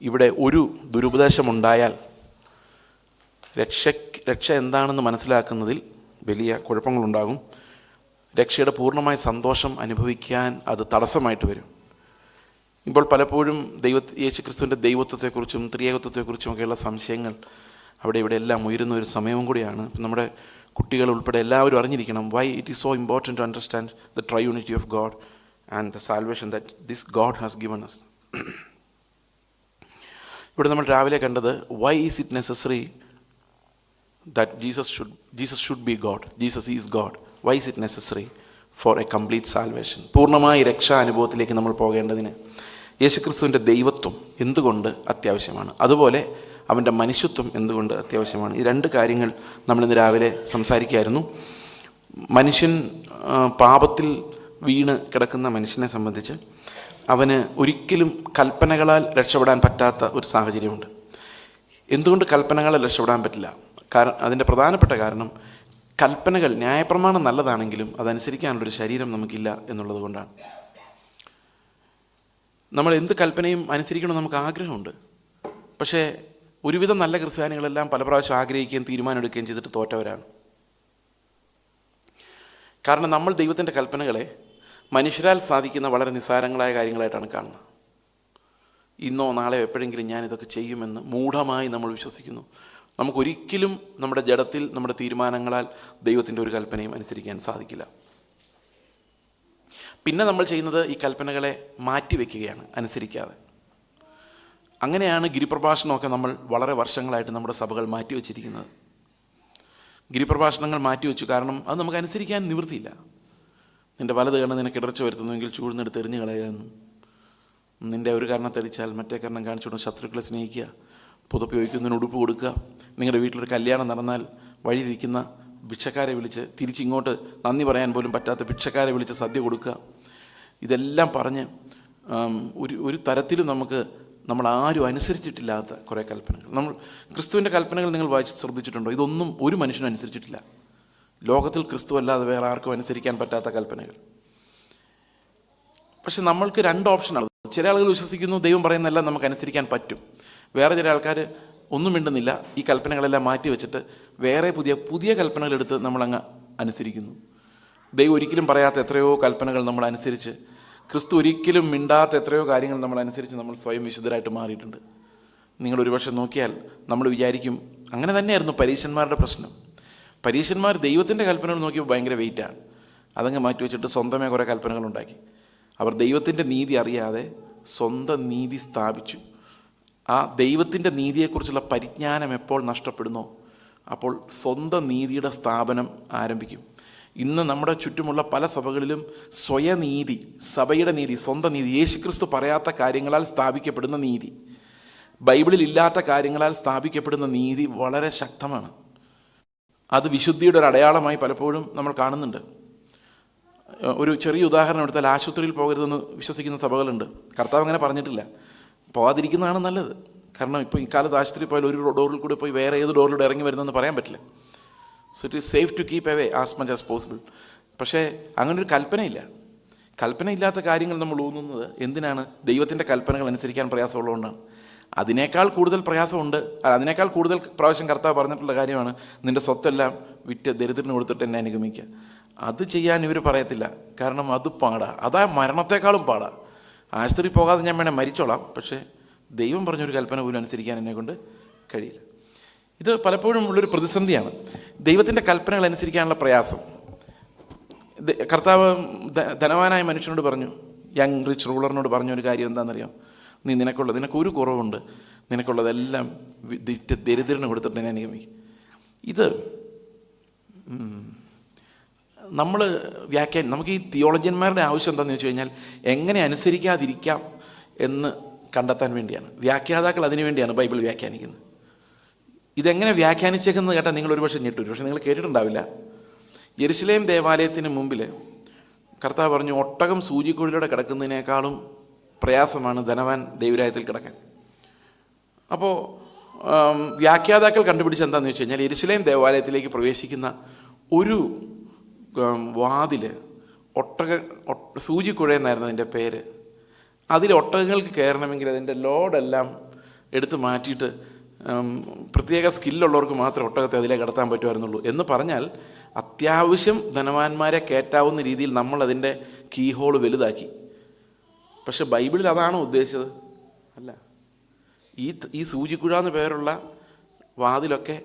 ഇവിടെ ഒരു ദുരുപദേശമുണ്ടായാൽ രക്ഷ എന്താണെന്ന് മനസ്സിലാക്കുന്നതിൽ വലിയ കുഴപ്പങ്ങളുണ്ടാകും. രക്ഷയുടെ പൂർണ്ണമായ സന്തോഷം അനുഭവിക്കാൻ അത് തടസ്സമായിട്ട് വരും. ഇപ്പോൾ പലപ്പോഴും യേശുക്രിസ്തുവിൻ്റെ ദൈവത്വത്തെക്കുറിച്ചും ത്രിയേകത്വത്തെക്കുറിച്ചും ഒക്കെയുള്ള സംശയങ്ങൾ അവിടെ ഇവിടെ എല്ലാം ഉയരുന്ന ഒരു സമയവും കൂടിയാണ്. നമ്മുടെ കുട്ടികൾ ഉൾപ്പെടെ എല്ലാവരും അറിഞ്ഞിരിക്കണം why it is so important to understand the triunity of God and the salvation that this God has given us. ഇവിടെ നമ്മൾ രാവിലെ കണ്ടത് why is it necessary that Jesus should be God. Jesus is God. Why is it necessary for a complete salvation? പൂർണ്ണമായ രക്ഷാനുഭവത്തിലേക്ക് നമ്മൾ പോകേണ്ടതിന് യേശുക്രിസ്തുവിൻ്റെ ദൈവത്വം എന്തുകൊണ്ട് അത്യാവശ്യമാണ്, അതുപോലെ അവൻ്റെ മനുഷ്യത്വം എന്തുകൊണ്ട് അത്യാവശ്യമാണ്. ഈ രണ്ട് കാര്യങ്ങൾ നമ്മളിന്ന് രാവിലെ സംസാരിക്കുകയായിരുന്നു. മനുഷ്യൻ പാപത്തിൽ വീണ് കിടക്കുന്ന മനുഷ്യനെ സംബന്ധിച്ച് അവന് ഒരിക്കലും കൽപ്പനകളാൽ രക്ഷപ്പെടാൻ പറ്റാത്ത ഒരു സാഹചര്യമുണ്ട്. എന്തുകൊണ്ട് കൽപ്പനകളാൽ രക്ഷപ്പെടാൻ പറ്റില്ല? അതിൻ്റെ പ്രധാനപ്പെട്ട കാരണം കൽപ്പനകൾ, ന്യായപ്രമാണം നല്ലതാണെങ്കിലും അതനുസരിക്കാനുള്ളൊരു ശരീരം നമുക്കില്ല എന്നുള്ളത് കൊണ്ടാണ്. നമ്മൾ എന്ത് കൽപ്പനയും അനുസരിക്കണം നമുക്ക് ആഗ്രഹമുണ്ട്. പക്ഷേ ഒരുവിധം നല്ല ക്രിസ്ത്യാനികളെല്ലാം പല പ്രാവശ്യം ആഗ്രഹിക്കുകയും തീരുമാനമെടുക്കുകയും ചെയ്തിട്ട് തോറ്റവരാണ്. കാരണം നമ്മൾ ദൈവത്തിൻ്റെ കൽപ്പനകളെ മനുഷ്യരാൽ സാധിക്കുന്ന വളരെ നിസ്സാരങ്ങളായ കാര്യങ്ങളായിട്ടാണ് കാണുന്നത്. ഇന്നോ നാളെയോ എപ്പോഴെങ്കിലും ഞാനിതൊക്കെ ചെയ്യുമെന്ന് മൂഢമായി നമ്മൾ വിശ്വസിക്കുന്നു. നമുക്കൊരിക്കലും നമ്മുടെ ജഡത്തിൽ നമ്മുടെ തീരുമാനങ്ങളാൽ ദൈവത്തിൻ്റെ ഒരു കൽപ്പനയും അനുസരിക്കാൻ സാധിക്കില്ല. പിന്നെ നമ്മൾ ചെയ്യുന്നത് ഈ കൽപ്പനകളെ മാറ്റിവെക്കുകയാണ്, അനുസരിക്കാതെ. അങ്ങനെയാണ് ഗിരിപ്രഭാഷണമൊക്കെ നമ്മൾ വളരെ വർഷങ്ങളായിട്ട് നമ്മുടെ സഭകൾ മാറ്റിവെച്ചിരിക്കുന്നത്. ഗിരിപ്രഭാഷണങ്ങൾ മാറ്റിവെച്ചു, കാരണം അത് നമുക്ക് അനുസരിക്കാൻ നിവൃത്തിയില്ല. നിൻ്റെ വലത് കണ്ണ് നിനക്ക് ഇടർച്ച വരുത്തുന്നുവെങ്കിൽ ചൂഴ്ന്നെടുത്ത് എറിഞ്ഞു കളയുന്നു. നിൻ്റെ ഒരു കാരണത്തടിച്ചാൽ മറ്റേ കാരണം കാണിച്ചുകൊണ്ട് ശത്രുക്കളെ സ്നേഹിക്കുക. പുതപ്പയോഗിക്കുന്നതിന് ഉടുപ്പ് കൊടുക്കുക. നിങ്ങളുടെ വീട്ടിലൊരു കല്യാണം നടന്നാൽ വഴിയിരിക്കുന്ന ഭിക്ഷക്കാരെ വിളിച്ച്, തിരിച്ചിങ്ങോട്ട് നന്ദി പറയാൻ പോലും പറ്റാത്ത ഭിക്ഷക്കാരെ വിളിച്ച് സദ്യ കൊടുക്കുക. ഇതെല്ലാം പറഞ്ഞ് ഒരു തരത്തിലും നമ്മൾ ആരും അനുസരിച്ചിട്ടില്ലാത്ത കുറേ കൽപ്പനകൾ. നമ്മൾ ക്രിസ്തുവിൻ്റെ കൽപ്പനകൾ നിങ്ങൾ വായിച്ച് ശ്രദ്ധിച്ചിട്ടുണ്ടോ? ഇതൊന്നും ഒരു മനുഷ്യനും അനുസരിച്ചിട്ടില്ല. ലോകത്തിൽ ക്രിസ്തു അല്ലാതെ വേറെ ആർക്കും അനുസരിക്കാൻ പറ്റാത്ത കൽപ്പനകൾ. പക്ഷെ നമ്മൾക്ക് രണ്ട് ഓപ്ഷനാണ്. ചില ആളുകൾ വിശ്വസിക്കുന്നു ദൈവം പറയുന്നതെല്ലാം നമുക്ക് അനുസരിക്കാൻ പറ്റും. വേറെ ചില ആൾക്കാർ ഒന്നും മിണ്ടുന്നില്ല, ഈ കൽപ്പനകളെല്ലാം മാറ്റി വെച്ചിട്ട് വേറെ പുതിയ കൽപ്പനകളെടുത്ത് നമ്മളങ്ങ് അനുസരിക്കുന്നു. ദൈവം ഒരിക്കലും പറയാത്ത എത്രയോ കൽപ്പനകൾ നമ്മൾ അനുസരിച്ച്, ക്രിസ്തു ഒരിക്കലും മിണ്ടാത്ത എത്രയോ കാര്യങ്ങൾ നമ്മൾ അനുസരിച്ച് നമ്മൾ സ്വയം വിശുദ്ധരായിട്ട് മാറിയിട്ടുണ്ട്. നിങ്ങൾ ഒരുപക്ഷെ നോക്കിയാൽ നമ്മൾ വിചാരിക്കും അങ്ങനെ തന്നെയായിരുന്നു പരീശന്മാരുടെ പ്രശ്നം. പരീശന്മാർ ദൈവത്തിൻ്റെ കൽപ്പനകൾ നോക്കിയപ്പോൾ ഭയങ്കര വെയിറ്റാണ്. അതങ്ങ് മാറ്റി വെച്ചിട്ട് സ്വന്തമേ കുറേ കൽപ്പനകളുണ്ടാക്കി. അവർ ദൈവത്തിൻ്റെ നീതി അറിയാതെ സ്വന്തം നീതി സ്ഥാപിച്ചു. ആ ദൈവത്തിൻ്റെ നീതിയെക്കുറിച്ചുള്ള പരിജ്ഞാനം എപ്പോൾ നഷ്ടപ്പെടുന്നോ അപ്പോൾ സ്വന്തം നീതിയുടെ സ്ഥാപനം ആരംഭിക്കും. ഇന്ന് നമ്മുടെ ചുറ്റുമുള്ള പല സഭകളിലും സ്വയനീതി, സഭയുടെ നീതി, സ്വന്തം നീതി, യേശുക്രിസ്തു പറയാത്ത കാര്യങ്ങളാൽ സ്ഥാപിക്കപ്പെടുന്ന നീതി, ബൈബിളിൽ ഇല്ലാത്ത കാര്യങ്ങളാൽ സ്ഥാപിക്കപ്പെടുന്ന നീതി വളരെ ശക്തമാണ്. അത് വിശുദ്ധിയുടെ ഒരു അടയാളമായി പലപ്പോഴും നമ്മൾ കാണുന്നുണ്ട്. ഒരു ചെറിയ ഉദാഹരണം എടുത്താൽ, ആശുപത്രിയിൽ പോകരുതെന്ന് വിശ്വസിക്കുന്ന സഭകളുണ്ട്. കർത്താവ് അങ്ങനെ പറഞ്ഞിട്ടില്ല. പോകാതിരിക്കുന്നതാണ് നല്ലത്. കാരണം ഇപ്പോൾ ഈ കാലത്ത് ആശുപത്രി പോയാൽ ഒരു ഡോറിൽ കൂടെ പോയി വേറെ ഏത് ഡോറിലൂടെ ഇറങ്ങി വരുന്നതെന്ന് പറയാൻ പറ്റില്ല. So it is safe to keep away as much as possible. പക്ഷേ അങ്ങനൊരു കൽപ്പനയില്ല. കൽപ്പനയില്ലാത്ത കാര്യങ്ങൾ നമ്മൾ ഊന്നുന്നത് എന്തിനാണ്? ദൈവത്തിൻ്റെ കൽപ്പനകൾ അനുസരിക്കാൻ പ്രയാസമുള്ളതുകൊണ്ടാണ്. അതിനേക്കാൾ കൂടുതൽ പ്രയാസമുണ്ട്. അതിനേക്കാൾ കൂടുതൽ പ്രാവശ്യം കർത്താവ് പറഞ്ഞിട്ടുള്ള കാര്യമാണ് നിൻ്റെ സ്വത്തെല്ലാം വിറ്റ് ദരിദ്രന് കൊടുത്തിട്ട് എന്നെ അനുഗമിക്കുക. അത് ചെയ്യാൻ ഇവർ പറയത്തില്ല. കാരണം അത് പാടാ, അതാ മരണത്തെക്കാളും പാടാ. ആശുപത്രി പോകാതെ ഞാൻ വേണേൽ മരിച്ചോളാം, പക്ഷേ ദൈവം പറഞ്ഞൊരു കൽപ്പന പോലും അനുസരിക്കാൻ എന്നെക്കൊണ്ട് കഴിയില്ല. ഇത് പലപ്പോഴും ഉള്ളൊരു പ്രതിസന്ധിയാണ്, ദൈവത്തിൻ്റെ കൽപ്പനകൾ അനുസരിക്കാനുള്ള പ്രയാസം. കർത്താവ് ധനവാനായ മനുഷ്യനോട് പറഞ്ഞു, യങ് റിച്ച് റൂളറിനോട് പറഞ്ഞൊരു കാര്യം എന്താണെന്നറിയാം? നിനക്കൊരു കുറവുണ്ട്, നിനക്കുള്ളതെല്ലാം ദരിദ്രന് കൊടുത്തിട്ട് എന്നെ അനുഗമിക്കും. ഇത് നമുക്ക് ഈ തിയോളജിയന്മാരുടെ ആവശ്യം എന്താണെന്ന് വെച്ച് കഴിഞ്ഞാൽ എങ്ങനെ അനുസരിക്കാതിരിക്കാം എന്ന് കണ്ടെത്താൻ വേണ്ടിയാണ്. വ്യാഖ്യാതാക്കൾ അതിനു വേണ്ടിയാണ് ബൈബിൾ വ്യാഖ്യാനിക്കുന്നത്. ഇതെങ്ങനെ വ്യാഖ്യാനിച്ചേക്കുന്നത് കേട്ടാൽ നിങ്ങൾ ഒരുപക്ഷെ ഞെട്ടു. പക്ഷെ നിങ്ങൾ കേട്ടിട്ടുണ്ടാവില്ല. യെരുശലേം ദേവാലയത്തിന് മുമ്പിൽ കർത്താവ് പറഞ്ഞു, ഒട്ടകം സൂചിക്കുഴലിലൂടെ കിടക്കുന്നതിനേക്കാളും പ്രയാസമാണ് ധനവാൻ ദൈവരാജ്യത്തിൽ കിടക്കാൻ. അപ്പോൾ വ്യാഖ്യാതാക്കൾ കണ്ടുപിടിച്ച എന്താണെന്ന് വെച്ച് കഴിഞ്ഞാൽ, യെരുശലേം ദേവാലയത്തിലേക്ക് പ്രവേശിക്കുന്ന ഒരു വാതിൽ സൂചിക്കുഴ എന്നായിരുന്നു അതിൻ്റെ പേര്. അതിൽ ഒട്ടകങ്ങൾക്ക് കയറണമെങ്കിൽ അതിൻ്റെ ലോഡെല്ലാം എടുത്ത് മാറ്റിയിട്ട് പ്രത്യേക സ്കില്ലുള്ളവർക്ക് മാത്രമേ ഒട്ടകത്തെ അതിലേക്ക് കടത്താൻ പറ്റുമായിരുന്നുള്ളൂ എന്ന് പറഞ്ഞാൽ അത്യാവശ്യം ധനവാന്മാരെ കയറ്റാവുന്ന രീതിയിൽ നമ്മളതിൻ്റെ കീ ഹോൾ വലുതാക്കി. പക്ഷെ ബൈബിളിൽ അതാണോ ഉദ്ദേശിച്ചത്? അല്ല. ഈ സൂചിക്കുഴ എന്ന് പേരുള്ള വാതിലൊക്കെ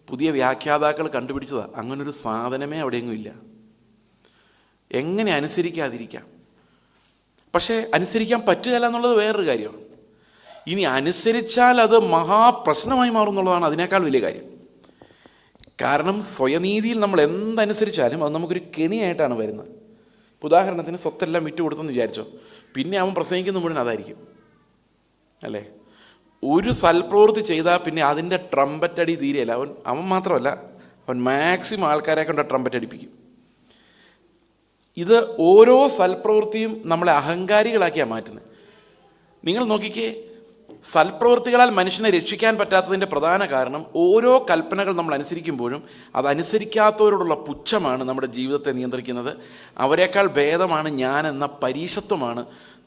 പുതിയ വ്യാഖ്യാതാക്കൾ കണ്ടുപിടിച്ചതാണ്. അങ്ങനൊരു സാധനമേ അവിടെയെങ്ങും ഇല്ല. എങ്ങനെ അനുസരിക്കാതിരിക്കാം? പക്ഷേ അനുസരിക്കാൻ പറ്റുകയില്ല എന്നുള്ളത് വേറൊരു കാര്യമാണ്. ഇനി അനുസരിച്ചാൽ അത് മഹാപ്രശ്നമായി മാറും എന്നുള്ളതാണ് അതിനേക്കാൾ വലിയ കാര്യം. കാരണം സ്വയനീതിയിൽ നമ്മൾ എന്തനുസരിച്ചാലും അത് നമുക്കൊരു കെണിയായിട്ടാണ് വരുന്നത്. ഉദാഹരണത്തിന് സ്വത്തെല്ലാം വിട്ടുകൊടുത്തെന്ന് വിചാരിച്ചോ, പിന്നെ അവൻ പ്രസംഗിക്കുന്ന മുഴുവൻ അതായിരിക്കും, അല്ലേ? ഒരു സൽപ്രവൃത്തി ചെയ്താൽ പിന്നെ അതിൻ്റെ ട്രംപറ്റടി തീരെയല്ല. അവൻ മാത്രമല്ല, അവൻ മാക്സിമം ആൾക്കാരെ കൊണ്ട് ട്രംപറ്റ് അടിപ്പിക്കും. ഇത് ഓരോ സൽപ്രവൃത്തിയും നമ്മളെ അഹങ്കാരികളാക്കിയാണ് മാറ്റുന്നത്. നിങ്ങൾ നോക്കിക്കേ, സൽപ്രവൃത്തികളാൽ മനുഷ്യനെ രക്ഷിക്കാൻ പറ്റാത്തതിൻ്റെ പ്രധാന കാരണം ഓരോ കൽപ്പനകൾ നമ്മൾ അനുസരിക്കുമ്പോഴും അതനുസരിക്കാത്തവരോടുള്ള പുച്ഛമാണ് നമ്മുടെ ജീവിതത്തെ നിയന്ത്രിക്കുന്നത്. അവരെക്കാൾ ഭേദമാണ് ഞാൻ എന്ന പരീശത്വമാണ്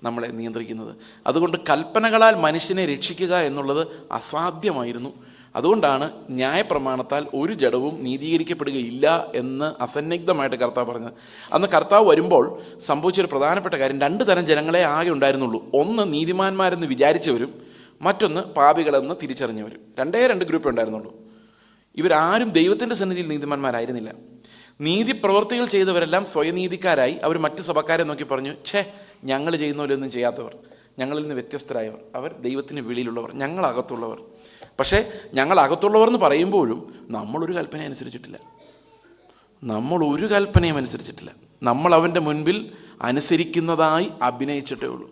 നമ്മളെ നിയന്ത്രിക്കുന്നത്. അതുകൊണ്ട് കൽപ്പനകളാൽ മനുഷ്യനെ രക്ഷിക്കുക എന്നുള്ളത് അസാധ്യമായിരുന്നു. അതുകൊണ്ടാണ് ന്യായപ്രമാണത്താൽ ഒരു ജഡവും നീതീകരിക്കപ്പെടുകയില്ല എന്ന് അസന്നിഗ്ധമായിട്ട് കർത്താവ് പറഞ്ഞത്. അന്ന് കർത്താവ് വരുമ്പോൾ സംഭവിച്ചൊരു പ്രധാനപ്പെട്ട കാര്യം, 2 തരം ജനങ്ങളെ ആകെ ഉണ്ടായിരുന്നുള്ളൂ. ഒന്ന് നീതിമാന്മാരെന്ന് വിചാരിച്ചവരും, മറ്റൊന്ന് പാപികളെന്ന് തിരിച്ചറിഞ്ഞവരും. 2 ഗ്രൂപ്പേ ഉണ്ടായിരുന്നുള്ളൂ. ഇവരാരും ദൈവത്തിൻ്റെ സന്നിധിയിൽ നീതിമാന്മാരായിരുന്നില്ല. നീതി പ്രവൃത്തികൾ ചെയ്തവരെല്ലാം സ്വയനീതിക്കാരായി അവർ മറ്റു സഭക്കാരെ നോക്കി പറഞ്ഞു, ഞങ്ങൾ ചെയ്യുന്ന പോലെ ഒന്നും ചെയ്യാത്തവർ, ഞങ്ങളിൽ നിന്ന് വ്യത്യസ്തരായവർ, അവർ ദൈവത്തിന് വെളിയിലുള്ളവർ, ഞങ്ങളകത്തുള്ളവർ. പക്ഷേ ഞങ്ങളകത്തുള്ളവർ എന്ന് പറയുമ്പോഴും നമ്മളൊരു കൽപ്പന അനുസരിച്ചിട്ടില്ല. നമ്മൾ അവൻ്റെ മുൻപിൽ അനുസരിക്കുന്നതായി അഭിനയിച്ചിട്ടേ ഉള്ളൂ.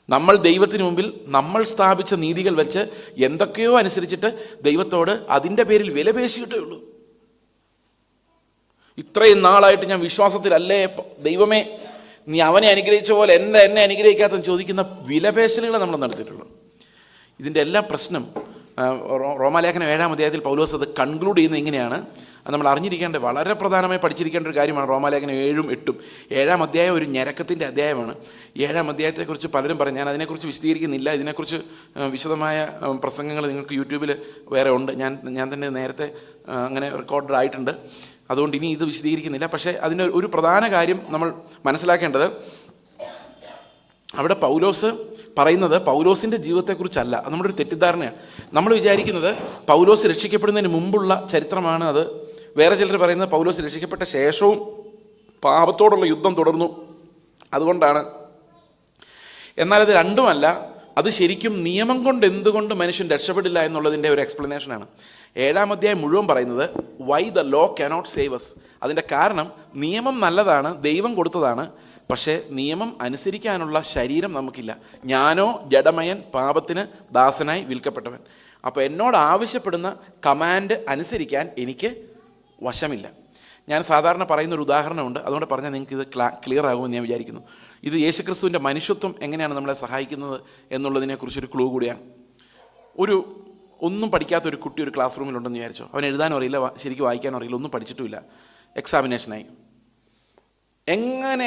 നമ്മൾ ദൈവത്തിന് മുമ്പിൽ നമ്മൾ സ്ഥാപിച്ച നീതികൾ വെച്ച് എന്തൊക്കെയോ അനുസരിച്ചിട്ട് ദൈവത്തോട് അതിൻ്റെ പേരിൽ വിലപേശിയിട്ടേ ഉള്ളൂ. ഇത്രയും നാളായിട്ട് ഞാൻ വിശ്വാസത്തിലല്ലേ ദൈവമേ, നീ അവനെ അനുഗ്രഹിച്ച പോലെ എന്നെ അനുഗ്രഹിക്കാത്തെന്ന് ചോദിക്കുന്ന വിലപേശലുകളെ നമ്മൾ നടത്തിയിട്ടുള്ളൂ. ഇതിൻ്റെ എല്ലാ പ്രശ്നം റോമാലേഖനം 7-ാം അധ്യായത്തിൽ പൗലോസ് അത് കൺക്ലൂഡ് ചെയ്യുന്നത് ഇങ്ങനെയാണ്. അത് നമ്മൾ അറിഞ്ഞിരിക്കേണ്ട, വളരെ പ്രധാനമായി പഠിച്ചിരിക്കേണ്ട ഒരു കാര്യമാണ്. റോമാലേഖനം 7-ഉം 8-ഉം. 7-ാം അധ്യായം ഒരു ഞരക്കത്തിൻ്റെ അധ്യായമാണ്. 7-ാം അധ്യായത്തെക്കുറിച്ച് പലരും പറഞ്ഞു. ഞാൻ അതിനെക്കുറിച്ച് വിശദീകരിക്കുന്നില്ല. ഇതിനെക്കുറിച്ച് വിശദമായ പ്രസംഗങ്ങൾ നിങ്ങൾക്ക് യൂട്യൂബിൽ വേറെ ഉണ്ട്. ഞാൻ തന്നെ നേരത്തെ അങ്ങനെ റെക്കോർഡ് ആയിട്ടുണ്ട്. അതുകൊണ്ട് ഇനി ഇത് വിശദീകരിക്കുന്നില്ല. പക്ഷേ അതിൻ്റെ ഒരു പ്രധാന കാര്യം നമ്മൾ മനസ്സിലാക്കേണ്ടത്, അവിടെ പൗലോസ് പറയുന്നത് പൗലോസിൻ്റെ ജീവിതത്തെക്കുറിച്ചല്ല. അത് നമ്മുടെ ഒരു തെറ്റിദ്ധാരണയാണ്. നമ്മൾ വിചാരിക്കുന്നത് പൗലോസ് രക്ഷിക്കപ്പെടുന്നതിന് മുമ്പുള്ള ചരിത്രമാണ് അത്. വേറെ ചിലർ പറയുന്നത് പൗലോസ് രക്ഷിക്കപ്പെട്ട ശേഷവും പാപത്തോടുള്ള യുദ്ധം തുടർന്നു, അതുകൊണ്ടാണ്. എന്നാൽ അത് രണ്ടുമല്ല. അത് ശരിക്കും നിയമം കൊണ്ട് എന്തുകൊണ്ട് മനുഷ്യൻ രക്ഷപ്പെടില്ല എന്നുള്ളതിൻ്റെ ഒരു എക്സ്പ്ലനേഷനാണ്. 7-ാം അധ്യായം മുഴുവൻ പറയുന്നത് why the law cannot save us. അതിൻ്റെ കാരണം, നിയമം നല്ലതാണ്, ദൈവം കൊടുത്തതാണ്, പക്ഷേ നിയമം അനുസരിക്കാനുള്ള ശരീരം നമുക്കില്ല. ഞാനോ ജഡമയൻ, പാപത്തിന് ദാസനായി വിൽക്കപ്പെട്ടവൻ. അപ്പോൾ എന്നോട് ആവശ്യപ്പെടുന്ന കമാൻഡ് അനുസരിക്കാൻ എനിക്ക് വശമില്ല. ഞാൻ സാധാരണ പറയുന്നൊരു ഉദാഹരണമുണ്ട്, അതുകൊണ്ട് പറഞ്ഞാൽ നിങ്ങൾക്ക് ഇത് ക്ലിയർ ആകുമെന്ന് ഞാൻ വിചാരിക്കുന്നു. ഇത് യേശുക്രിസ്തുവിൻ്റെ മനുഷ്യത്വം എങ്ങനെയാണ് നമ്മളെ സഹായിക്കുന്നത് എന്നുള്ളതിനെക്കുറിച്ചൊരു ക്ലൂ കൂടിയാണ്. ഒന്നും പഠിക്കാത്തൊരു കുട്ടി ഒരു ക്ലാസ് റൂമിലുണ്ടെന്ന് വിചാരിച്ചോ. അവൻ എഴുതാനും അറിയില്ല, ശരിക്കും വായിക്കാനും അറിയില്ല, ഒന്നും പഠിച്ചിട്ടുമില്ല. എക്സാമിനേഷനായി. എങ്ങനെ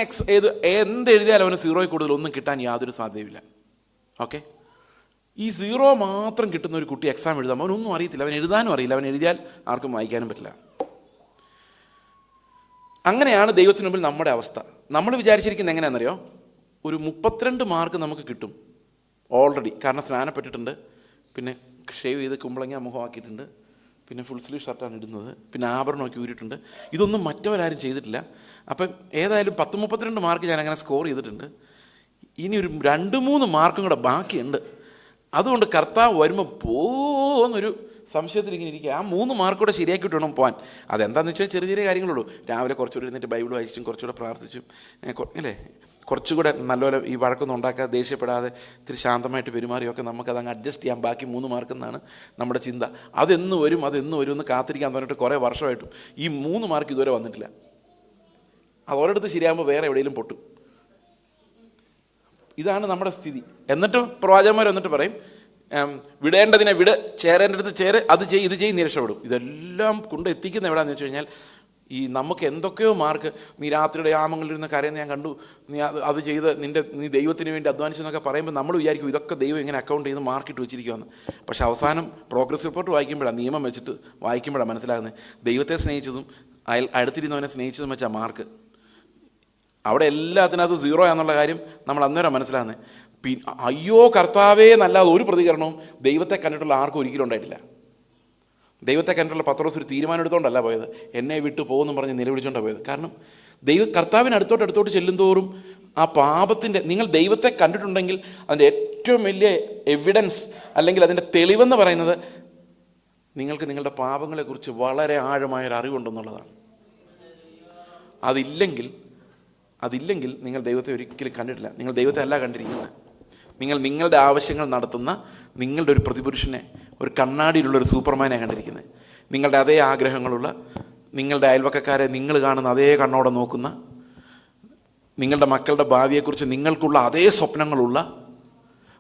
എന്തെഴുതിയാലും അവന് 0 കൂടുതൽ ഒന്നും കിട്ടാൻ യാതൊരു സാധ്യതയില്ല. ഓക്കെ, ഈ 0 മാത്രം കിട്ടുന്ന ഒരു കുട്ടി എക്സാം എഴുതാം. അവനൊന്നും അറിയത്തില്ല, അവൻ എഴുതാനും അറിയില്ല, അവൻ എഴുതിയാൽ ആർക്കും വായിക്കാനും പറ്റില്ല. അങ്ങനെയാണ് ദൈവത്തിന് മുമ്പിൽ നമ്മുടെ അവസ്ഥ. നമ്മൾ വിചാരിച്ചിരിക്കുന്നത് എങ്ങനെയാണെന്നറിയോ? ഒരു 32 മാർക്ക് നമുക്ക് കിട്ടും ഓൾറെഡി. കാരണം സ്നാനപ്പെട്ടിട്ടുണ്ട്, പിന്നെ ഷേവ് ചെയ്ത് കുമ്പളങ്ങ മുഖമാക്കിയിട്ടുണ്ട്, പിന്നെ ഫുൾ സ്ലീവ് ഷർട്ടാണ് ഇടുന്നത്, പിന്നെ ആഭരണമൊക്കെ ഊരിയിട്ടുണ്ട്. ഇതൊന്നും മറ്റവരാരും ചെയ്തിട്ടില്ല. അപ്പം ഏതായാലും 32 മാർക്ക് ഞാൻ അങ്ങനെ സ്കോർ ചെയ്തിട്ടുണ്ട്. ഇനി ഒരു 2-3 മാർക്കും കൂടെ ബാക്കിയുണ്ട്. അതുകൊണ്ട് കർത്താവ് വരുമ്പോൾ പോകുന്നൊരു സംശയത്തിൽ ഇങ്ങനെ ഇരിക്കുക. ആ 3 മാർക്ക് കൂടെ ശരിയാക്കിയിട്ട് വേണം പോകാൻ. അതെന്താണെന്ന് വെച്ചാൽ ചെറിയ ചെറിയ കാര്യങ്ങളുള്ളൂ. രാവിലെ കുറച്ചുകൂടെ ഇരുന്നിട്ട് ബൈബിൾ വായിച്ചും കുറച്ചുകൂടെ പ്രാർത്ഥിച്ചും, അല്ലേ, കുറച്ചുകൂടെ നല്ലപോലെ ഈ വഴക്കൊന്നും ഉണ്ടാക്കാതെ ദേഷ്യപ്പെടാതെ ഇത്തിരി ശാന്തമായിട്ട് പെരുമാറിയൊക്കെ നമുക്കതങ്ങ് അഡ്ജസ്റ്റ് ചെയ്യാം. ബാക്കി 3 മാർക്കെന്നാണ് നമ്മുടെ ചിന്ത. അതെന്ന് വരും എന്ന് കാത്തിരിക്കാൻ പറഞ്ഞിട്ട് കുറേ വർഷമായിട്ടും ഈ 3 മാർക്ക് ഇതുവരെ വന്നിട്ടില്ല. അത് ഒരിടത്ത് ശരിയാകുമ്പോൾ വേറെ എവിടെയെങ്കിലും പൊട്ടും. ഇതാണ് നമ്മുടെ സ്ഥിതി. എന്നിട്ട് പ്രവാചകന്മാർ വന്നിട്ട് പറയും, വിടേണ്ടതിനെ വിട്, ചേരേണ്ടടുത്ത് ചേര്, അത് ചെയ്യ്, ഇത് ചെയ്യ്, നീ രക്ഷപ്പെടും. ഇതെല്ലാം കൊണ്ട് എത്തിക്കുന്ന എവിടെയാണെന്ന് വെച്ച് കഴിഞ്ഞാൽ ഈ നമുക്ക് എന്തൊക്കെയോ മാർക്ക്, നീ രാത്രിയുടെ യാമങ്ങളിലിരുന്ന് കരയുന്ന ഞാൻ കണ്ടു, നീ അത് ചെയ്ത് നീ ദൈവത്തിന് വേണ്ടി അധ്വാനിച്ചെന്നൊക്കെ പറയുമ്പോൾ നമ്മൾ വിചാരിക്കും ഇതൊക്കെ ദൈവം ഇങ്ങനെ അക്കൗണ്ട് ചെയ്ത് മാർക്കിട്ട് വെച്ചിരിക്കുമെന്ന്. പക്ഷെ അവസാനം പ്രോഗ്രസ് റിപ്പോർട്ട് വായിക്കുമ്പോഴാണ്, നിയമം വെച്ചിട്ട് വായിക്കുമ്പോഴാണ് മനസ്സിലാകുന്നത് ദൈവത്തെ സ്നേഹിച്ചതും അടുത്തിരുന്നവനെ സ്നേഹിച്ചതും വെച്ചാൽ മാർക്ക്. അവിടെ എല്ലാത്തിനകത്ത് 0 ആണെന്നുള്ള കാര്യം നമ്മൾ അന്നേരം മനസ്സിലാകുന്നത്. അയ്യോ കർത്താവേ എന്നല്ലാതെ ഒരു പ്രതികരണവും ദൈവത്തെ കണ്ടിട്ടുള്ള ആർക്കും ഒരിക്കലും ഉണ്ടായിട്ടില്ല. ദൈവത്തെ കണ്ടിട്ടുള്ള പത്രോസ് ഒരു തീരുമാനം എടുത്തുകൊണ്ടല്ല പോയത്, എന്നെ വിട്ടു പോകുമെന്ന് പറഞ്ഞ് നിലവിളിച്ചുകൊണ്ടാണ് പോയത്. കാരണം കർത്താവിന് അടുത്തോട്ട് ചെല്ലുന്തോറും ആ പാപത്തിൻ്റെ, നിങ്ങൾ ദൈവത്തെ കണ്ടിട്ടുണ്ടെങ്കിൽ അതിൻ്റെ ഏറ്റവും വലിയ എവിഡൻസ് അല്ലെങ്കിൽ അതിൻ്റെ തെളിവെന്ന് പറയുന്നത് നിങ്ങൾക്ക് നിങ്ങളുടെ പാപങ്ങളെക്കുറിച്ച് വളരെ ആഴമായൊരു അറിവുണ്ടെന്നുള്ളതാണ്. അതില്ലെങ്കിൽ നിങ്ങൾ ദൈവത്തെ ഒരിക്കലും കണ്ടിട്ടില്ല. നിങ്ങൾ ദൈവത്തെ അല്ല കണ്ടിരിക്കുന്നത്. നിങ്ങൾ നിങ്ങളുടെ ആവശ്യങ്ങൾ നടത്തുന്ന നിങ്ങളുടെ ഒരു പ്രതിപുരുഷനെ, ഒരു കണ്ണാടിയിലുള്ളൊരു സൂപ്പർമാനെ കണ്ടിരിക്കുന്നത്. നിങ്ങളുടെ അതേ ആഗ്രഹങ്ങളുള്ള, നിങ്ങളുടെ അയൽവക്കക്കാരെ നിങ്ങൾ കാണുന്ന അതേ കണ്ണോടെ നോക്കുന്ന, നിങ്ങളുടെ മക്കളുടെ ഭാവിയെക്കുറിച്ച് നിങ്ങൾക്കുള്ള അതേ സ്വപ്നങ്ങളുള്ള,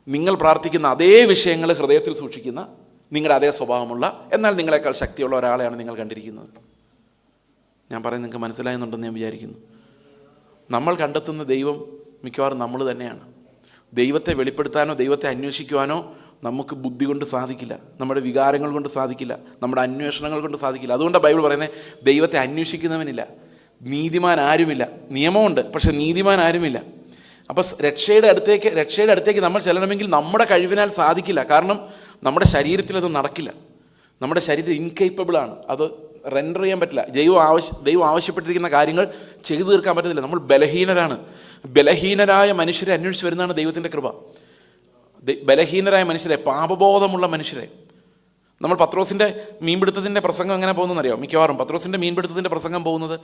നിങ്ങൾ പ്രാർത്ഥിക്കുന്ന അതേ വിഷയങ്ങൾ ഹൃദയത്തിൽ സൂക്ഷിക്കുന്ന, നിങ്ങളുടെ അതേ സ്വഭാവമുള്ള, എന്നാൽ നിങ്ങളെക്കാൾ ശക്തിയുള്ള ഒരാളെയാണ് നിങ്ങൾ കണ്ടിരിക്കുന്നത്. ഞാൻ പറയുന്നത് നിങ്ങൾക്ക് മനസ്സിലായെന്നുണ്ടെന്ന് ഞാൻ വിചാരിക്കുന്നു. നമ്മൾ കണ്ടെത്തുന്ന ദൈവം മിക്കവാറും നമ്മൾ തന്നെയാണ്. ദൈവത്തെ വെളിപ്പെടുത്താനോ ദൈവത്തെ അന്വേഷിക്കുവാനോ നമുക്ക് ബുദ്ധി കൊണ്ട് സാധിക്കില്ല, നമ്മുടെ വികാരങ്ങൾ കൊണ്ട് സാധിക്കില്ല, നമ്മുടെ അന്വേഷണങ്ങൾ കൊണ്ട് സാധിക്കില്ല. അതുകൊണ്ടാണ് ബൈബിൾ പറയുന്നത് ദൈവത്തെ അന്വേഷിക്കുന്നവനില്ല, നീതിമാൻ ആരുമില്ല. നിയമമുണ്ട്, പക്ഷെ നീതിമാൻ ആരുമില്ല. അപ്പോൾ രക്ഷയുടെ അടുത്തേക്ക് നമ്മൾ ചെല്ലണമെങ്കിൽ നമ്മുടെ കഴിവിനാൽ സാധിക്കില്ല. കാരണം നമ്മുടെ ശരീരത്തിൽ അത് നടക്കില്ല. നമ്മുടെ ശരീരം ഇൻകേപ്പബിളാണ്, അത് റെൻഡർ ചെയ്യാൻ പറ്റില്ല. ദൈവം ആവശ്യപ്പെട്ടിരിക്കുന്ന കാര്യങ്ങൾ ചെയ്തു തീർക്കാൻ പറ്റത്തില്ല. നമ്മൾ ബലഹീനരാണ്. ബലഹീനരായ മനുഷ്യരെ അന്വേഷിച്ച് വരുന്നതാണ് ദൈവത്തിൻ്റെ കൃപ. ബലഹീനരായ മനുഷ്യരെ, പാപബോധമുള്ള മനുഷ്യരെ. നമ്മൾ പത്രോസിൻ്റെ മീൻപിടുത്തത്തിൻ്റെ പ്രസംഗം എങ്ങനെ പോകുന്നതെന്നറിയാം. മിക്കവാറും പത്രോസിൻ്റെ മീൻപിടുത്തത്തിൻ്റെ പ്രസംഗം പോകുന്നത്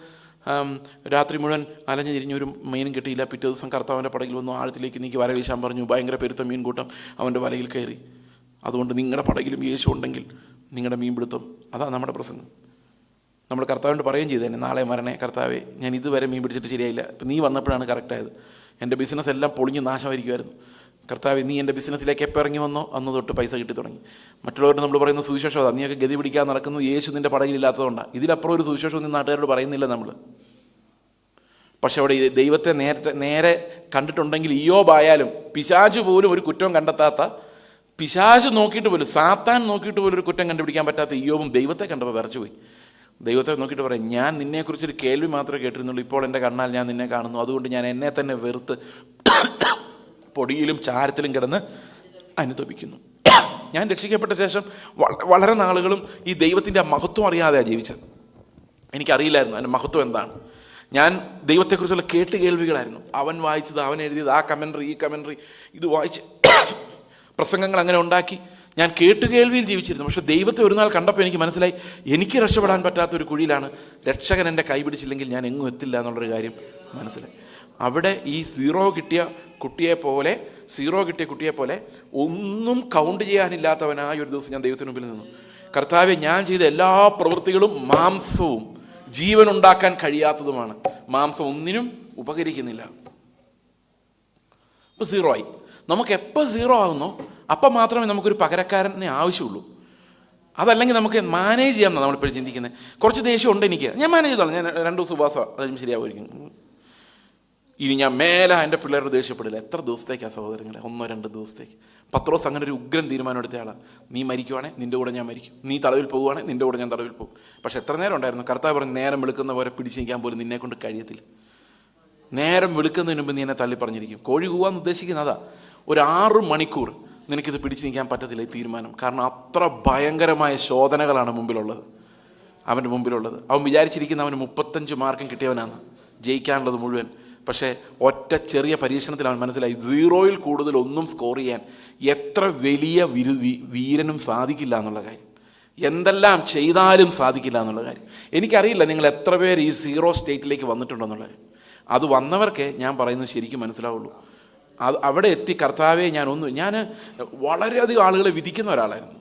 രാത്രി മുഴുവൻ അലഞ്ഞു തിരിഞ്ഞൊരു മീനും കിട്ടിയില്ല. പിറ്റേ ദിവസം കർത്താവിൻ്റെ പടകിൽ വന്നു, ആഴത്തിലേക്ക് നീക്കി വല വീശാൻ പറഞ്ഞു. ഭയങ്കര പെരുത്ത മീൻ കൂട്ടം അവൻ്റെ വലയിൽ കയറി. അതുകൊണ്ട് നിങ്ങളുടെ പടകിലും യേശു ഉണ്ടെങ്കിൽ നിങ്ങളുടെ മീൻപിടുത്തം. അതാണ് നമ്മുടെ പ്രസംഗം. നമ്മൾ കർത്താവിനോട് പറയുകയും ചെയ്തേനെ, നാളെ മരണേ കർത്താവേ, ഞാൻ ഇതുവരെ മീൻ പിടിച്ചിട്ട് ശരിയായില്ല, ഇപ്പം നീ വന്നപ്പോഴാണ് കറക്റ്റായത്. എൻ്റെ ബിസിനസ് എല്ലാം പൊളിഞ്ഞ് നാശമായിരിക്കുമായിരുന്നു. കർത്താവേ, നീ എൻ്റെ ബിസിനസ്സിലേക്ക് എപ്പോൾ ഇറങ്ങി വന്നോ അന്ന് തൊട്ട് പൈസ കിട്ടി തുടങ്ങി. മറ്റുള്ളവരോട് നമ്മൾ പറയുന്ന സുവിശേഷം അതാണ്, നീയൊക്കെ ഗതി പിടിക്കാൻ നടക്കുന്നു, യേശു നിൻ്റെ പടകിലില്ലാത്തതുകൊണ്ടാണ്. ഇതിലപ്പുറം ഒരു സുവിശേഷം ഒന്നും നാട്ടുകാരോട് പറയുന്നില്ല നമ്മൾ. പക്ഷെ അവിടെ ദൈവത്തെ നേരെ കണ്ടിട്ടുണ്ടെങ്കിൽ ഇയ്യോബായാലും പിശാച് പോലും ഒരു കുറ്റം കണ്ടെത്താത്ത, പിശാച് നോക്കിയിട്ട് പോലും, സാത്താൻ നോക്കിയിട്ട് പോലും ഒരു കുറ്റം കണ്ടുപിടിക്കാൻ പറ്റാത്ത ഇയ്യോബും ദൈവത്തെ കണ്ടപ്പോൾ വിറച്ചുപോയി. ദൈവത്തെ നോക്കിയിട്ട് പറയും, ഞാൻ നിന്നെക്കുറിച്ചൊരു കേൾവി മാത്രമേ കേട്ടിരുന്നുള്ളൂ, ഇപ്പോൾ എൻ്റെ കണ്ണാൽ ഞാൻ നിന്നെ കാണുന്നു. അതുകൊണ്ട് ഞാൻ എന്നെ തന്നെ വെറുത്ത് പൊടിയിലും ചാരത്തിലും കിടന്ന് അനുതപിക്കുന്നു. ഞാൻ രക്ഷിക്കപ്പെട്ട ശേഷം വളരെ നാളുകളും ഈ ദൈവത്തിൻ്റെ മഹത്വം അറിയാതെയാണ് ജീവിച്ചത്. എനിക്കറിയില്ലായിരുന്നു അതിൻ്റെ മഹത്വം എന്താണ്. ഞാൻ ദൈവത്തെക്കുറിച്ചുള്ള കേൾവികളായിരുന്നു. അവൻ വായിച്ചത്, അവൻ എഴുതിയത്, ആ കമൻട്രി, ഈ കമൻട്രി, ഇത് വായിച്ച് പ്രസംഗങ്ങൾ അങ്ങനെ ഉണ്ടാക്കി ഞാൻ കേൾവിയിൽ ജീവിച്ചിരുന്നു. പക്ഷേ ദൈവത്തെ ഒരു നാൾ കണ്ടപ്പോൾ എനിക്ക് മനസ്സിലായി, എനിക്ക് രക്ഷപ്പെടാൻ പറ്റാത്തൊരു കുഴിയിലാണ്. രക്ഷകൻ എൻ്റെ കൈ പിടിച്ചില്ലെങ്കിൽ ഞാൻ എങ്ങും എത്തില്ല എന്നുള്ളൊരു കാര്യം മനസ്സിലായി. അവിടെ ഈ സീറോ കിട്ടിയ കുട്ടിയെ പോലെ ഒന്നും കൗണ്ട് ചെയ്യാനില്ലാത്തവനായ ഒരു ദിവസം ഞാൻ ദൈവത്തിന് മുമ്പിൽ നിന്നു. കർത്താവെ, ഞാൻ ചെയ്ത എല്ലാ പ്രവൃത്തികളും മാംസവും ജീവൻ ഉണ്ടാക്കാൻ കഴിയാത്തതുമാണ്. മാംസം ഒന്നിനും ഉപകരിക്കുന്നില്ല. ഇപ്പോൾ 0 ആയി. നമുക്ക് എപ്പോൾ 0 ആകുന്നോ അപ്പം മാത്രമേ നമുക്കൊരു പകരക്കാരനെ ആവശ്യമുള്ളൂ. അതല്ലെങ്കിൽ നമുക്ക് മാനേജ് ചെയ്യാമെന്നാണ് നമ്മളിപ്പോഴും ചിന്തിക്കുന്നത്. കുറച്ച് ദേഷ്യം ഉണ്ട് എനിക്ക്, ഞാൻ മാനേജ് ചെയ്തോളാം, ഞാൻ 2 ദിവസം ഉപവാസം അതും ശരിയാവുമായിരിക്കും. ഇനി ഞാൻ മേലെ എൻ്റെ പിള്ളേരോട് ദേഷ്യപ്പെടില്ല. എത്ര ദിവസത്തേക്കാണ് സഹോദരങ്ങളെ? 1-2 ദിവസത്തേക്ക്. പത്രോസ് അങ്ങനെ ഒരു ഉഗ്രൻ തീരുമാനം എടുത്ത ആളാണ്. നീ മരിക്കുവാണെങ്കിൽ നിൻ്റെ കൂടെ ഞാൻ മരിക്കും, നീ തടവിൽ പോകുവാണെങ്കിൽ നിൻ്റെ കൂടെ ഞാൻ തടവിൽ പോകും. പക്ഷെ എത്ര നേരം ഉണ്ടായിരുന്നു? കർത്താവ് പറഞ്ഞ്, നേരം വെളുക്കുന്ന പോലെ പിടിച്ച് നിൽക്കാൻ പോലും നിന്നെ കൊണ്ട് കഴിയത്തില്ല. നേരം വെളുക്കുന്നതിന് മുമ്പ് നീ എന്നെ തള്ളി പറഞ്ഞിരിക്കും. കോഴി കൂവാന്ന് ഉദ്ദേശിക്കുന്നതാ. ഒരു 6 മണിക്കൂർ നിനക്കിത് പിടിച്ച് നിൽക്കാൻ പറ്റത്തില്ല ഈ തീരുമാനം. കാരണം അത്ര ഭയങ്കരമായ ശോധനകളാണ് അവൻ്റെ മുമ്പിലുള്ളത്. അവൻ വിചാരിച്ചിരിക്കുന്ന അവന് 35 മാർക്കും കിട്ടിയവനാണ്, ജയിക്കാനുള്ളത് മുഴുവൻ. പക്ഷേ ഒറ്റ ചെറിയ പരീക്ഷണത്തിൽ അവൻ മനസ്സിലായി, 0യിൽ കൂടുതൽ ഒന്നും സ്കോർ ചെയ്യാൻ എത്ര വലിയ വീരനും സാധിക്കില്ല എന്നുള്ള കാര്യം. എന്തെല്ലാം ചെയ്താലും സാധിക്കില്ല എന്നുള്ള കാര്യം. എനിക്കറിയില്ല നിങ്ങൾ എത്ര പേര് ഈ 0 സ്റ്റേറ്റിലേക്ക് വന്നിട്ടുണ്ടെന്നുള്ളത്. അത് വന്നവർക്കേ ഞാൻ പറയുന്നത് ശരിക്കും മനസ്സിലാവുള്ളൂ. അവിടെ എത്തി കർത്താവെ ഞാൻ വളരെയധികം ആളുകളെ വിധിക്കുന്ന ഒരാളായിരുന്നു.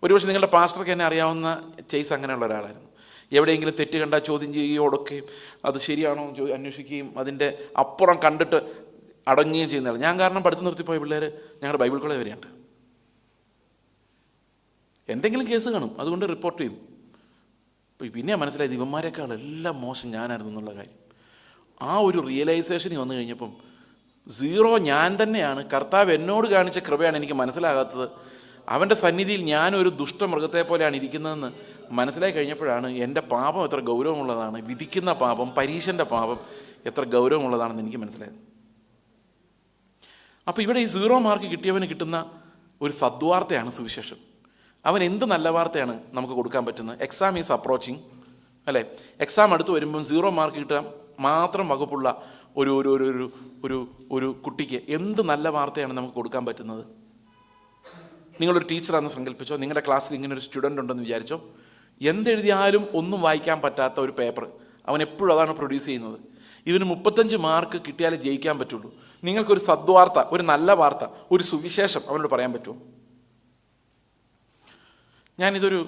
ഒരുപക്ഷെ നിങ്ങളുടെ പാസ്റ്റർക്ക് എന്നെ അറിയാവുന്ന ചേസ് അങ്ങനെയുള്ള ഒരാളായിരുന്നു. എവിടെയെങ്കിലും തെറ്റ് കണ്ടാൽ ചോദ്യം ചെയ്യുകയോടൊക്കെയും അത് ശരിയാണോ അന്വേഷിക്കുകയും അതിൻ്റെ അപ്പുറം കണ്ടിട്ട് അടങ്ങുകയും ചെയ്യുന്നതാണ്. ഞാൻ കാരണം പഠിത്തം നിർത്തിപ്പോയ പിള്ളേർ ഞങ്ങളുടെ ബൈബിൾ കോളേജ് വരെയുണ്ട്. എന്തെങ്കിലും കേസ് കാണും, അതുകൊണ്ട് റിപ്പോർട്ട് ചെയ്യും. പിന്നെ മനസ്സിലായത് ഇവന്മാരെക്കാൾ എല്ലാം മോശം ഞാനായിരുന്നു എന്നുള്ള കാര്യം. ആ ഒരു റിയലൈസേഷനിൽ വന്നു കഴിഞ്ഞപ്പം 0 ഞാൻ തന്നെയാണ്. കർത്താവ് എന്നോട് കാണിച്ച കൃപയാണ് എനിക്ക് മനസ്സിലാകാത്തത്. അവൻ്റെ സന്നിധിയിൽ ഞാനൊരു ദുഷ്ടമൃഗത്തെ പോലെയാണ് ഇരിക്കുന്നതെന്ന് മനസ്സിലാക്കി കഴിഞ്ഞപ്പോഴാണ് എൻ്റെ പാപം എത്ര ഗൗരവമുള്ളതാണ്, വിധിക്കുന്ന പാപം, പരീശൻ്റെ പാപം എത്ര ഗൗരവമുള്ളതാണെന്ന് എനിക്ക് മനസ്സിലായത്. അപ്പോൾ ഇവിടെ ഈ 0 മാർക്ക് കിട്ടിയവന് കിട്ടുന്ന ഒരു സദ്വാർത്തയാണ് സുവിശേഷം. അവൻ എന്ത് നല്ല വാർത്തയാണ് നമുക്ക് കൊടുക്കാൻ പറ്റുന്നത്? എക്സാം ഈസ് അപ്രോച്ചിങ്, അല്ലേ? എക്സാം അടുത്ത് വരുമ്പം 0 മാർക്ക് കിട്ടാൻ മാത്രം വകുപ്പുള്ള ഒരു ഒരു ഒരു ഒരു ഒരു കുട്ടിക്ക് എന്ത് നല്ല വാർത്തയാണ് നമുക്ക് കൊടുക്കാൻ പറ്റുന്നത്? നിങ്ങളൊരു ടീച്ചറാണെന്ന് സങ്കല്പിച്ചോ. നിങ്ങളുടെ ക്ലാസ്സിൽ ഇങ്ങനെ ഒരു സ്റ്റുഡൻ്റ് ഉണ്ടെന്ന് വിചാരിച്ചോ. എന്തെഴുതിയാലും ഒന്നും വായിക്കാൻ പറ്റാത്ത ഒരു പേപ്പർ, അവൻ എപ്പോഴും അതാണ് പ്രൊഡ്യൂസ് ചെയ്യുന്നത്. ഇതിന് 35 മാർക്ക് കിട്ടിയാലേ ജയിക്കാൻ പറ്റുള്ളൂ. നിങ്ങൾക്കൊരു സദ്വാർത്ത, ഒരു നല്ല വാർത്ത, ഒരു സുവിശേഷം അവനോട് പറയാൻ പറ്റുമോ? ഞാനിതൊരു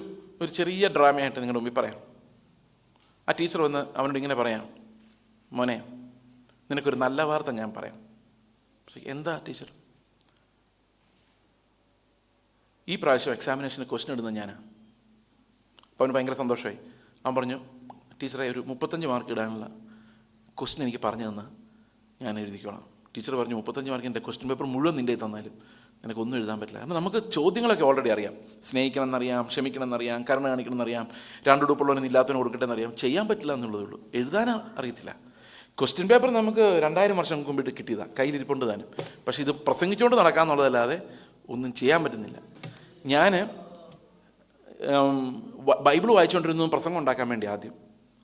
ചെറിയ ഡ്രാമയായിട്ട് നിങ്ങളുടെ മുമ്പിൽ പറയാം. ആ ടീച്ചർ വന്ന് അവനോട് ഇങ്ങനെ പറയാം, മോനെ നിനക്കൊരു നല്ല വാർത്ത ഞാൻ പറയാം. എന്താ ടീച്ചർ? ഈ പ്രാവശ്യം എക്സാമിനേഷന് ക്വസ്റ്റ്യൻ ഇടുന്നത് ഞാനാണ്. അപ്പോൾ അവന് ഭയങ്കര സന്തോഷമായി. അവൻ പറഞ്ഞു, ടീച്ചറെ ഒരു 35 മാർക്ക് ഇടാനുള്ള ക്വസ്റ്റ്യൻ എനിക്ക് പറഞ്ഞു തന്നാൽ ഞാൻ എഴുതിക്കോളാം. ടീച്ചർ പറഞ്ഞു, 35 മാർക്കിൻ്റെ ക്വസ്റ്റ്യൻ പേപ്പർ മുഴുവൻ നിൻ്റെ തന്നാലും നിനക്കൊന്നും എഴുതാൻ പറ്റില്ല. കാരണം നമുക്ക് ചോദ്യങ്ങളൊക്കെ ഓൾറെഡി അറിയാം. സ്നേഹിക്കണം എന്നറിയാം, ക്ഷമിക്കണം എന്നറിയാം, കരുണ കാണിക്കണം എന്നറിയാം, 2 ഉടുപ്പുള്ളവന് ഇല്ലാത്തവന് കൊടുക്കട്ടെ എന്നറിയാം. ചെയ്യാൻ പറ്റില്ല എന്നുള്ളതേ ഉള്ളൂ, എഴുതാൻ അറിയത്തില്ല. ക്വസ്റ്റ്യൻ പേപ്പർ നമുക്ക് 2000 വർഷം മുമ്പിട്ട് കിട്ടിയതാണ്, കയ്യിലിരിപ്പുണ്ട് താനും. പക്ഷേ ഇത് പ്രസംഗിച്ചുകൊണ്ട് നടക്കാമെന്നുള്ളതല്ലാതെ ഒന്നും ചെയ്യാൻ പറ്റുന്നില്ല. ഞാൻ ബൈബിൾ വായിച്ചുകൊണ്ടിരുന്നു പ്രസംഗം ഉണ്ടാക്കാൻ വേണ്ടി.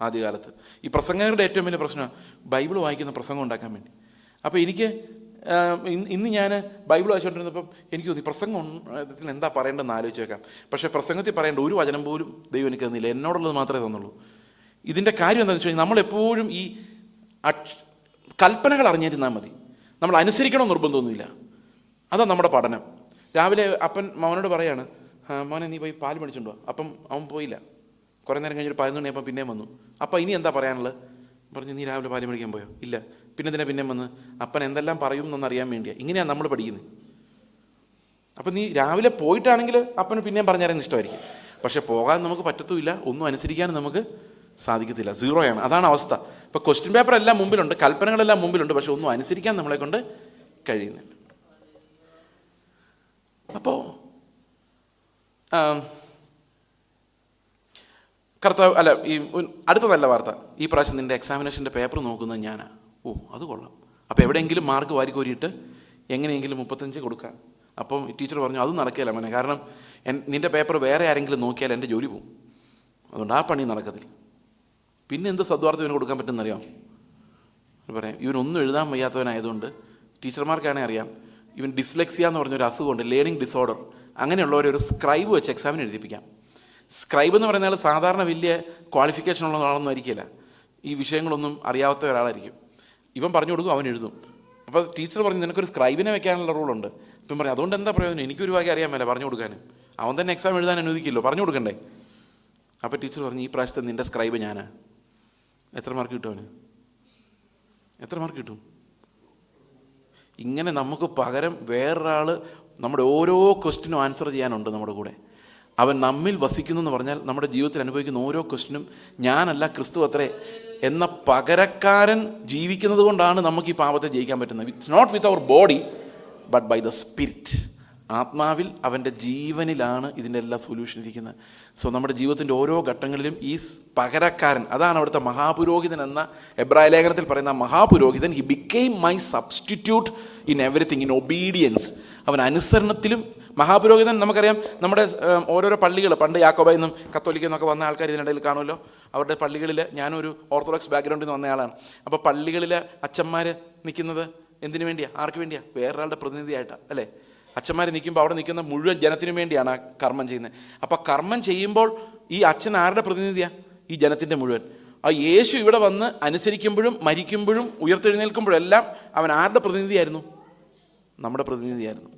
ആദ്യകാലത്ത് ഈ പ്രസംഗകരുടെ ഏറ്റവും വലിയ പ്രശ്നം ബൈബിൾ വായിക്കുന്ന പ്രസംഗം ഉണ്ടാക്കാൻ വേണ്ടി. അപ്പോൾ എനിക്ക് ഇന്ന് ഞാൻ ബൈബിൾ വായിച്ചുകൊണ്ടിരുന്നപ്പം എനിക്ക് തോന്നി പ്രസംഗത്തിൽ എന്താ പറയേണ്ടതെന്ന് ആലോചിച്ച് വെക്കാം. പക്ഷേ പ്രസംഗത്തിൽ പറയേണ്ട ഒരു വചനം പോലും ദൈവം എനിക്ക് തന്നില്ല, എന്നോടുള്ളത് മാത്രമേ തന്നുള്ളൂ. ഇതിൻ്റെ കാര്യം എന്താണെന്ന് വെച്ച് കഴിഞ്ഞാൽ നമ്മളെപ്പോഴും ഈ കൽപ്പനകൾ അറിഞ്ഞിരുന്നാൽ മതി, നമ്മൾ അനുസരിക്കണം നിർബന്ധമൊന്നുമില്ല. അതാണ് നമ്മുടെ പഠനം. രാവിലെ അപ്പൻ മോനോട് പറയാണ്, മോനെ നീ പോയി പാൽ മേടിച്ചുകൊണ്ടോ. അപ്പം അവൻ പോയില്ല. കുറേ നേരം കഴിഞ്ഞൊരു 11 മണിയായപ്പോൾ പിന്നെയും വന്നു. അപ്പം ഇനി എന്താ പറയാനുള്ളത്? പറഞ്ഞു, നീ രാവിലെ പാൽ മേടിക്കാൻ പോയോ? ഇല്ല. പിന്നെ എന്തിനാ പിന്നെയും വന്ന്? അപ്പൻ എന്തെല്ലാം പറയും എന്നറിയാൻ വേണ്ടിയാണ്. ഇങ്ങനെയാണ് നമ്മൾ പഠിക്കുന്നത്. അപ്പം നീ രാവിലെ പോയിട്ടാണെങ്കിൽ അപ്പന് പിന്നെയും പറഞ്ഞു തരാൻ ഇഷ്ടമായിരിക്കും. പക്ഷെ പോകാൻ നമുക്ക് പറ്റത്തുമില്ല, ഒന്നും അനുസരിക്കാനും നമുക്ക് സാധിക്കത്തില്ല. 0 അതാണ് അവസ്ഥ. ഇപ്പോൾ ക്വസ്റ്റ്യൻ പേപ്പർ എല്ലാം മുമ്പിലുണ്ട്, കൽപ്പനകളെല്ലാം മുമ്പിലുണ്ട്, പക്ഷെ ഒന്നും അനുസരിക്കാൻ നമ്മളെ കൊണ്ട് കഴിയുന്നില്ല. അപ്പോൾ കർത്താവ് അല്ല, ഈ അടുത്ത നല്ല വാർത്ത, ഈ പ്രാവശ്യം നിൻ്റെ എക്സാമിനേഷൻ്റെ പേപ്പർ നോക്കുന്നത് ഞാനാണ്. ഓ, അത് കൊള്ളാം. അപ്പോൾ എവിടെയെങ്കിലും മാർക്ക് വാരിക്കോരിയിട്ട് എങ്ങനെയെങ്കിലും 35 കൊടുക്കാം. അപ്പം ടീച്ചർ പറഞ്ഞു, അത് നടക്കില്ല മോനെ, കാരണം നിൻ്റെ പേപ്പർ വേറെ ആരെങ്കിലും നോക്കിയാൽ എൻ്റെ ജോലി പോകും, അതുകൊണ്ട് ആ പണി നടക്കത്തില്ല. പിന്നെ എന്ത് സദ്വാർത്ത ഇവന് കൊടുക്കാൻ പറ്റുമെന്നറിയാം? പറയാം, ഇവനൊന്നും എഴുതാൻ വയ്യാത്തവനായതുകൊണ്ട് ടീച്ചർമാർക്കാണെങ്കിൽ അറിയാം, ഇവൻ ഡിസ്ലെക്സിയ എന്ന് പറഞ്ഞൊരു അസുഖമുണ്ട്, ലേണിംഗ് ഡിസോർഡർ. അങ്ങനെയുള്ളവരെ ഒരു സ്ക്രൈബ് വെച്ച് എക്സാമിന് എഴുതിപ്പിക്കാം. സ്ക്രൈബ് എന്ന് പറയുന്നത് സാധാരണ വലിയ ക്വാളിഫിക്കേഷൻ ഉള്ള ആളൊന്നും ആയിരിക്കില്ല, ഈ വിഷയങ്ങളൊന്നും അറിയാത്ത ഒരാളായിരിക്കും. ഇവൻ പറഞ്ഞു കൊടുക്കും, അവൻ എഴുതും. അപ്പോൾ ടീച്ചർ പറഞ്ഞു, നിനക്കൊരു സ്ക്രൈബിനെ വെക്കാനുള്ള റൂളുണ്ട്. ഇപ്പം പറയും, അതുകൊണ്ട് എന്താ പ്രയോജനം? എനിക്കൊരു വകെ അറിയാൻ മേല പറഞ്ഞു കൊടുക്കാനും. അവൻ തന്നെ എക്സാം എഴുതാൻ അനുവദിക്കില്ലോ, പറഞ്ഞു കൊടുക്കണ്ടേ? അപ്പോൾ ടീച്ചർ പറഞ്ഞു, ഈ പ്രാവശ്യത്തെ നിൻ്റെ സ്ക്രൈബ് ഞാനാ. എത്ര മാർക്ക് കിട്ടും അവന്? എത്ര മാർക്ക് കിട്ടും? ഇങ്ങനെ നമുക്ക് പകരം വേറൊരാൾ നമ്മുടെ ഓരോ ക്വസ്റ്റിനും ആൻസർ ചെയ്യാനുണ്ട് നമ്മുടെ കൂടെ. അവൻ നമ്മിൽ വസിക്കുന്നു എന്ന് പറഞ്ഞാൽ നമ്മുടെ ജീവിതത്തിൽ അനുഭവിക്കുന്ന ഓരോ ക്വസ്റ്റിനും ഞാനല്ല ക്രിസ്തു അത്രേ എന്ന പകരക്കാരൻ ജീവിക്കുന്നത് കൊണ്ടാണ് നമുക്ക് ഈ പാപത്തെ ജയിക്കാൻ പറ്റുന്നത്. It's not with our body but by the spirit. ആത്മാവിൽ അവൻ്റെ ജീവനിലാണ് ഇതിൻ്റെ എല്ലാ സൊല്യൂഷൻ ഇരിക്കുന്നത്. സോ നമ്മുടെ ജീവിതത്തിൻ്റെ ഓരോ ഘട്ടങ്ങളിലും ഈ പകരക്കാരൻ, അതാണ് അവിടുത്തെ മഹാപുരോഹിതൻ എന്ന എബ്രായ ലേഖനത്തിൽ പറയുന്ന മഹാപുരോഹിതൻ. He became my substitute in everything, in obedience. അവൻ അനുസരണത്തിലും മഹാപുരോഹിതൻ. നമുക്കറിയാം, നമ്മുടെ ഓരോരോ പള്ളികൾ, പണ്ട് യാക്കോബായെന്നും കത്തോലിക്ക എന്നൊക്കെ വന്ന ആൾക്കാർ ഇതിനിടയിൽ കാണുമല്ലോ. അവരുടെ പള്ളികളിൽ, ഞാനൊരു ഓർത്തഡോക്സ് ബാക്ക്ഗ്രൗണ്ടിൽ നിന്ന് വന്നയാളാണ്. അപ്പോൾ പള്ളികളിലെ അച്ഛന്മാർ നിൽക്കുന്നത് എന്തിനു വേണ്ടിയാണ്? ആർക്ക് വേണ്ടിയാണ്? വേറൊരാളുടെ പ്രതിനിധിയായിട്ടാണ്, അല്ലേ? അച്ഛന്മാർ നിൽക്കുമ്പോൾ അവിടെ നിൽക്കുന്ന മുഴുവൻ ജനത്തിനു വേണ്ടിയാണ് ആ കർമ്മം ചെയ്യുന്നത്. അപ്പോൾ കർമ്മം ചെയ്യുമ്പോൾ ഈ അച്ഛൻ ആരുടെ പ്രതിനിധിയാണ്? ഈ ജനത്തിൻ്റെ മുഴുവൻ. ആ യേശു ഇവിടെ വന്ന് അനുസരിക്കുമ്പോഴും മരിക്കുമ്പോഴും ഉയർത്തെഴുന്നേൽക്കുമ്പോഴെല്ലാം അവൻ ആരുടെ പ്രതിനിധിയായിരുന്നു? നമ്മുടെ പ്രതിനിധിയായിരുന്നു.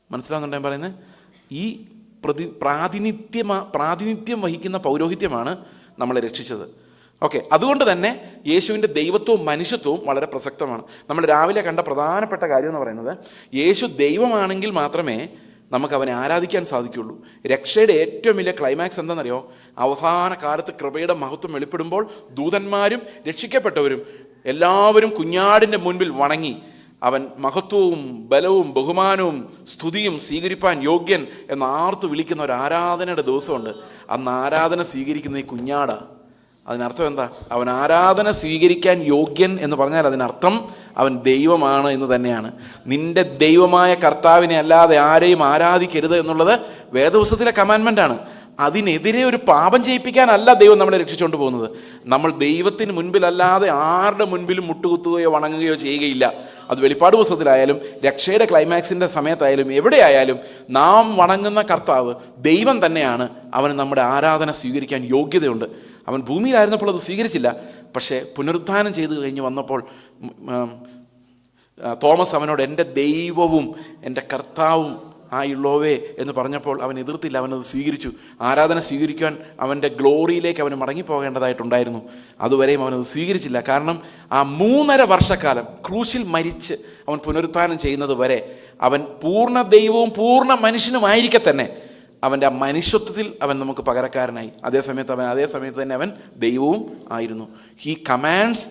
മനസ്സിലാവുന്നുണ്ടോ ഞാൻ പറയുന്നത്? ഈ പ്രാതിനിധ്യം വഹിക്കുന്ന പൗരോഹിത്യമാണ് നമ്മളെ രക്ഷിച്ചത്. ഓക്കെ, അതുകൊണ്ട് തന്നെ യേശുവിൻ്റെ ദൈവത്വവും മനുഷ്യത്വവും വളരെ പ്രസക്തമാണ്. നമ്മൾ രാവിലെ കണ്ട പ്രധാനപ്പെട്ട കാര്യം എന്ന് പറയുന്നത്, യേശു ദൈവമാണെങ്കിൽ മാത്രമേ നമുക്ക് അവനെ ആരാധിക്കാൻ സാധിക്കുകയുള്ളൂ. രക്ഷയുടെ ഏറ്റവും വലിയ ക്ലൈമാക്സ് എന്താണെന്നറിയോ? അവസാന കാലത്ത് കൃപയുടെ മഹത്വം വെളിപ്പെടുമ്പോൾ ദൂതന്മാരും രക്ഷിക്കപ്പെട്ടവരും എല്ലാവരും കുഞ്ഞാടിൻ്റെ മുൻപിൽ വണങ്ങി അവൻ മഹത്വവും ബലവും ബഹുമാനവും സ്തുതിയും സ്വീകരിപ്പാൻ യോഗ്യൻ എന്ന് ആർത്ത് വിളിക്കുന്ന ഒരു ആരാധനയുടെ ദിവസമുണ്ട്. അന്ന് ആരാധന സ്വീകരിക്കുന്ന ഈ കുഞ്ഞാടാ. അതിനർത്ഥം എന്താ? അവൻ ആരാധന സ്വീകരിക്കാൻ യോഗ്യൻ എന്ന് പറഞ്ഞാൽ അതിനർത്ഥം അവൻ ദൈവമാണ് എന്ന് തന്നെയാണ്. നിന്റെ ദൈവമായ കർത്താവിനെ അല്ലാതെ ആരെയും ആരാധിക്കരുത് എന്നുള്ളത് വേദപുസ്തകത്തിലെ കമാൻഡ്മെൻ്റാണ്. അതിനെതിരെ ഒരു പാപം ചെയ്യിപ്പിക്കാനല്ല ദൈവം നമ്മളെ രക്ഷിച്ചുകൊണ്ട് പോകുന്നത്. നമ്മൾ ദൈവത്തിന് മുൻപിലല്ലാതെ ആരുടെ മുൻപിലും മുട്ടുകുത്തുകയോ വണങ്ങുകയോ ചെയ്യുകയില്ല. അത് വെളിപ്പാട് പുസ്തകത്തിലായാലും രക്ഷയുടെ ക്ലൈമാക്സിൻ്റെ സമയത്തായാലും എവിടെയായാലും നാം വണങ്ങുന്ന കർത്താവ് ദൈവം തന്നെയാണ്. അവന് നമ്മുടെ ആരാധന സ്വീകരിക്കാൻ യോഗ്യതയുണ്ട്. അവൻ ഭൂമിയിലായിരുന്നപ്പോൾ അത് സ്വീകരിച്ചില്ല. പക്ഷേ പുനരുത്ഥാനം ചെയ്തു കഴിഞ്ഞ് വന്നപ്പോൾ തോമസ് അവനോട് എൻ്റെ ദൈവവും എൻ്റെ കർത്താവും ആയുള്ളോവേ എന്ന് പറഞ്ഞപ്പോൾ അവൻ എതിർത്തില്ല. അവനത് സ്വീകരിച്ചു. ആരാധന സ്വീകരിക്കാൻ അവൻ്റെ ഗ്ലോറിയിലേക്ക് അവന് മടങ്ങിപ്പോകേണ്ടതായിട്ടുണ്ടായിരുന്നു. അതുവരെയും അവനത് സ്വീകരിച്ചില്ല. കാരണം ആ 3.5 വർഷക്കാലം ക്രൂശിൽ മരിച്ച് അവൻ പുനരുത്ഥാനം ചെയ്യുന്നത് വരെ അവൻ പൂർണ്ണ ദൈവവും പൂർണ്ണ മനുഷ്യനുമായിരിക്കെ തന്നെ അവൻ്റെ ആ മനുഷ്യത്വത്തിൽ അവൻ നമുക്ക് പകരക്കാരനായി. അതേ സമയത്ത് തന്നെ അവൻ ദൈവവും ആയിരുന്നു. He commands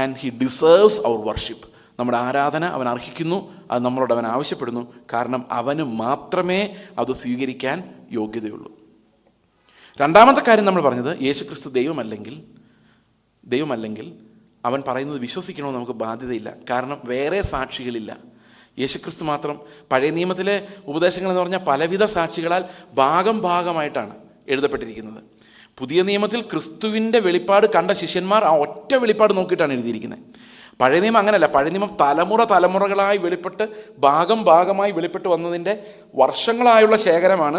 and he deserves our worship. നമ്മുടെ ആരാധന അവൻ അർഹിക്കുന്നു. അത് നമ്മളോട് അവൻ ആവശ്യപ്പെടുന്നു. കാരണം അവന് മാത്രമേ അത് സ്വീകരിക്കാൻ യോഗ്യതയുള്ളൂ. രണ്ടാമത്തെ കാര്യം നമ്മൾ പറഞ്ഞത്, യേശുക്രിസ്തു ദൈവമല്ലെങ്കിൽ അവൻ പറയുന്നത് വിശ്വസിക്കണമെന്ന് നമുക്ക് ബാധ്യതയില്ല. കാരണം വേറെ സാക്ഷികളില്ല. യേശുക്രിസ്തു മാത്രം. പഴയ നിയമത്തിലെ ഉപദേശങ്ങൾ എന്ന് പറഞ്ഞാൽ പലവിധ സാക്ഷികളാൽ ഭാഗമായിട്ടാണ് എഴുതപ്പെട്ടിരിക്കുന്നത്. പുതിയ നിയമത്തിൽ ക്രിസ്തുവിൻ്റെ വെളിപ്പാട് കണ്ട ശിഷ്യന്മാർ ആ ഒറ്റ വെളിപ്പാട് നോക്കിയിട്ടാണ് എഴുതിയിരിക്കുന്നത്. പഴയ നിയമം അങ്ങനെയല്ല. പഴയ നിയമം തലമുറകളായി വെളിപ്പെട്ട് ഭാഗമായി വെളിപ്പെട്ട് വന്നതിൻ്റെ വർഷങ്ങളായുള്ള ശേഖരമാണ്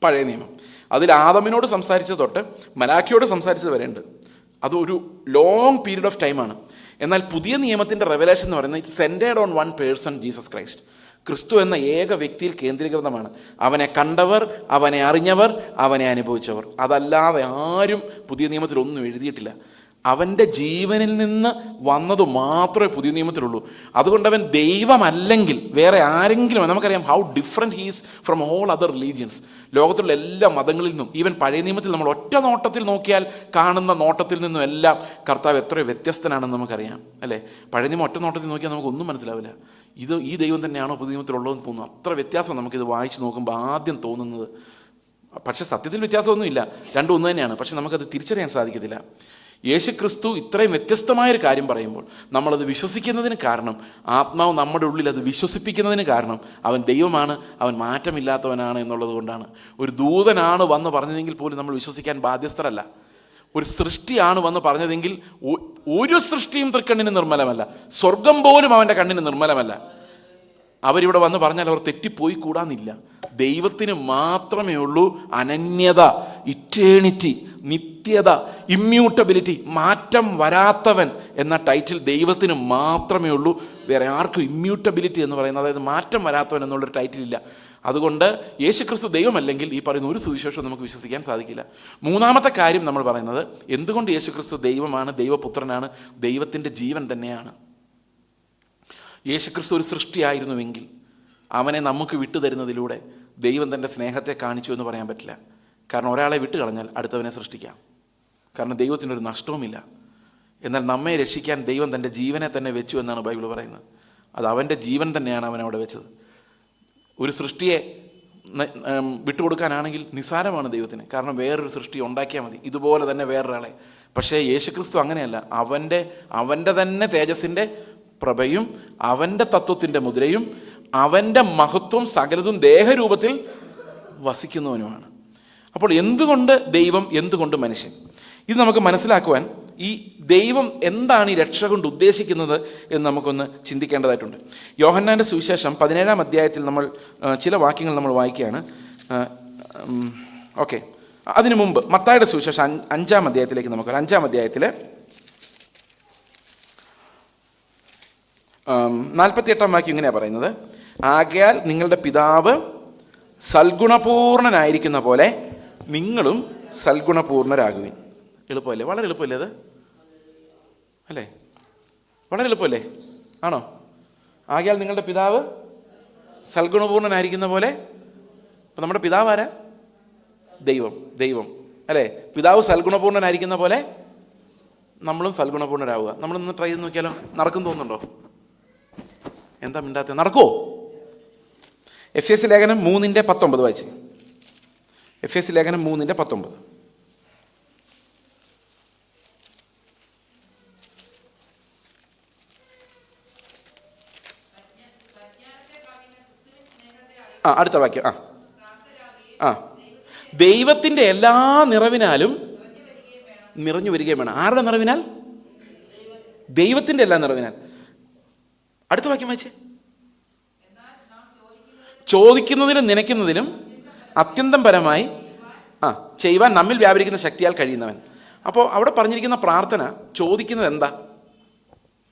പഴയ നിയമം. അതിൽ ആദമിനോട് സംസാരിച്ചത് തൊട്ട് മലാഖിയോട് സംസാരിച്ചത് വരെ ഉണ്ട്. അതൊരു ലോങ് പീരീഡ് ഓഫ് ടൈമാണ്. എന്നാൽ പുതിയ നിയമത്തിൻ്റെ റെവലേഷൻ എന്ന് പറയുന്നത് it centred on one person, Jesus Christ. ക്രിസ്തു എന്ന ഏക വ്യക്തിയിൽ കേന്ദ്രീകൃതമാണ്. അവനെ കണ്ടവർ, അവനെ അറിഞ്ഞവർ, അവനെ അനുഭവിച്ചവർ. അതല്ലാതെ ആരും പുതിയ നിയമത്തിൽ ഒന്നും എഴുതിയിട്ടില്ല. അവൻ്റെ ജീവനിൽ നിന്ന് വന്നത് മാത്രമേ പുതിയ നിയമത്തിലുള്ളൂ. അതുകൊണ്ട് അവൻ ദൈവമല്ലെങ്കിൽ വേറെ ആരെങ്കിലും, നമുക്കറിയാം how different he's from all other religions. ലോകത്തിലുള്ള എല്ലാ മതങ്ങളിൽ നിന്നും, ഈവൻ പഴയ നിയമത്തിൽ നമ്മൾ ഒറ്റ നോട്ടത്തിൽ നോക്കിയാൽ കാണുന്ന നോട്ടത്തിൽ നിന്നും എല്ലാം കർത്താവ് എത്രയോ വ്യത്യസ്തനാണെന്ന് നമുക്കറിയാം, അല്ലേ? പഴയ നിയമം ഒറ്റ നോട്ടത്തിൽ നോക്കിയാൽ നമുക്കൊന്നും മനസ്സിലാവില്ല. ഈ ദൈവം തന്നെയാണോ പുതിയ നിയമത്തിലുള്ളതെന്ന് തോന്നുന്നു. അത്ര വ്യത്യാസം നമുക്കിത് വായിച്ച് നോക്കുമ്പോൾ ആദ്യം തോന്നുന്നത്. പക്ഷേ സത്യത്തിൽ വ്യത്യാസമൊന്നുമില്ല, രണ്ടും ഒന്ന് തന്നെയാണ്. പക്ഷെ നമുക്കത് തിരിച്ചറിയാൻ സാധിക്കത്തില്ല. യേശുക്രിസ്തു ഇത്രയും വ്യത്യസ്തമായൊരു കാര്യം പറയുമ്പോൾ നമ്മളത് വിശ്വസിക്കുന്നതിന് കാരണം, ആത്മാവ് നമ്മുടെ ഉള്ളിൽ അത് വിശ്വസിപ്പിക്കുന്നതിന് കാരണം അവൻ ദൈവമാണ്, അവൻ മാറ്റമില്ലാത്തവനാണ് എന്നുള്ളത് കൊണ്ടാണ്. ഒരു ദൂതനാണ് വന്ന് പറഞ്ഞതെങ്കിൽ പോലും നമ്മൾ വിശ്വസിക്കാൻ ബാധ്യസ്ഥരല്ല. ഒരു സൃഷ്ടിയാണ് വന്ന് പറഞ്ഞതെങ്കിൽ ഒരു സൃഷ്ടിയും തൃക്കണ്ണിന് നിർമ്മലമല്ല. സ്വർഗം പോലും അവൻ്റെ കണ്ണിന് നിർമ്മലമല്ല. അവരിവിടെ വന്ന് പറഞ്ഞാൽ അവർ തെറ്റിപ്പോയി കൂടാന്നില്ല. ദൈവത്തിന് മാത്രമേ ഉള്ളൂ അനന്യത, ഇറ്റേണിറ്റി, നിത്യത, ഇമ്മ്യൂട്ടബിലിറ്റി, മാറ്റം വരാത്തവൻ എന്ന ടൈറ്റിൽ ദൈവത്തിന് മാത്രമേ ഉള്ളൂ. വേറെ ആർക്കും ഇമ്മ്യൂട്ടബിലിറ്റി എന്ന് പറയുന്നത്, അതായത് മാറ്റം വരാത്തവൻ എന്നുള്ളൊരു ടൈറ്റിലില്ല. അതുകൊണ്ട് യേശുക്രിസ്തു ദൈവമല്ലെങ്കിൽ ഈ പറയുന്ന ഒരു സുവിശേഷവും നമുക്ക് വിശ്വസിക്കാൻ സാധിക്കില്ല. മൂന്നാമത്തെ കാര്യം നമ്മൾ പറയുന്നത്, എന്തുകൊണ്ട് യേശുക്രിസ്തു ദൈവമാണ്, ദൈവപുത്രനാണ്, ദൈവത്തിൻ്റെ ജീവൻ തന്നെയാണ്. യേശുക്രിസ്തു ഒരു സൃഷ്ടിയായിരുന്നുവെങ്കിൽ അവനെ നമുക്ക് വിട്ടുതരുന്നതിലൂടെ ദൈവം തൻ്റെ സ്നേഹത്തെ കാണിച്ചു എന്ന് പറയാൻ പറ്റില്ല. കാരണം ഒരാളെ വിട്ട് കളഞ്ഞാൽ അടുത്തവനെ സൃഷ്ടിക്കാം. കാരണം ദൈവത്തിനൊരു നഷ്ടവുമില്ല. എന്നാൽ നമ്മെ രക്ഷിക്കാൻ ദൈവം തൻ്റെ ജീവനെ തന്നെ വെച്ചു എന്നാണ് ബൈബിൾ പറയുന്നത്. അത് അവൻ്റെ ജീവൻ തന്നെയാണ് അവൻ അവിടെ വെച്ചത്. ഒരു സൃഷ്ടിയെ വിട്ടുകൊടുക്കാനാണെങ്കിൽ നിസ്സാരമാണ് ദൈവത്തിന്. കാരണം വേറൊരു സൃഷ്ടി ഉണ്ടാക്കിയാൽ മതി, ഇതുപോലെ തന്നെ വേറൊരാളെ. പക്ഷേ യേശുക്രിസ്തു അങ്ങനെയല്ല. അവൻ്റെ തന്നെ തേജസ്സിൻ്റെ പ്രഭയും അവൻ്റെ തത്വത്തിൻ്റെ മുദ്രയും അവൻ്റെ മഹത്വം സകലതും ദേഹരൂപത്തിൽ വസിക്കുന്നവനുമാണ്. അപ്പോൾ എന്തുകൊണ്ട് ദൈവം, എന്തുകൊണ്ട് മനുഷ്യൻ? ഇത് നമുക്ക് മനസ്സിലാക്കുവാൻ ഈ ദൈവം എന്താണ് ഈ രക്ഷ കൊണ്ട് ഉദ്ദേശിക്കുന്നത് എന്ന് നമുക്കൊന്ന് ചിന്തിക്കേണ്ടതായിട്ടുണ്ട്. യോഹന്നാൻ്റെ സുവിശേഷം 17-ാം അധ്യായത്തിൽ നമ്മൾ ചില വാക്യങ്ങൾ നമ്മൾ വായിക്കുകയാണ്. ഓക്കെ, അതിനു മുമ്പ് മത്തായിയുടെ സുവിശേഷം 5-ാം അധ്യായത്തിലേക്ക് നമുക്ക് 5-ാം അധ്യായത്തിൽ 48-ാം വാക്യം ഇങ്ങനെയാണ് പറയുന്നത്: ആകയാൽ നിങ്ങളുടെ പിതാവ് സൽഗുണപൂർണനായിരിക്കുന്ന പോലെ നിങ്ങളും സൽഗുണപൂർണരാകുവിൻ. എളുപ്പമല്ലേ? വളരെ എളുപ്പമല്ലേ അത്? അല്ലേ? വളരെ എളുപ്പമല്ലേ? ആണോ? ആകയാൽ നിങ്ങളുടെ പിതാവ് സൽഗുണപൂർണനായിരിക്കുന്ന പോലെ അപ്പം നമ്മുടെ പിതാവ് ആരാ? ദൈവം അല്ലേ? പിതാവ് സൽഗുണപൂർണ്ണനായിരിക്കുന്ന പോലെ നമ്മളും സൽഗുണപൂർണ്ണരാവുക. നമ്മളൊന്ന് ട്രൈ ചെയ്ത് നോക്കിയാലോ? നടക്കും തോന്നുന്നുണ്ടോ? എന്താ മിണ്ടാത്ത? നടക്കുമോ? എഫേസ്യ ലേഖനം 3:19 വായിച്ച്. എഫേസ്യ ലേഖനം 3:19. അടുത്ത വാക്യം. ദൈവത്തിൻ്റെ എല്ലാ നിറവിനാലും നിറഞ്ഞു വരികയും വേണം. ആരുടെ നിറവിനാൽ? ദൈവത്തിൻ്റെ എല്ലാ നിറവിനാൽ. അടുത്ത വാക്യം വായിച്ചേ. ചോദിക്കുന്നതിലും നനയ്ക്കുന്നതിലും അത്യന്തം പരമായി ചെയ്യുവാൻ നമ്മിൽ വ്യാപരിക്കുന്ന ശക്തിയാൽ കഴിയുന്നവൻ. അപ്പോൾ അവിടെ പറഞ്ഞിരിക്കുന്ന പ്രാർത്ഥന ചോദിക്കുന്നത് എന്താ?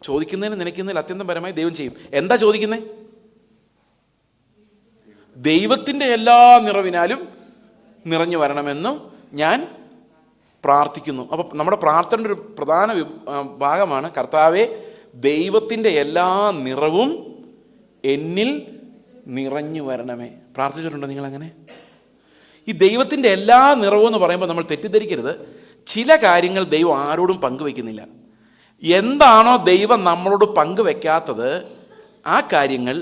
ചോദിക്കുന്നതിന് നനയ്ക്കുന്നതിൽ അത്യന്തം പരമായി ദൈവം ചെയ്യും. എന്താ ചോദിക്കുന്നത്? ദൈവത്തിൻ്റെ എല്ലാ നിറവിനാലും നിറഞ്ഞു വരണമെന്നും ഞാൻ പ്രാർത്ഥിക്കുന്നു. അപ്പോൾ നമ്മുടെ പ്രാർത്ഥനയുടെ ഒരു പ്രധാന ഭാഗമാണ്, കർത്താവേ, ദൈവത്തിൻ്റെ എല്ലാ നിറവും എന്നിൽ നിറഞ്ഞു വരണമേ. പ്രാർത്ഥിച്ചിട്ടുണ്ടോ നിങ്ങളങ്ങനെ? ഈ ദൈവത്തിൻ്റെ എല്ലാ നിറവും എന്ന് പറയുമ്പോൾ നമ്മൾ തെറ്റിദ്ധരിക്കരുത്, ചില കാര്യങ്ങൾ ദൈവം ആരോടും പങ്കുവെക്കുന്നില്ല. എന്താണോ ദൈവം നമ്മളോട് പങ്കുവെക്കാത്തത്, ആ കാര്യങ്ങൾ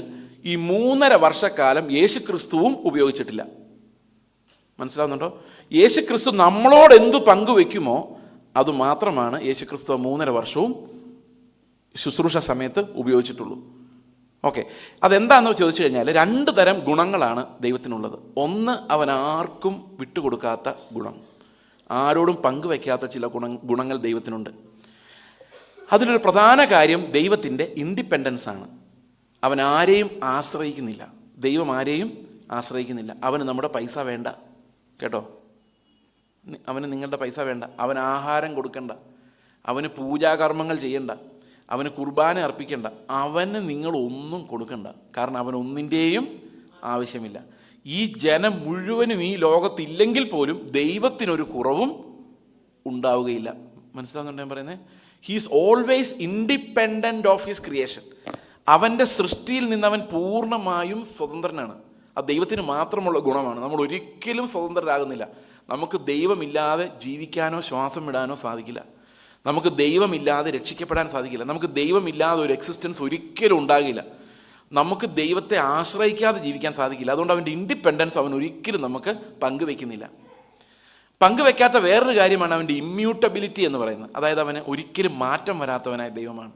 ഈ 3.5 വർഷക്കാലം യേശുക്രിസ്തുവും ഉപയോഗിച്ചിട്ടില്ല. മനസ്സിലാവുന്നുണ്ടോ? യേശുക്രിസ്തു നമ്മളോട് എന്തു പങ്കുവെക്കുമോ അതുമാത്രമാണ് യേശുക്രിസ്തു 3.5 വർഷവും ശുശ്രൂഷ സമയത്ത് ഉപയോഗിച്ചിട്ടുള്ളൂ. ഓക്കെ, അതെന്താണെന്ന് ചോദിച്ചു കഴിഞ്ഞാൽ 2 തരം ഗുണങ്ങളാണ് ദൈവത്തിനുള്ളത്. ഒന്ന്, അവൻ ആർക്കും വിട്ടുകൊടുക്കാത്ത ഗുണം, ആരോടും പങ്കുവെക്കാത്ത ചില ഗുണങ്ങൾ ദൈവത്തിനുണ്ട്. അതിലൊരു പ്രധാന കാര്യം ദൈവത്തിൻ്റെ ഇൻഡിപെൻഡൻസ് ആണ്. അവൻ ആരെയും ആശ്രയിക്കുന്നില്ല. ദൈവം ആരെയും ആശ്രയിക്കുന്നില്ല. അവന് നമ്മുടെ പൈസ വേണ്ട, കേട്ടോ. അവന് നിങ്ങളുടെ പൈസ വേണ്ട. അവന് ആഹാരം കൊടുക്കണ്ട, അവന് പൂജാകർമ്മങ്ങൾ ചെയ്യണ്ട, അവന് കുർബാന അർപ്പിക്കണ്ട, അവന് നിങ്ങൾ ഒന്നും കൊടുക്കണ്ട. കാരണം അവൻ ഒന്നിൻ്റെയും ആവശ്യമില്ല. ഈ ജനം മുഴുവനും ഈ ലോകത്തില്ലെങ്കിൽ പോലും ദൈവത്തിനൊരു കുറവും ഉണ്ടാവുകയില്ല. മനസ്സിലാവുന്നുണ്ടോ ഞാൻ പറയുന്നത്? He is always independent of his creation. അവൻ്റെ സൃഷ്ടിയിൽ നിന്ന് അവൻ പൂർണ്ണമായും സ്വതന്ത്രനാണ്. അത് ദൈവത്തിന് മാത്രമുള്ള ഗുണമാണ്. നമ്മൾ ഒരിക്കലും സ്വതന്ത്രരാകുന്നില്ല. നമുക്ക് ദൈവമില്ലാതെ ജീവിക്കാനോ ശ്വാസം വിടാനോ സാധിക്കില്ല. നമുക്ക് ദൈവമില്ലാതെ രക്ഷിക്കപ്പെടാൻ സാധിക്കില്ല. നമുക്ക് ദൈവമില്ലാതെ ഒരു എക്സിസ്റ്റൻസ് ഒരിക്കലും ഉണ്ടാകില്ല. നമുക്ക് ദൈവത്തെ ആശ്രയിക്കാതെ ജീവിക്കാൻ സാധിക്കില്ല. അതുകൊണ്ട് അവൻ്റെ ഇൻഡിപെൻഡൻസ് അവൻ ഒരിക്കലും നമുക്ക് പങ്കുവെക്കുന്നില്ല. പങ്കുവെക്കാത്ത വേറൊരു കാര്യമാണ് അവൻ്റെ ഇമ്മ്യൂട്ടബിലിറ്റി എന്ന് പറയുന്നത്. അതായത് അവന് ഒരിക്കലും മാറ്റം വരാത്തവനായ ദൈവമാണ്.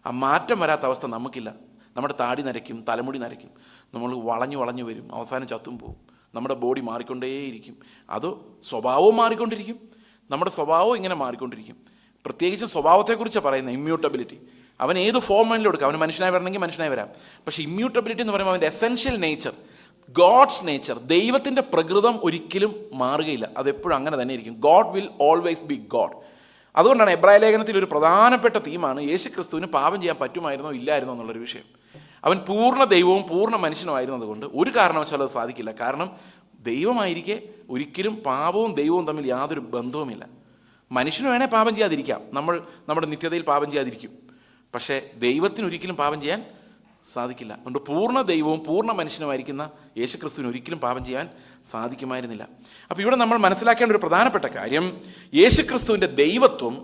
ആ മാറ്റം വരാത്ത അവസ്ഥ നമുക്കില്ല. നമ്മുടെ താടി നരയ്ക്കും, തലമുടി നരയ്ക്കും, നമ്മൾ വളഞ്ഞു വരും, അവസാനം ചത്തും പോവും. നമ്മുടെ ബോഡി മാറിക്കൊണ്ടേയിരിക്കും. അത് സ്വഭാവവും മാറിക്കൊണ്ടിരിക്കും. നമ്മുടെ സ്വഭാവവും ഇങ്ങനെ മാറിക്കൊണ്ടിരിക്കും. പ്രത്യേകിച്ച് സ്വഭാവത്തെക്കുറിച്ച് പറയുന്നത് ഇമ്മ്യൂട്ടബിലിറ്റി. അവൻ ഏത് ഫോം വേണമെങ്കിലും എടുക്കാം. അവന് മനുഷ്യനായി വരണമെങ്കിൽ മനുഷ്യനായി വരാം. പക്ഷേ ഇമ്മ്യൂട്ടബിലിറ്റി എന്ന് പറയുമ്പോൾ അവൻ്റെ എസെൻഷ്യൽ നേച്ചർ, ഗോഡ്സ് നേച്ചർ, ദൈവത്തിൻ്റെ പ്രകൃതം ഒരിക്കലും മാറുകയില്ല. അതെപ്പോഴും അങ്ങനെ തന്നെ ഇരിക്കും. God will always be God. അതുകൊണ്ടാണ് എബ്രായ ലേഖനത്തിൽ ഒരു പ്രധാനപ്പെട്ട തീമാണ് യേശു ക്രിസ്തുവിന് പാപം ചെയ്യാൻ പറ്റുമായിരുന്നോ ഇല്ലായിരുന്നോ എന്നുള്ളൊരു വിഷയം. അവൻ പൂർണ്ണ ദൈവവും പൂർണ്ണ മനുഷ്യനുമായിരുന്നത് കൊണ്ട് ഒരു കാരണവശാലും അത് സാധിക്കില്ല. കാരണം ദൈവമായിരിക്കെ ഒരിക്കലും പാപവും ദൈവവും തമ്മിൽ യാതൊരു ബന്ധവുമില്ല. മനുഷ്യന് വേണേൽ പാപം ചെയ്യാതിരിക്കാം, നമ്മൾ നമ്മുടെ നിത്യതയിൽ പാപം ചെയ്യാതിരിക്കും. പക്ഷേ ദൈവത്തിനൊരിക്കലും പാപം ചെയ്യാൻ സാധിക്കില്ല. അതുകൊണ്ട് പൂർണ്ണ ദൈവവും പൂർണ്ണ മനുഷ്യനുമായിരിക്കുന്ന യേശുക്രിസ്തുവിന് ഒരിക്കലും പാപം ചെയ്യാൻ സാധിക്കുമായിരുന്നില്ല. അപ്പോൾ ഇവിടെ നമ്മൾ മനസ്സിലാക്കേണ്ട ഒരു പ്രധാനപ്പെട്ട കാര്യം, യേശുക്രിസ്തുവിൻ്റെ ദൈവത്വം,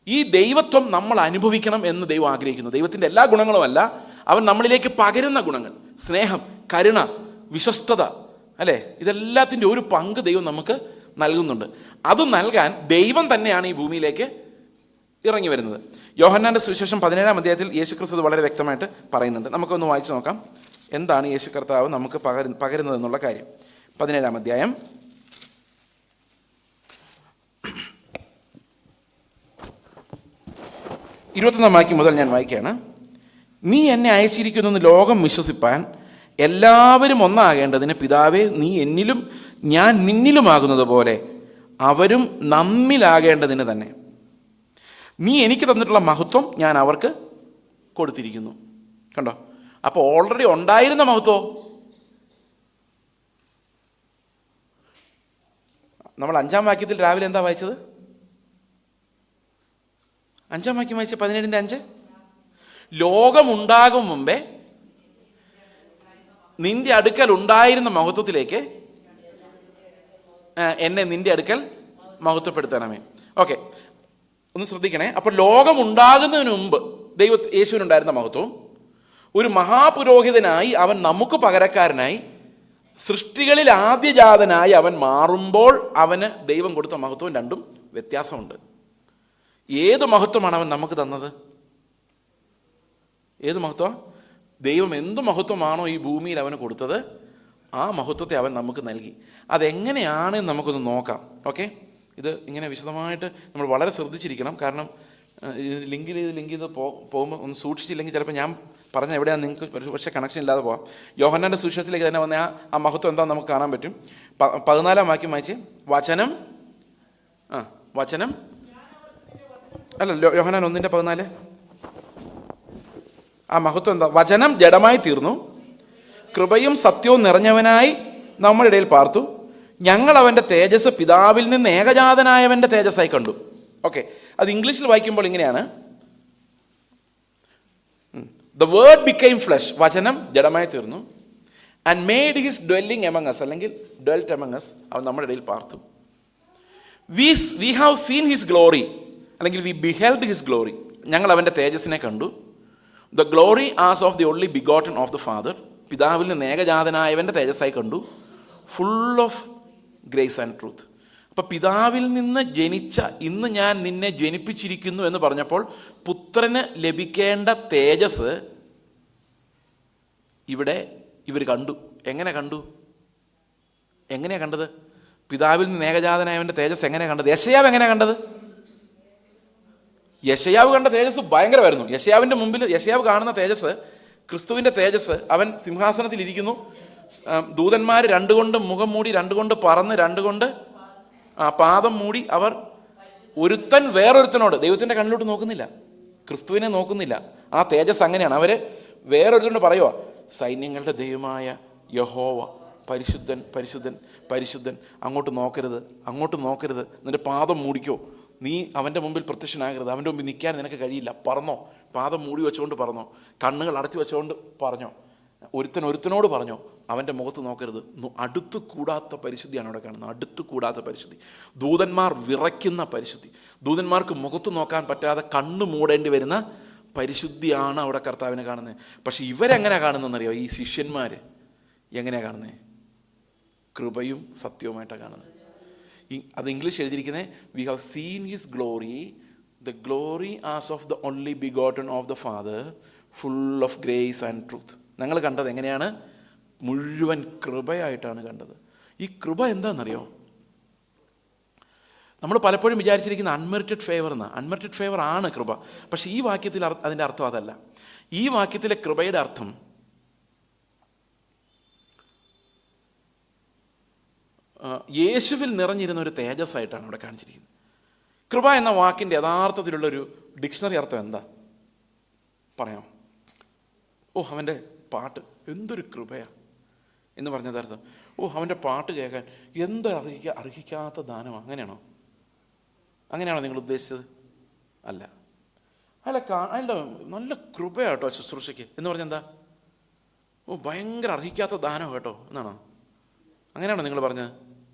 ഈ ദൈവത്വം നമ്മൾ അനുഭവിക്കണം എന്ന് ദൈവം ആഗ്രഹിക്കുന്നു. ദൈവത്തിൻ്റെ എല്ലാ ഗുണങ്ങളുമല്ല, അവൻ നമ്മളിലേക്ക് പകരുന്ന ഗുണങ്ങൾ, സ്നേഹം, കരുണ, വിശ്വസ്തത, അല്ലേ, ഇതെല്ലാത്തിൻ്റെ ഒരു പങ്ക് ദൈവം നമുക്ക് നൽകുന്നുണ്ട്. അത് നൽകാൻ ദൈവം തന്നെയാണ് ഈ ഭൂമിയിലേക്ക് ഇറങ്ങി വരുന്നത്. യോഹന്നാൻ്റെ സുവിശേഷം 17-ാം അധ്യായത്തിൽ യേശുക്രിസ്തു വളരെ വ്യക്തമായിട്ട് പറയുന്നുണ്ട്. നമുക്കൊന്ന് വായിച്ചു നോക്കാം എന്താണ് യേശു കർത്താവ് നമുക്ക് പകരുന്നതെന്നുള്ള കാര്യം. 17-ാം അധ്യായം 21-ാം വാക്യം മുതൽ ഞാൻ വായിക്കുകയാണ്. നീ എന്നെ അയച്ചിരിക്കുന്നെന്ന് ലോകം വിശ്വസിപ്പാൻ എല്ലാവരും ഒന്നാകേണ്ടതിന് പിതാവേ, നീ എന്നിലും ഞാൻ നിന്നിലുമാകുന്നത് പോലെ അവരും നമ്മിലാകേണ്ടതിന് തന്നെ നീ എനിക്ക് തന്നിട്ടുള്ള മഹത്വം ഞാൻ അവർക്ക് കൊടുത്തിരിക്കുന്നു. കണ്ടോ? അപ്പോൾ ഓൾറെഡി ഉണ്ടായിരുന്ന മഹത്വം നമ്മൾ 5-ാം വാക്യത്തിൽ രാവിലെ എന്താ വായിച്ചത്? 5-ാം വാക്യം വായിച്ച 17-ന്റെ 5. ലോകമുണ്ടാകും മുമ്പേ നിന്റെ അടുക്കൽ ഉണ്ടായിരുന്ന മഹത്വത്തിലേക്ക് എന്നെ നിന്റെ അടുക്കൽ മഹത്വപ്പെടുത്തണമേ. ഓക്കെ, ഒന്ന് ശ്രദ്ധിക്കണേ. അപ്പോൾ ലോകം ഉണ്ടാകുന്നതിന് മുമ്പ് യേശുവിനുണ്ടായിരുന്ന മഹത്വം, ഒരു മഹാപുരോഹിതനായി അവൻ നമുക്ക് പകരക്കാരനായി സൃഷ്ടികളിൽ ആദ്യജാതനായി അവൻ മാറുമ്പോൾ അവന് ദൈവം കൊടുത്ത മഹത്വം രണ്ടും വ്യത്യാസമുണ്ട്. ഏത് മഹത്വമാണ് അവൻ നമുക്ക് തന്നത്? ഏത് മഹത്വം? ദൈവം എന്ത് മഹത്വമാണോ ഈ ഭൂമിയിൽ അവന് കൊടുത്തത്, ആ മഹത്വത്തെ അവൻ നമുക്ക് നൽകി. അതെങ്ങനെയാണ് നമുക്കൊന്ന് നോക്കാം. ഓക്കെ, ഇത് ഇങ്ങനെ വിശദമായിട്ട് നമ്മൾ വളരെ ശ്രദ്ധിച്ചിരിക്കണം. കാരണം ലിങ്ക് ചെയ്ത് പോകുമ്പോൾ ഒന്ന് സൂക്ഷിച്ചില്ലെങ്കിൽ ചിലപ്പോൾ ഞാൻ പറഞ്ഞ എവിടെയാണ് നിങ്ങൾക്ക് പക്ഷേ കണക്ഷൻ ഇല്ലാതെ പോകാം. യോഹന്നാൻ്റെ സുവിശേഷത്തിലേക്ക് തന്നെ വന്ന ആ മഹത്വം എന്താണെന്ന് നമുക്ക് കാണാൻ പറ്റും. 14 വാക്യം വായിച്ച്, വചനം അല്ല, യോഹന്നാൻ 1:14. ആ മഹത്വം എന്താ? വചനം ജഡമായി തീർന്നു, കൃപയും സത്യവും നിറഞ്ഞവനായി നമ്മുടെ ഇടയിൽ പാർത്തു, ഞങ്ങൾ അവൻ്റെ തേജസ് പിതാവിൽ നിന്ന് ഏകജാതനായവൻ്റെ തേജസ്സായി കണ്ടു. ഓക്കെ, അത് ഇംഗ്ലീഷിൽ വായിക്കുമ്പോൾ ഇങ്ങനെയാണ്, ദ വേർഡ് ബിക്കെയിം ഫ്ലഷ്, വചനം ജഡമായി തീർന്നു, and made his dwelling among us, അല്ലെങ്കിൽ ഡ്വെൽറ്റ് എമംഗ് അസ്, അവൻ നമ്മുടെ ഇടയിൽ പാർത്തു. We have seen his glory, അല്ലെങ്കിൽ വി ബിഹെൽഡ് ഹിസ് ഗ്ലോറി, ഞങ്ങൾ അവൻ്റെ തേജസ്സിനെ കണ്ടു. The glory as of the only begotten of the father, പിതാവിൽ നിന്ന് ഏകജാതനായവൻ്റെ തേജസ്സായി കണ്ടു, full of grace and truth. അപ്പം പിതാവിൽ നിന്ന് ജനിച്ച, ഇന്ന് ഞാൻ നിന്നെ ജനിപ്പിച്ചിരിക്കുന്നു എന്ന് പറഞ്ഞപ്പോൾ പുത്രന് ലഭിക്കേണ്ട തേജസ് ഇവിടെ ഇവർ കണ്ടു. എങ്ങനെയാ കണ്ടത്? പിതാവിൽ നിന്ന് ഏകജാതനായവൻ്റെ തേജസ് എങ്ങനെയാണ് കണ്ടത്? യെശയ്യാവ് എങ്ങനെയാണ് കണ്ടത്? യെശയ്യാവ് കണ്ട തേജസ് ഭയങ്കരമായിരുന്നു. യെശയ്യാവിൻ്റെ മുമ്പിൽ യെശയ്യാവ് കാണുന്ന തേജസ്, ക്രിസ്തുവിൻ്റെ തേജസ്, അവൻ സിംഹാസനത്തിൽ ഇരിക്കുന്നു, ദൂതന്മാർ രണ്ടുകൊണ്ട് മുഖം മൂടി, രണ്ടുകൊണ്ട് പറന്ന്, രണ്ടുകൊണ്ട് പാദം മൂടി, അവർ ഒരുത്തൻ വേറൊരുത്തനോട്, ദൈവത്തിൻ്റെ കണ്ണിലോട്ട് നോക്കുന്നില്ല, ക്രിസ്തുവിനെ നോക്കുന്നില്ല. ആ തേജസ് അങ്ങനെയാണ്. അവർ വേറൊരുത്തനോട് പറയുക, സൈന്യങ്ങളുടെ ദൈവമായ യഹോവ പരിശുദ്ധൻ പരിശുദ്ധൻ പരിശുദ്ധൻ, അങ്ങോട്ട് നോക്കരുത്, നിന്റെ പാദം മൂടിക്കോ, നീ അവൻ്റെ മുമ്പിൽ പ്രത്യക്ഷനാകരുത്, അവൻ്റെ മുമ്പിൽ നിൽക്കാൻ നിനക്ക് കഴിയില്ല, പറഞ്ഞോ, പാദം മൂടി വെച്ചുകൊണ്ട് പറഞ്ഞോ, കണ്ണുകൾ അടച്ചു വെച്ചുകൊണ്ട് പറഞ്ഞോ, ഒരുത്തനോട് പറഞ്ഞോ, അവൻ്റെ മുഖത്ത് നോക്കരുത്. അടുത്തു കൂടാത്ത പരിശുദ്ധിയാണ് അവിടെ കാണുന്നത്, അടുത്തു കൂടാത്ത പരിശുദ്ധി, ദൂതന്മാർ വിറയ്ക്കുന്ന പരിശുദ്ധി, ദൂതന്മാർക്ക് മുഖത്ത് നോക്കാൻ പറ്റാതെ കണ്ണ് മൂടേണ്ടി വരുന്ന പരിശുദ്ധിയാണ് അവിടെ കർത്താവിനെ കാണുന്നത്. പക്ഷെ ഇവരെങ്ങനെ കാണുന്നതെന്നറിയോ? ഈ ശിഷ്യന്മാർ എങ്ങനെയാണ് കാണുന്നത്? കൃപയും സത്യവുമായിട്ടാണ് കാണുന്നത്. അത് ഇംഗ്ലീഷ് എഴുതിയിരിക്കുന്നത്, V have seen his glory, the glory as of the only begotten of the father, full of grace and truth. ഞങ്ങൾ കണ്ടത് എങ്ങനെയാണ്? മുഴുവൻ കൃപയായിട്ടാണ് കണ്ടത്. ഈ കൃപ എന്താണെന്നറിയോ? നമ്മൾ പലപ്പോഴും വിചാരിച്ചിരിക്കുന്ന അൺമെറിറ്റഡ് ഫേവർ എന്നാണ്. അൺമെറിറ്റഡ് ഫേവർ ആണ് കൃപ. പക്ഷേ ഈ വാക്യത്തിൽ അതിൻ്റെ അർത്ഥം അതല്ല. ഈ വാക്യത്തിലെ കൃപയുടെ അർത്ഥം യേശുവിൽ നിറഞ്ഞിരുന്ന ഒരു തേജസ്സായിട്ടാണ് അവിടെ കാണിച്ചിരിക്കുന്നത്. കൃപ എന്ന വാക്കിൻ്റെ യഥാർത്ഥത്തിലുള്ളൊരു ഡിക്ഷണറി അർത്ഥം എന്താ പറയാം? അവൻ്റെ പാട്ട് എന്തൊരു കൃപയാ എന്ന് പറഞ്ഞതർത്ഥം. അവൻ്റെ പാട്ട് കേൾക്കാൻ എന്തൊരു അർഹിക്കാത്ത ദാനമാണ്. അങ്ങനെയാണോ നിങ്ങൾ ഉദ്ദേശിച്ചത്? അല്ല, അയാളുടെ നല്ല കൃപയാട്ടോ ശുശ്രൂഷയ്ക്ക് എന്ന് പറഞ്ഞെന്താ? ഭയങ്കര അർഹിക്കാത്ത ദാനം കേട്ടോ എന്നാണോ? അങ്ങനെയാണോ നിങ്ങൾ പറഞ്ഞത്?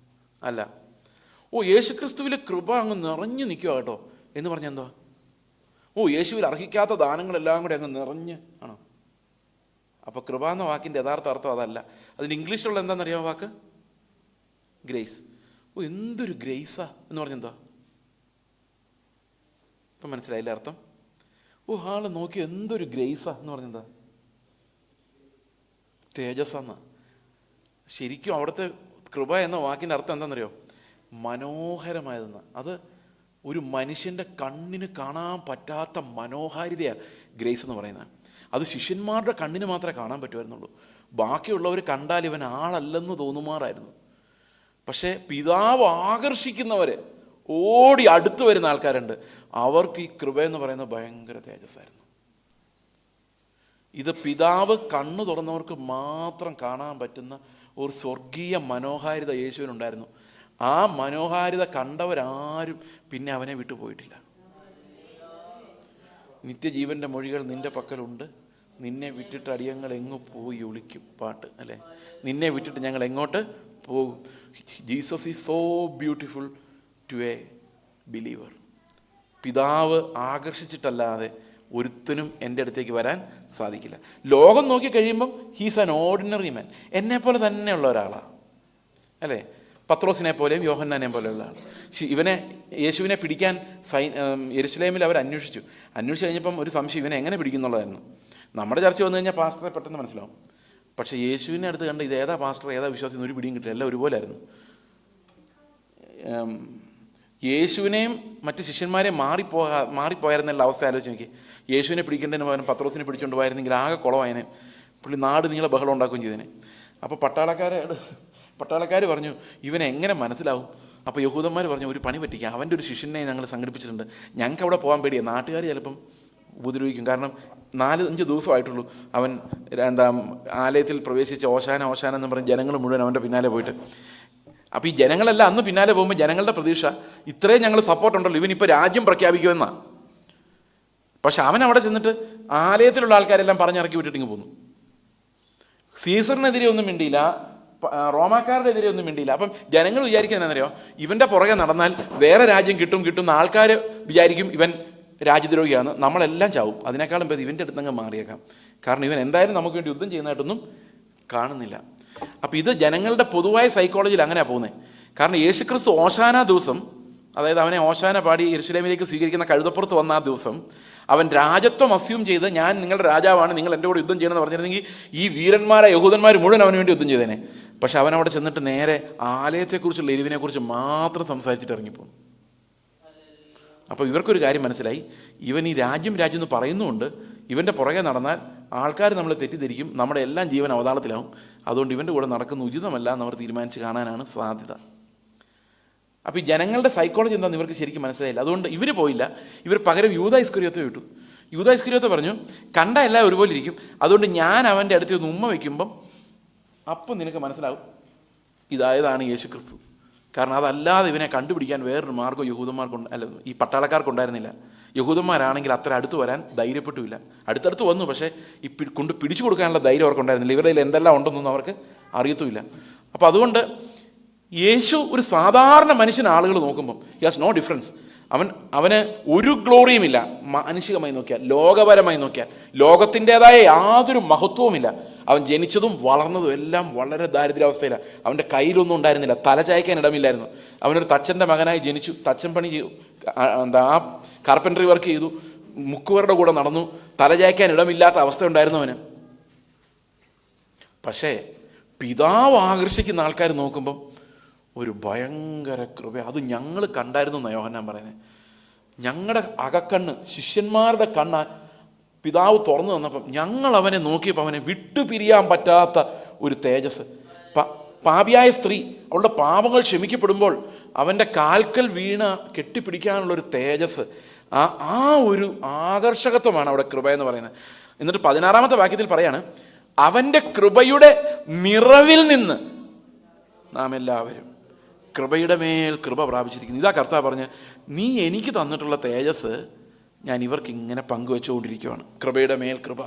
അല്ല. യേശുക്രിസ്തുവിലെ കൃപ അങ്ങ് നിറഞ്ഞു നിൽക്കുക കേട്ടോ എന്ന് പറഞ്ഞെന്താ? യേശുവിൽ അർഹിക്കാത്ത ദാനങ്ങളെല്ലാം കൂടി അങ്ങ് നിറഞ്ഞ് ആണോ? അപ്പോൾ കൃപ എന്ന വാക്കിൻ്റെ യഥാർത്ഥ അർത്ഥം അതല്ല. അതിന് ഇംഗ്ലീഷിലുള്ള എന്താണെന്നറിയാമോ വാക്ക്? ഗ്രേസ്. എന്തൊരു ഗ്രേസാ എന്ന് പറഞ്ഞെന്താ? ഇപ്പം മനസ്സിലായില്ലേ അർത്ഥം? ആളെ നോക്കി എന്തൊരു ഗ്രേസാ എന്ന് പറഞ്ഞെന്താ? തേജസ്സാന്ന. ശരിക്കും അവിടുത്തെ കൃപ എന്ന വാക്കിൻ്റെ അർത്ഥം എന്താണെന്നറിയോ? മനോഹരമായതെന്ന്. അത് ഒരു മനുഷ്യൻ്റെ കണ്ണിന് കാണാൻ പറ്റാത്ത മനോഹാരിതയാണ് ഗ്രേസ് എന്ന് പറയുന്നത്. അത് ശിഷ്യന്മാരുടെ കണ്ണിന് മാത്രമേ കാണാൻ പറ്റുമായിരുന്നുള്ളൂ. ബാക്കിയുള്ളവർ കണ്ടാൽ ഇവൻ ആളല്ലെന്ന് തോന്നുമാറായിരുന്നു. പക്ഷേ പിതാവ് ആകർഷിക്കുന്നവരെ ഓടി അടുത്ത് വരുന്ന ആൾക്കാരുണ്ട്. അവർക്ക് ഈ കൃപയെന്ന് പറയുന്നത് ഭയങ്കര തേജസ്സായിരുന്നു. ഇത് പിതാവ് കണ്ണു തുറന്നവർക്ക് മാത്രം കാണാൻ പറ്റുന്ന ഒരു സ്വർഗീയ മനോഹാരിത യേശുവിനുണ്ടായിരുന്നു. ആ മനോഹാരിത കണ്ടവരാരും പിന്നെ അവനെ വിട്ടുപോയിട്ടില്ല. നിത്യജീവൻ്റെ മൊഴികൾ നിന്റെ പക്കലുണ്ട്, നിന്നെ വിട്ടിട്ട് അടിയങ്ങൾ എങ്ങു പോയി ഒളിക്കും, പാട്ട് അല്ലേ. നിന്നെ വിട്ടിട്ട് ഞങ്ങൾ എങ്ങോട്ട് പോകും? Jesus is so beautiful to a believer. പിതാവ് ആകർഷിച്ചിട്ടല്ലാതെ ഒരുത്തനും എൻ്റെ അടുത്തേക്ക് വരാൻ സാധിക്കില്ല. ലോകം നോക്കി കഴിയുമ്പം ഹീസ് ആൻ ഓർഡിനറി മാൻ, എന്നെപ്പോലെ തന്നെയുള്ള ഒരാളാണ് അല്ലേ. പത്രോസിനെ പോലെയും യോഹന്നാനെ പോലെയുള്ള ആൾ. ഇവനെ, യേശുവിനെ പിടിക്കാൻ യെരുശലേമിൽ അവർ അന്വേഷിച്ചു കഴിഞ്ഞപ്പം ഒരു സംശയം, ഇവനെ എങ്ങനെ പിടിക്കുന്നുള്ളതായിരുന്നു. നമ്മുടെ ചർച്ച വന്നു കഴിഞ്ഞാൽ പാസ്റ്ററെ പെട്ടെന്ന് മനസ്സിലാവും. പക്ഷേ യേശുവിനെ അടുത്ത് കണ്ട് ഇത് ഏതാ പാസ്റ്റർ ഏതാ വിശ്വാസി എന്നൊരു പിടിയും കിട്ടില്ല, എല്ലാം ഒരുപോലെ ആയിരുന്നു. യേശുവിനെയും മറ്റ് ശിഷ്യന്മാരെയും മാറിപ്പോയായിരുന്നുള്ള അവസ്ഥ ആലോചിച്ച് നോക്കി. യേശുവിനെ പിടിക്കേണ്ടതിന് പകരം പത്രോസിനെ പിടിച്ചുകൊണ്ട് പോയിരുന്നെങ്കിൽ ആകെ കുളമായനെ, പുള്ളി നാട് നീളെ ബഹളം ഉണ്ടാക്കുകയും ചെയ്തേനെ. അപ്പോൾ പട്ടാളക്കാർ പറഞ്ഞു ഇവനെ എങ്ങനെ മനസ്സിലാവും? അപ്പോൾ യഹൂദന്മാർ പറഞ്ഞു ഒരു പണി പറ്റിക്കുക, അവൻ്റെ ഒരു ശിഷ്യനെ ഞങ്ങൾ സംഘടിപ്പിച്ചിട്ടുണ്ട്, ഞങ്ങൾക്ക് അവിടെ പോകാൻ പേടിയാണ്, നാട്ടുകാർ ചിലപ്പം ഉപദ്രവിക്കും. കാരണം 4-5 ദിവസമായിട്ടുള്ളൂ അവൻ ആലയത്തിൽ പ്രവേശിച്ച് ഓശാന എന്ന് പറഞ്ഞ് ജനങ്ങൾ മുഴുവൻ അവൻ്റെ പിന്നാലെ പോയിട്ട്. അപ്പോൾ ഈ ജനങ്ങളെല്ലാം അന്ന് പിന്നാലെ പോകുമ്പോൾ ജനങ്ങളുടെ പ്രതീക്ഷ ഇത്രയും ഞങ്ങൾ സപ്പോർട്ട് ഉണ്ടല്ലോ, ഇവനിപ്പോൾ രാജ്യം പ്രഖ്യാപിക്കുമെന്നാണ്. പക്ഷെ അവൻ അവിടെ ചെന്നിട്ട് ആലയത്തിലുള്ള ആൾക്കാരെല്ലാം പറഞ്ഞിറക്കി വിട്ടിട്ടിങ്ങ് പോന്നു. സീസറിനെതിരെ ഒന്നും മിണ്ടിയില്ല, റോമാക്കാരുടെ എതിരെ ഒന്നും മിണ്ടിയില്ല. അപ്പം ജനങ്ങൾ വിചാരിക്കുന്നത് എന്നറിയോ, ഇവൻ്റെ പുറകെ നടന്നാൽ വേറെ രാജ്യം കിട്ടും ആൾക്കാർ വിചാരിക്കും ഇവൻ രാജ്യദ്രോഹിയാണ്, നമ്മളെല്ലാം ചാവും, അതിനേക്കാളും പേര് ഇവൻ്റെ അടുത്തങ്ങ് മാറിയേക്കാം, കാരണം ഇവൻ എന്തായാലും നമുക്ക് വേണ്ടി യുദ്ധം ചെയ്യുന്നതായിട്ടൊന്നും കാണുന്നില്ല. അപ്പം ഇത് ജനങ്ങളുടെ പൊതുവായ സൈക്കോളജിയിൽ അങ്ങനെയാണ് പോകുന്നത്. കാരണം യേശുക്രിസ്തു ഓശാന ദിവസം, അതായത് അവനെ ഓശാന പാടി യെരുശലേമിലേക്ക് സ്വീകരിക്കുന്ന കഴുതപ്പുറത്ത് വന്ന ആ ദിവസം അവൻ രാജത്വം അസ്യൂം ചെയ്ത് ഞാൻ നിങ്ങളുടെ രാജാവാണ്, നിങ്ങൾ എൻ്റെ കൂടെ യുദ്ധം ചെയ്യണമെന്ന് പറഞ്ഞിരുന്നെങ്കിൽ ഈ വീരന്മാരെ യഹൂദന്മാർ മുഴുവൻ അവന് വേണ്ടി യുദ്ധം ചെയ്തേനെ. പക്ഷെ അവനവിടെ ചെന്നിട്ട് നേരെ ആലയത്തെക്കുറിച്ചുള്ള എരിവിനെക്കുറിച്ച് മാത്രം സംസാരിച്ചിട്ട് ഇറങ്ങിപ്പോകും. അപ്പോൾ ഇവർക്കൊരു കാര്യം മനസ്സിലായി, ഇവൻ ഈ രാജ്യം എന്ന് പറയുന്നുമുണ്ട്, ഇവൻ്റെ പുറകെ നടന്നാൽ ആൾക്കാർ നമ്മളെ തെറ്റിദ്ധരിക്കും, നമ്മുടെ എല്ലാം ജീവൻ അവതാളത്തിലാവും, അതുകൊണ്ട് ഇവൻ്റെ കൂടെ നടക്കുന്ന ഉചിതമല്ല എന്നവർ തീരുമാനിച്ച് കാണാനാണ് സാധ്യത. അപ്പോൾ ഈ ജനങ്ങളുടെ സൈക്കോളജി എന്താണെന്ന് ഇവർക്ക് ശരിക്കും മനസ്സിലായില്ല. അതുകൊണ്ട് ഇവർ പോയില്ല, ഇവർ പകരം യൂദാ ഇസ്കറിയോത്തെ വിട്ടു. യൂദാ ഇസ്കറിയോത്തെ പറഞ്ഞു കണ്ട എല്ലാം ഒരുപോലെ ഇരിക്കും, അതുകൊണ്ട് ഞാൻ അവൻ്റെ അടുത്ത് ഒന്ന് ഉമ്മ വയ്ക്കുമ്പം അപ്പം നിനക്ക് മനസ്സിലാവും ഇതായതാണ് യേശു ക്രിസ്തു. കാരണം അതല്ലാതെ ഇവനെ കണ്ടുപിടിക്കാൻ വേറൊരു മാർഗ്ഗം ഈ പട്ടാളക്കാർക്കുണ്ടായിരുന്നില്ല. യഹൂദന്മാരാണെങ്കിൽ അത്ര അടുത്ത് വരാൻ ധൈര്യപ്പെട്ടുമില്ല. അടുത്തടുത്ത് വന്നു, പക്ഷേ ഈ കൊണ്ട് പിടിച്ചു കൊടുക്കാനുള്ള ധൈര്യം അവർക്കുണ്ടായിരുന്നില്ല. ഇവരുടെ എന്തെല്ലാം ഉണ്ടെന്നൊന്നും അവർക്ക് അറിയത്തുമില്ല. അപ്പോൾ അതുകൊണ്ട് യേശു ഒരു സാധാരണ മനുഷ്യൻ ആളുകൾ നോക്കുമ്പം ഹി ഹാസ് നോ ഡിഫറൻസ്. അവന് ഒരു ഗ്ലോറിയുമില്ല. മാനുഷികമായി നോക്കിയാൽ, ലോകപരമായി നോക്കിയാൽ ലോകത്തിൻ്റെതായ യാതൊരു മഹത്വവുമില്ല. അവൻ ജനിച്ചതും വളർന്നതും എല്ലാം വളരെ ദാരിദ്ര്യാവസ്ഥയിലാണ്. അവൻ്റെ കയ്യിലൊന്നും ഉണ്ടായിരുന്നില്ല, തലചായ്ക്കാൻ ഇടമില്ലായിരുന്നു. അവനൊരു തച്ചൻ്റെ മകനായി ജനിച്ചു, തച്ചൻ പണി ചെയ്തു, ആ കാർപ്പൻട്രി വർക്ക് ചെയ്തു, മുക്കുവരുടെ കൂടെ നടന്നു, തലചായ്ക്കാൻ ഇടമില്ലാത്ത അവസ്ഥ ഉണ്ടായിരുന്നു അവന്. പക്ഷേ പിതാവ് ആകർഷിക്കുന്ന ആൾക്കാർ നോക്കുമ്പം ഒരു ഭയങ്കര കൃപ. അത് ഞങ്ങൾ കണ്ടായിരുന്നു എന്നാണ് യോഹന്നാൻ പറയുന്നത്. ഞങ്ങളുടെ അകക്കണ്ണ്, ശിഷ്യന്മാരുടെ കണ്ണ് പിതാവ് തുറന്നു തന്നപ്പം ഞങ്ങൾ അവനെ നോക്കിയപ്പോൾ അവനെ വിട്ടുപിരിയാൻ പറ്റാത്ത ഒരു തേജസ്. പാപിയായ സ്ത്രീ അവളുടെ പാപങ്ങൾ ക്ഷമിക്കപ്പെടുമ്പോൾ അവൻ്റെ കാൽക്കൽ വീണ കെട്ടിപ്പിടിക്കാനുള്ളൊരു തേജസ്, ആ ഒരു ആകർഷകത്വമാണ് അവിടെ കൃപ എന്ന് പറയുന്നത്. എന്നിട്ട് 16-ാമത്തെ വാക്യത്തിൽ പറയാണ്, അവൻ്റെ കൃപയുടെ നിറവിൽ നിന്ന് നാം എല്ലാവരും കൃപയുടെ മേൽ കൃപ പ്രാപിച്ചിരിക്കുന്നു. ഇതാ കർത്താവ് പറഞ്ഞ്, നീ എനിക്ക് തന്നിട്ടുള്ള തേജസ് ഞാൻ ഇവർക്ക് ഇങ്ങനെ പങ്കുവെച്ചുകൊണ്ടിരിക്കുകയാണ്. കൃപയുടെ മേൽ കൃപ,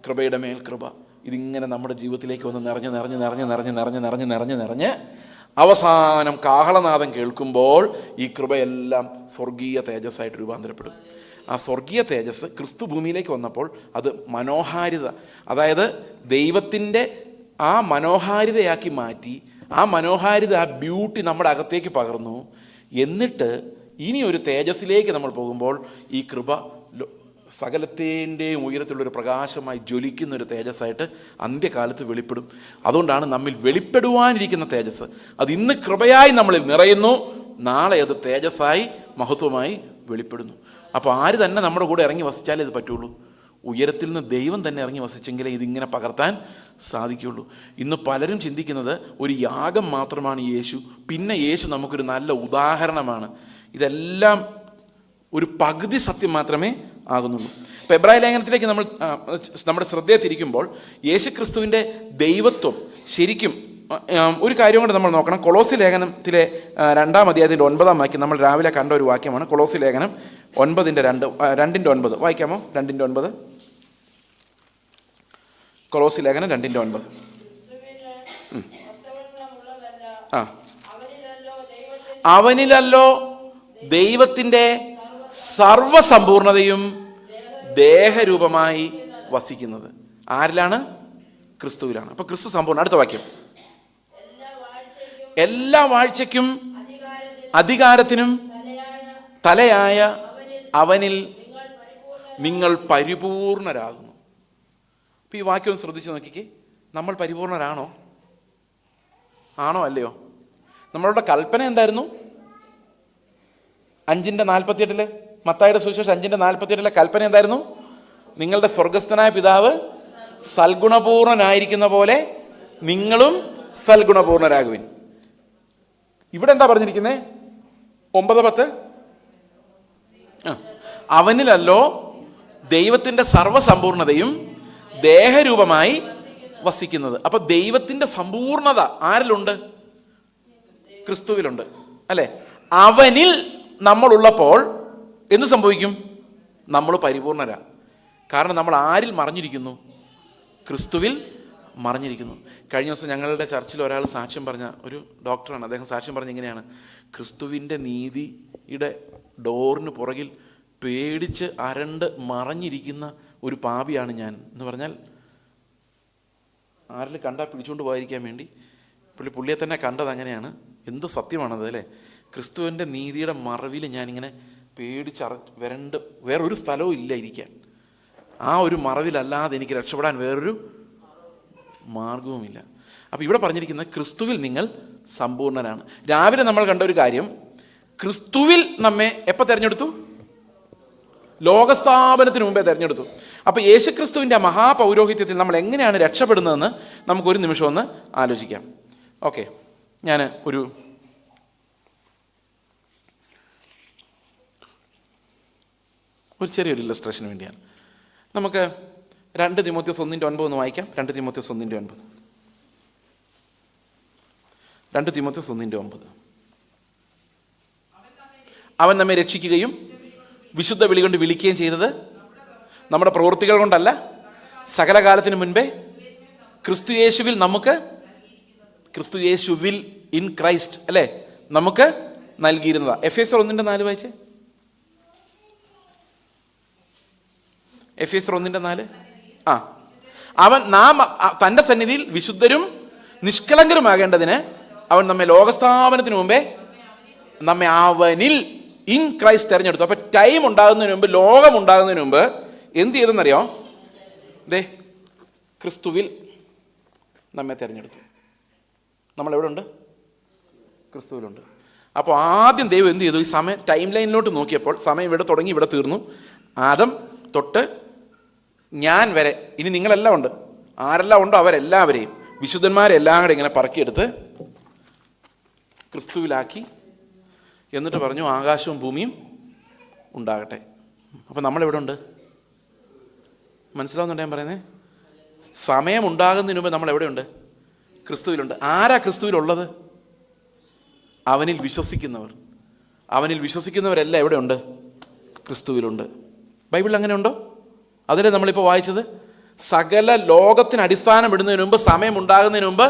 കൃപയുടെ മേൽ കൃപ. ഇതിങ്ങനെ നമ്മുടെ ജീവിതത്തിലേക്ക് വന്ന് നിറഞ്ഞ് അവസാനം കാഹളനാദം കേൾക്കുമ്പോൾ ഈ കൃപയെല്ലാം സ്വർഗീയ തേജസ്സായിട്ട് രൂപാന്തരപ്പെടും. ആ സ്വർഗീയ തേജസ് ക്രിസ്തു ഭൂമിയിലേക്ക് വന്നപ്പോൾ അത് മനോഹാരിത, അതായത് ദൈവത്തിൻ്റെ ആ മനോഹാരിതയാക്കി മാറ്റി, ആ മനോഹാരിത, ആ ബ്യൂട്ടി നമ്മുടെ അകത്തേക്ക് പകർന്നു. എന്നിട്ട് ഇനി ഒരു തേജസ്സിലേക്ക് നമ്മൾ പോകുമ്പോൾ ഈ കൃപ സകലത്തിൻ്റെയും ഉയരത്തിലുള്ളൊരു പ്രകാശമായി ജ്വലിക്കുന്നൊരു തേജസ്സായിട്ട് അന്ത്യകാലത്ത് വെളിപ്പെടും. അതുകൊണ്ടാണ് നമ്മിൽ വെളിപ്പെടുവാനിരിക്കുന്ന തേജസ് അത് ഇന്ന് കൃപയായി നമ്മളിൽ നിറയുന്നു, നാളെ അത് തേജസ്സായി മഹത്വമായി വെളിപ്പെടുന്നു. അപ്പോൾ ആര് തന്നെ നമ്മുടെ കൂടെ ഇറങ്ങി വസിച്ചാലേ ഇത് പറ്റുള്ളൂ. ഉയരത്തിൽ നിന്ന് ദൈവം തന്നെ ഇറങ്ങി വസിച്ചെങ്കിലേ ഇതിങ്ങനെ പകർത്താൻ സാധിക്കുകയുള്ളൂ. ഇന്ന് പലരും ചിന്തിക്കുന്നത് ഒരു യാഗം മാത്രമാണ് യേശു, പിന്നെ യേശു നമുക്കൊരു നല്ല ഉദാഹരണമാണ്. ഇതെല്ലാം ഒരു പകുതി സത്യം മാത്രമേ ആകുന്നുള്ളൂ. ഇപ്പോൾ എബ്രായ ലേഖനത്തിലേക്ക് നമ്മുടെ ശ്രദ്ധയെ തിരിക്കുമ്പോൾ യേശുക്രിസ്തുവിൻ്റെ ദൈവത്വം ശരിക്കും ഒരു കാര്യം കൊണ്ട് നമ്മൾ നോക്കണം. കൊളോസി ലേഖനത്തിലെ 2-ാം അധ്യായത്തിൻ്റെ 9-ാം വാക്യം നമ്മൾ രാവിലെ കണ്ട ഒരു വാക്യമാണ്. കൊളോസി ലേഖനം 9:2 2:9 വായിക്കാമോ? 2:9. കൊലോസി ലേഖനം 2:9. ആ, അവനിലല്ലോ ദൈവത്തിൻ്റെ സർവസമ്പൂർണതയും ദേഹരൂപമായി വസിക്കുന്നത്. ആരിലാണ്? ക്രിസ്തുവിലാണ്. അപ്പൊ ക്രിസ്തു സമ്പൂർണ്ണ. അടുത്ത വാക്യം, എല്ലാ വാഴ്ചയ്ക്കും അധികാരത്തിനും തലയായ അവനിൽ നിങ്ങൾ പരിപൂർണരാകുന്നു. അപ്പൊ ഈ വാക്യം ഒന്ന് ശ്രദ്ധിച്ച് നോക്കിക്കേ. നമ്മൾ പരിപൂർണരാണോ? ആണോ അല്ലയോ? നമ്മളുടെ കൽപ്പന എന്തായിരുന്നു? 5:48 മത്തായിയുടെ സുവിശേഷം 5:48 കൽപ്പന എന്തായിരുന്നു? നിങ്ങളുടെ സ്വർഗസ്ഥനായ പിതാവ് സൽഗുണപൂർണനായിരിക്കുന്ന പോലെ നിങ്ങളും സൽഗുണപൂർണരാകുവിൻ. ഇവിടെ എന്താ പറഞ്ഞിരിക്കുന്നത്? 9:10 അവനിലല്ലോ ദൈവത്തിൻ്റെ സർവസമ്പൂർണതയും ദേഹരൂപമായി വസിക്കുന്നത്. അപ്പൊ ദൈവത്തിൻ്റെ സമ്പൂർണത ആരിലുണ്ട്? ക്രിസ്തുവിലുണ്ട്, അല്ലെ? അവനിൽ നമ്മളുള്ളപ്പോൾ എന്ത് സംഭവിക്കും? നമ്മൾ പരിപൂർണരാ. കാരണം നമ്മൾ ആരിൽ മറഞ്ഞിരിക്കുന്നു? ക്രിസ്തുവിൽ മറഞ്ഞിരിക്കുന്നു. കഴിഞ്ഞ ദിവസം ഞങ്ങളുടെ ചർച്ചിൽ ഒരാൾ സാക്ഷ്യം പറഞ്ഞ ഒരു ഡോക്ടറാണ്. അദ്ദേഹം സാക്ഷ്യം പറഞ്ഞ ഇങ്ങനെയാണ്: ക്രിസ്തുവിൻ്റെ നീതിയുടെ ഡോറിന് പുറകിൽ പേടിച്ച് അരണ്ട് മറഞ്ഞിരിക്കുന്ന ഒരു പാപിയാണ് ഞാൻ എന്ന് പറഞ്ഞാൽ, ആരിൽ കണ്ടാൽ പിടിച്ചുകൊണ്ട് പോയിരിക്കാൻ വേണ്ടി പുള്ളിയെ തന്നെ കണ്ടത് അങ്ങനെയാണ്. എന്ത് സത്യമാണത്, അല്ലേ? ക്രിസ്തുവിൻ്റെ നീതിയുടെ മറവിൽ ഞാനിങ്ങനെ വരണ്ട് വേറൊരു സ്ഥലവും ഇല്ല ഇരിക്കാൻ. ആ ഒരു മറവിലല്ലാതെ എനിക്ക് രക്ഷപ്പെടാൻ വേറൊരു മാർഗവുമില്ല. അപ്പോൾ ഇവിടെ പറഞ്ഞിരിക്കുന്നത് ക്രിസ്തുവിൽ നിങ്ങൾ സമ്പൂർണ്ണരാണ്. രാവിലെ നമ്മൾ കണ്ട ഒരു കാര്യം, ക്രിസ്തുവിൽ നമ്മെ എപ്പോൾ തിരഞ്ഞെടുത്തു? ലോകസ്ഥാപനത്തിന് മുമ്പേ തിരഞ്ഞെടുത്തു. അപ്പോൾ യേശുക്രിസ്തുവിൻ്റെ മഹാപൗരോഹിത്യത്തിൽ നമ്മൾ എങ്ങനെയാണ് രക്ഷപ്പെടുന്നതെന്ന് നമുക്കൊരു നിമിഷം ഒന്ന് ആലോചിക്കാം. ഓക്കെ, ഞാൻ ഒരു ചെറിയൊരു ഇല്ലസ്ട്രേഷന് വേണ്ടിയാണ്. നമുക്ക് 2 തിമോത്തിയോസ് 1:9 ഒന്ന് വായിക്കാം. 2 തിമോത്തിയോസ് 1:9. 2 തിമോത്തിയോസ് 1:9. അവൻ നമ്മെ രക്ഷിക്കുകയും വിശുദ്ധ വിളി കൊണ്ട് വിളിക്കുകയും ചെയ്തത് നമ്മുടെ പ്രവൃത്തികൾ കൊണ്ടല്ല, സകല കാലത്തിന് മുൻപേ ക്രിസ്തുയേശുവിൽ നമുക്ക്, ക്രിസ്തുയേശുവിൽ ഇൻ ക്രൈസ്റ്റ്, അല്ലേ, നമുക്ക് നൽകിയിരുന്നതാ. എഫേസ്യർ 1:4 വായിച്ചേ. എഫേസ്യർ 1:4. അവൻ നാം തൻ്റെ സന്നിധിയിൽ വിശുദ്ധരും നിഷ്കളങ്കരുമാകേണ്ടതിന് അവൻ നമ്മെ ലോകസ്ഥാപനത്തിന് മുമ്പേ നമ്മെ അവനിൽ ഇൻ ക്രൈസ്റ്റ് തിരഞ്ഞെടുത്തു. അപ്പൊ ടൈം ഉണ്ടാകുന്നതിന് മുമ്പ്, ലോകം ഉണ്ടാകുന്നതിന് മുമ്പ് എന്ത് ചെയ്തെന്നറിയോ? ക്രിസ്തുവിൽ നമ്മെ തിരഞ്ഞെടുത്തു. നമ്മളെവിടെ ഉണ്ട്? ക്രിസ്തുവിലുണ്ട്. അപ്പോൾ ആദ്യം ദൈവം എന്ത് ചെയ്തു? ഈ സമയം ടൈം ലൈനിലോട്ട് നോക്കിയപ്പോൾ സമയം ഇവിടെ തുടങ്ങി, ഇവിടെ തീർന്നു. ആദം തൊട്ട് ഞാൻ വരെ, ഇനി നിങ്ങളെല്ലാം ഉണ്ട്. ആരെല്ലാം ഉണ്ടോ അവരെല്ലാവരെയും, വിശുദ്ധന്മാരെല്ലാം കൂടെ ഇങ്ങനെ പറക്കിയെടുത്ത് ക്രിസ്തുവിലാക്കി. എന്നിട്ട് പറഞ്ഞു ആകാശവും ഭൂമിയും ഉണ്ടാകട്ടെ. അപ്പം നമ്മളെവിടെ ഉണ്ട്? മനസ്സിലാവുന്നുണ്ട് ഞാൻ പറയുന്നത്? സമയം ഉണ്ടാകുന്നതിന് മുമ്പ് നമ്മൾ എവിടെയുണ്ട്? ക്രിസ്തുവിലുണ്ട്. ആരാ ക്രിസ്തുവിലുള്ളത്? അവനിൽ വിശ്വസിക്കുന്നവർ. അവനിൽ വിശ്വസിക്കുന്നവരെല്ലാം എവിടെയുണ്ട്? ക്രിസ്തുവിലുണ്ട്. ബൈബിളിൽ അങ്ങനെ ഉണ്ടോ? അതിലെ നമ്മളിപ്പോൾ വായിച്ചത്, സകല ലോകത്തിന് അടിസ്ഥാനം ഇടുന്നതിന് മുമ്പ്, സമയം ഉണ്ടാകുന്നതിന് മുമ്പ്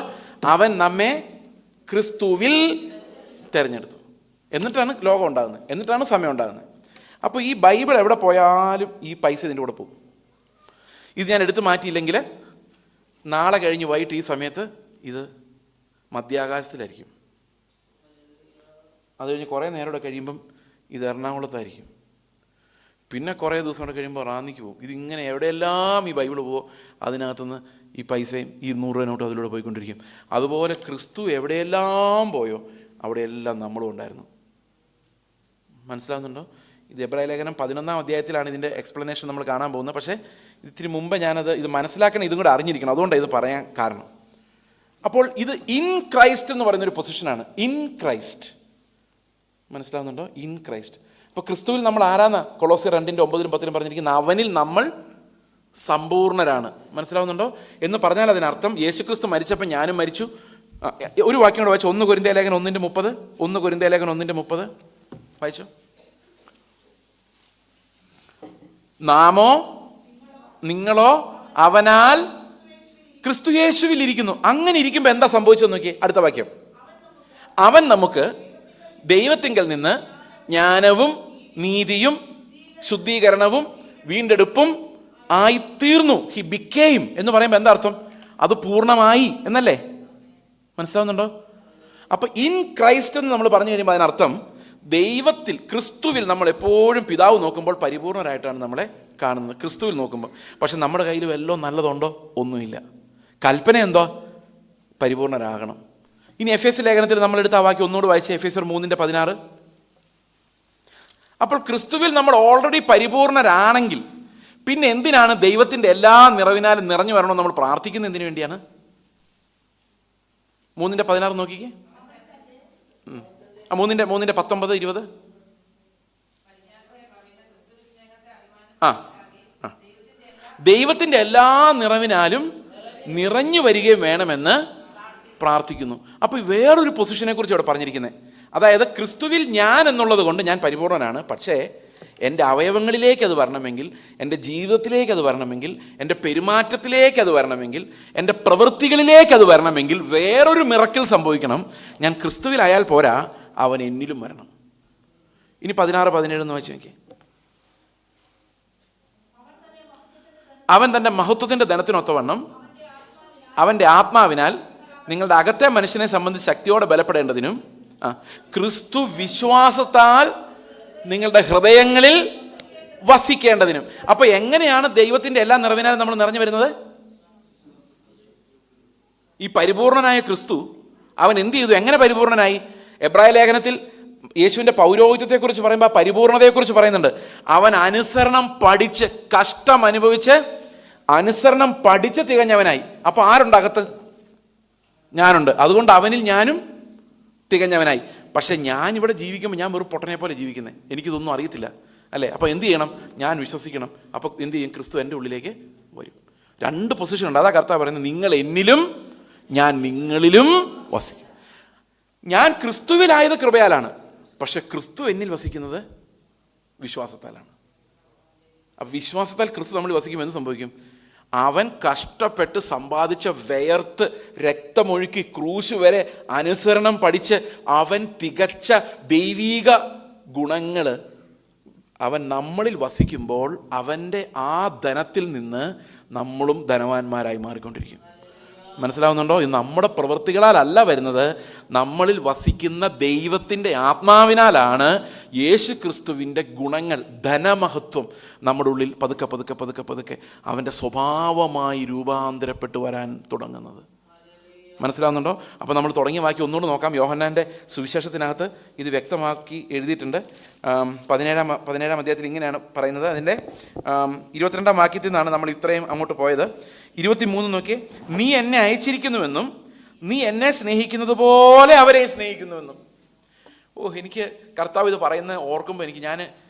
അവൻ നമ്മെ ക്രിസ്തുവിൽ തിരഞ്ഞെടുത്തു. എന്നിട്ടാണ് ലോകം ഉണ്ടാകുന്നത്, എന്നിട്ടാണ് സമയം ഉണ്ടാകുന്നത്. അപ്പോൾ ഈ ബൈബിൾ എവിടെ പോയാലും ഈ പൈസ ഇതിൻ്റെ കൂടെ പോകും. ഇത് ഞാൻ എടുത്തു മാറ്റിയില്ലെങ്കിൽ നാളെ കഴിഞ്ഞ് വൈകിട്ട് ഈ സമയത്ത് ഇത് മധ്യാകാശത്തിലായിരിക്കും. അത് കഴിഞ്ഞ് കുറേ നേരം കൂടെ കഴിയുമ്പം ഇത് എറണാകുളത്തായിരിക്കും. പിന്നെ കുറേ ദിവസം കൂടെ കഴിയുമ്പോൾ റാന്നിക്ക് പോകും. ഇതിങ്ങനെ എവിടെയെല്ലാം ഈ ബൈബിൾ പോവോ അതിനകത്തുനിന്ന് ഈ പൈസയും ഈ 100 രൂപ നോട്ടും അതിലൂടെ പോയിക്കൊണ്ടിരിക്കും. അതുപോലെ ക്രിസ്തു എവിടെയെല്ലാം പോയോ അവിടെയെല്ലാം നമ്മളും ഉണ്ടായിരുന്നു. മനസ്സിലാവുന്നുണ്ടോ? ഇത് എബ്രായ ലേഖനം 11-ാം അധ്യായത്തിലാണ് ഇതിൻ്റെ എക്സ്പ്ലനേഷൻ നമ്മൾ കാണാൻ പോകുന്നത്. പക്ഷേ ഇത്തിരി മുമ്പ് ഇത് മനസ്സിലാക്കണം, ഇതും കൂടെ അറിഞ്ഞിരിക്കണം. അതുകൊണ്ടാണ് ഇത് പറയാൻ കാരണം. അപ്പോൾ ഇത് ഇൻ ക്രൈസ്റ്റ് എന്ന് പറയുന്നൊരു പൊസിഷനാണ്. ഇൻ ക്രൈസ്റ്റ്, മനസ്സിലാവുന്നുണ്ടോ? In Christ. ഇപ്പോൾ ക്രിസ്തുവിൽ നമ്മൾ ആരാന്ന കൊളോസ്യർ 2:9-10 പറഞ്ഞിരിക്കുന്നത്? അവനിൽ നമ്മൾ സമ്പൂർണ്ണരാണ്. മനസ്സിലാവുന്നുണ്ടോ? എന്ന് പറഞ്ഞാൽ അതിനർത്ഥം യേശുക്രിസ്തു മരിച്ചപ്പോൾ ഞാനും മരിച്ചു. ഒരു വാക്യം കൂടെ വായിച്ചു, 1 കൊരിന്ത്യർ ലേഖനം 1:30. 1 കൊരിന്ത്യർ ലേഖനം 1:30 വായിച്ചു. നാമോ നിങ്ങളോ അവനാൽ ക്രിസ്തു യേശുവിൽ ഇരിക്കുന്നു. അങ്ങനെ ഇരിക്കുമ്പോൾ എന്താ സംഭവിച്ചതെന്ന് നോക്കിയേ, അടുത്ത വാക്യം. അവൻ നമുക്ക് ദൈവത്തിങ്കൽ നിന്ന് ജ്ഞാനവും നീതിയും ശുദ്ധീകരണവും വീണ്ടെടുപ്പും ആയിത്തീർന്നു. ഹി ബിക്കെയിം എന്ന് പറയുമ്പോൾ എന്താ അർത്ഥം? അത് പൂർണ്ണമായി എന്നല്ലേ? മനസ്സിലാവുന്നുണ്ടോ? അപ്പൊ ഇൻ ക്രൈസ്റ്റ് എന്ന് നമ്മൾ പറഞ്ഞു കഴിയുമ്പോൾ അതിനർത്ഥം ദൈവത്തിൽ, ക്രിസ്തുവിൽ നമ്മൾ എപ്പോഴും പിതാവ് നോക്കുമ്പോൾ പരിപൂർണരായിട്ടാണ് നമ്മളെ കാണുന്നത്, ക്രിസ്തുവിൽ നോക്കുമ്പോൾ. പക്ഷെ നമ്മുടെ കയ്യിൽ വല്ലതും നല്ലതുണ്ടോ? ഒന്നുമില്ല. കൽപ്പന എന്തോ? പരിപൂർണരാകണം. ഇനി എഫേസ്യ ലേഖനത്തിൽ നമ്മളെടുത്ത ആ വാക്യം ഒന്നുകൂടെ വായിച്ച എഫേസ്യർ 3:16. അപ്പോൾ ക്രിസ്തുവിൽ നമ്മൾ ഓൾറെഡി പരിപൂർണരാണെങ്കിൽ പിന്നെ എന്തിനാണ് ദൈവത്തിൻ്റെ എല്ലാ നിറവിനാലും നിറഞ്ഞു വരണമെന്ന് നമ്മൾ പ്രാർത്ഥിക്കുന്നത്? എന്തിനു വേണ്ടിയാണ്? 3:16 നോക്കിക്കേ. 3:19-20. ദൈവത്തിൻ്റെ എല്ലാ നിറവിനാലും നിറഞ്ഞു വരികയും വേണമെന്ന് പ്രാർത്ഥിക്കുന്നു. അപ്പോൾ വേറൊരു പൊസിഷനെ കുറിച്ച് അവിടെ പറഞ്ഞിരിക്കുന്നത്, അതായത് ക്രിസ്തുവിൽ ഞാൻ എന്നുള്ളത് കൊണ്ട് ഞാൻ പരിപൂർണനാണ്. പക്ഷേ എൻ്റെ അവയവങ്ങളിലേക്ക് അത് വരണമെങ്കിൽ, എൻ്റെ ജീവിതത്തിലേക്ക് അത് വരണമെങ്കിൽ, എൻ്റെ പെരുമാറ്റത്തിലേക്ക് അത് വരണമെങ്കിൽ, എൻ്റെ പ്രവൃത്തികളിലേക്ക് അത് വരണമെങ്കിൽ വേറൊരു മിറക്കിൾ സംഭവിക്കണം. ഞാൻ ക്രിസ്തുവിലായാൽ പോരാ, അവൻ എന്നിലും വരണം. ഇനി 16-17 വായിച്ചു നോക്കി. അവൻ തൻ്റെ മഹത്വത്തിൻ്റെ ധനത്തിനൊത്തവണ്ണം അവൻ്റെ ആത്മാവിനാൽ നിങ്ങളുടെ അകത്തെ മനുഷ്യനെ സംബന്ധിച്ച് ശക്തിയോടെ ബലപ്പെടേണ്ടതിനും ക്രിസ്തു വിശ്വാസത്താൽ നിങ്ങളുടെ ഹൃദയങ്ങളിൽ വസിക്കേണ്ടതിനും. അപ്പൊ എങ്ങനെയാണ് ദൈവത്തിന്റെ എല്ലാ നിറവിനാലും നമ്മൾ നിറഞ്ഞു വരുന്നത്? ഈ പരിപൂർണനായ ക്രിസ്തു അവൻ എന്ത് ചെയ്തു? എങ്ങനെ പരിപൂർണനായി? എബ്രായ ലേഖനത്തിൽ യേശുവിന്റെ പൗരോഹിത്യത്തെക്കുറിച്ച് പറയുമ്പോൾ പരിപൂർണതയെക്കുറിച്ച് പറയുന്നുണ്ട്. അവൻ അനുസരണം പഠിച്ച്, കഷ്ടം അനുഭവിച്ച് അനുസരണം പഠിച്ച് തികഞ്ഞവനായി. അപ്പൊ ആരുണ്ട് അകത്ത്? ഞാനുണ്ട്. അതുകൊണ്ട് അവനിൽ ഞാനും തികഞ്ഞവനായി. പക്ഷെ ഞാൻ ഇവിടെ ജീവിക്കുമ്പോൾ ഞാൻ വെറും പൊട്ടനെ പോലെ ജീവിക്കുന്നത്, എനിക്കിതൊന്നും അറിയത്തില്ല അല്ലേ? അപ്പോൾ എന്ത് ചെയ്യണം? ഞാൻ വിശ്വസിക്കണം. അപ്പോൾ എന്ത് ചെയ്യും? ക്രിസ്തു എൻ്റെ ഉള്ളിലേക്ക് വരും. 2 പൊസിഷൻ ഉണ്ട്. അതാ കർത്താവ് പറയുന്നത്, നിങ്ങൾ എന്നിലും ഞാൻ നിങ്ങളിലും വസിക്കും. ഞാൻ ക്രിസ്തുവിലായത് കൃപയാലാണ്, പക്ഷെ ക്രിസ്തു എന്നിൽ വസിക്കുന്നത് വിശ്വാസത്താലാണ്. അപ്പം വിശ്വാസത്താൽ ക്രിസ്തു നമ്മൾ വസിക്കുമ്പോൾ എന്ത് സംഭവിക്കും? അവൻ കഷ്ടപ്പെട്ട് സമ്പാദിച്ച വിയർത്ത് രക്തമൊഴുക്കി ക്രൂശ് വരെ അനുസരണം പഠിച്ച് അവൻ തികച്ച ദൈവീക ഗുണങ്ങൾ അവൻ നമ്മളിൽ വസിക്കുമ്പോൾ അവൻ്റെ ആ ധനത്തിൽ നിന്ന് നമ്മളും ധനവാന്മാരായി മാറിക്കൊണ്ടിരിക്കും. മനസ്സിലാവുന്നുണ്ടോ? ഇത് നമ്മുടെ പ്രവൃത്തികളാലല്ല വരുന്നത്, നമ്മളിൽ വസിക്കുന്ന ദൈവത്തിൻ്റെ ആത്മാവിനാലാണ് യേശു ക്രിസ്തുവിൻ്റെ ഗുണങ്ങൾ, ധനമഹത്വം നമ്മുടെ ഉള്ളിൽ പതുക്കെ പതുക്കെ പതുക്കെ പതുക്കെ അവൻ്റെ സ്വഭാവമായി രൂപാന്തരപ്പെട്ടു വരാൻ തുടങ്ങുന്നത്. മനസ്സിലാവുന്നുണ്ടോ? അപ്പോൾ നമ്മൾ തുടങ്ങിയ വാക്യം ഒന്നുകൂടെ നോക്കാം. യോഹന്നാൻ്റെ സുവിശേഷത്തിനകത്ത് ഇത് വ്യക്തമാക്കി എഴുതിയിട്ടുണ്ട്. 17-ാം അധ്യായത്തിൽ ഇങ്ങനെയാണ് പറയുന്നത്. അതിൻ്റെ 22-ാം വാക്യത്തിൽ നിന്നാണ് നമ്മൾ ഇത്രയും അങ്ങോട്ട് പോയത്. 23 നോക്കി. നീ എന്നെ അയച്ചിരിക്കുന്നുവെന്നും നീ എന്നെ സ്നേഹിക്കുന്നത് പോലെ അവരെ സ്നേഹിക്കുന്നുവെന്നും. എനിക്ക് കർത്താവ് ഇത് പറയുന്നത് ഓർക്കുമ്പോൾ ഞാൻ